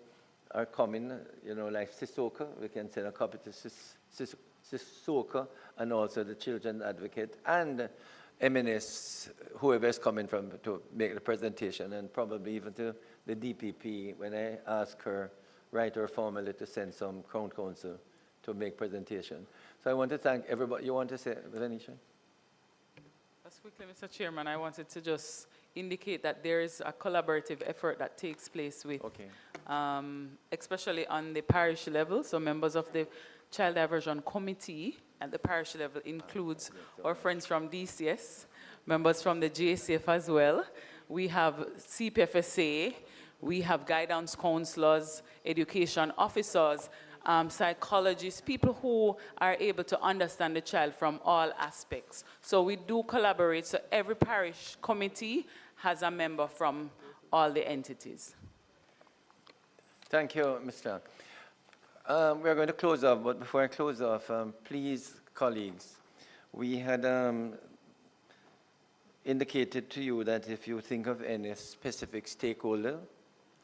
are coming, you know, like Sissoko, we can send a copy to Sissoko, and also the Children's Advocate, and MNS, whoever is coming from to make the presentation, and probably even to the DPP when I ask her, write her formally to send some Crown Counsel to make presentation. So I want to thank everybody. You want to say, Venetia? Just quickly, Mr. Chairman, I wanted to just indicate that there is a collaborative effort that takes place with, especially on the parish level. So members of the Child Diversion Committee at the parish level includes our friends from DCS, members from the JCF as well. We have CPFSA, we have guidance counselors, education officers, psychologists, people who are able to understand the child from all aspects. So we do collaborate, so every parish committee has a member from all the entities. Thank you, Mr. We're going to close off, but before I close off, please, colleagues, we had indicated to you that if you think of any specific stakeholder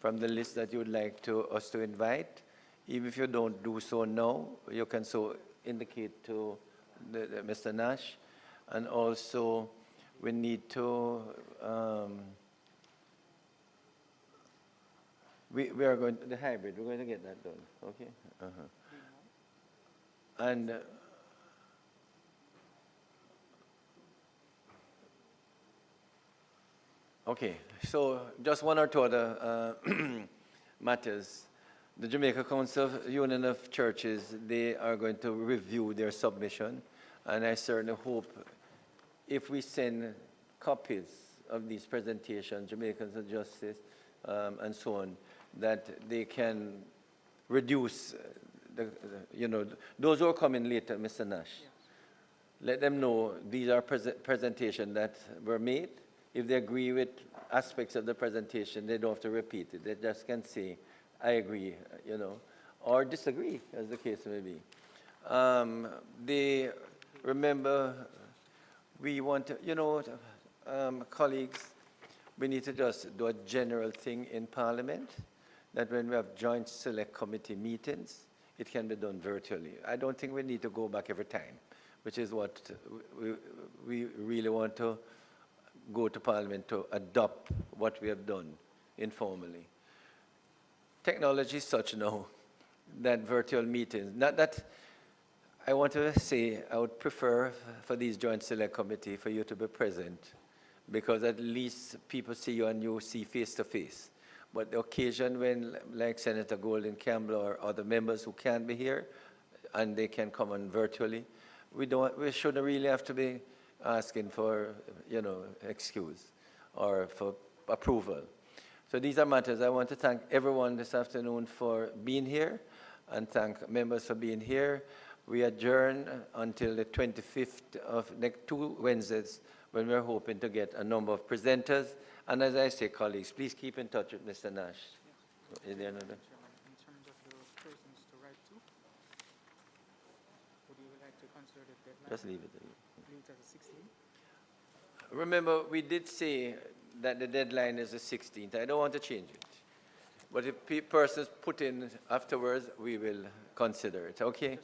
from the list that you would like us to invite, even if you don't do so now, you can so indicate to Mr. Nash. And also, we need to, we are going to, the hybrid, we're going to get that done, okay? And okay, so just one or two other matters. The Jamaica Council of Union of Churches, they are going to review their submission, and I certainly hope if we send copies of these presentations, Jamaicans of Justice, and so on, that they can reduce, you know, those who are coming later, Mr. Nash. Yes. Let them know these are presentations that were made. If they agree with aspects of the presentation, they don't have to repeat it. They just can say, I agree, you know, or disagree, as the case may be. They remember, we want to, you know, colleagues, we need to just do a general thing in Parliament, that when we have joint select committee meetings, it can be done virtually. I don't think we need to go back every time, which is what we really want to go to Parliament to adopt what we have done informally. Technology is such now that virtual meetings, not that I want to say I would prefer for these joint select committee for you to be present, because at least people see you and you see face to face. But the occasion when, like Senator Golden Campbell or other members who can't be here, and they can come on virtually, we shouldn't really have to be asking for, excuse or for approval. So these are matters. I want to thank everyone this afternoon for being here, and thank members for being here. We adjourn until the 25th of next 2 Wednesdays, when we're hoping to get a number of presenters. And as I say, colleagues, please keep in touch with Mr. Nash. Is there another? In terms of the persons to write to, would you like to consider the deadline? Just leave it. Leave it as the 16th? Remember, we did say that the deadline is the 16th. I don't want to change it. But if persons put in afterwards, we will consider it, okay?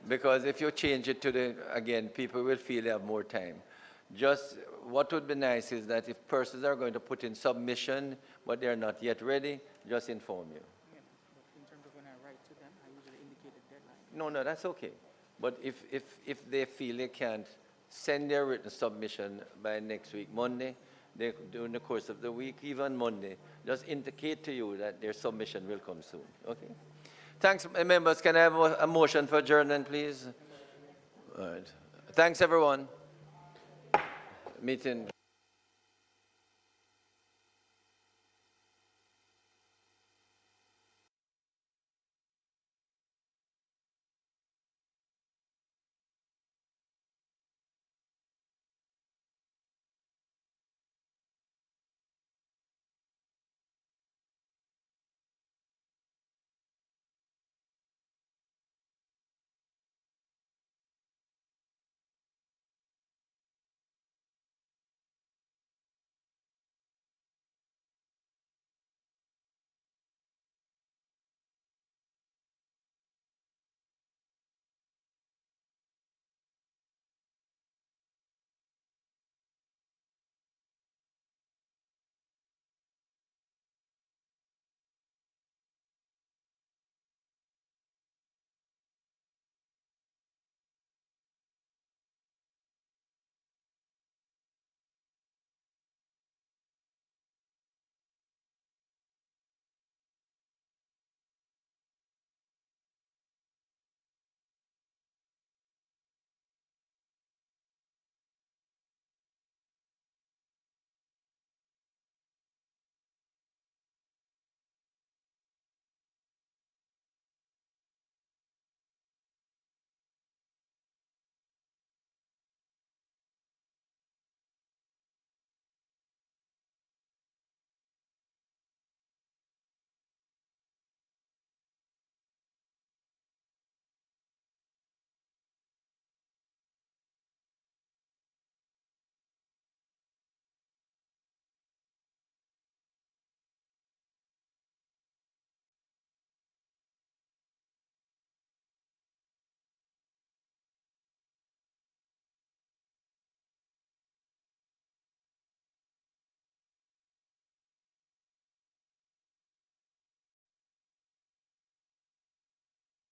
Because if you change it to again, people will feel they have more time. Just what would be nice is that if persons are going to put in submission, but they're not yet ready, just inform you. Yeah, but in terms of when I write to them, I usually indicate the deadline. No, that's okay. But if they feel they can't send their written submission by next week, Monday, during the course of the week, even Monday, just indicate to you that their submission will come soon, okay? Thanks, members. Can I have a motion for adjournment, please? All right. Thanks, everyone. Meeting.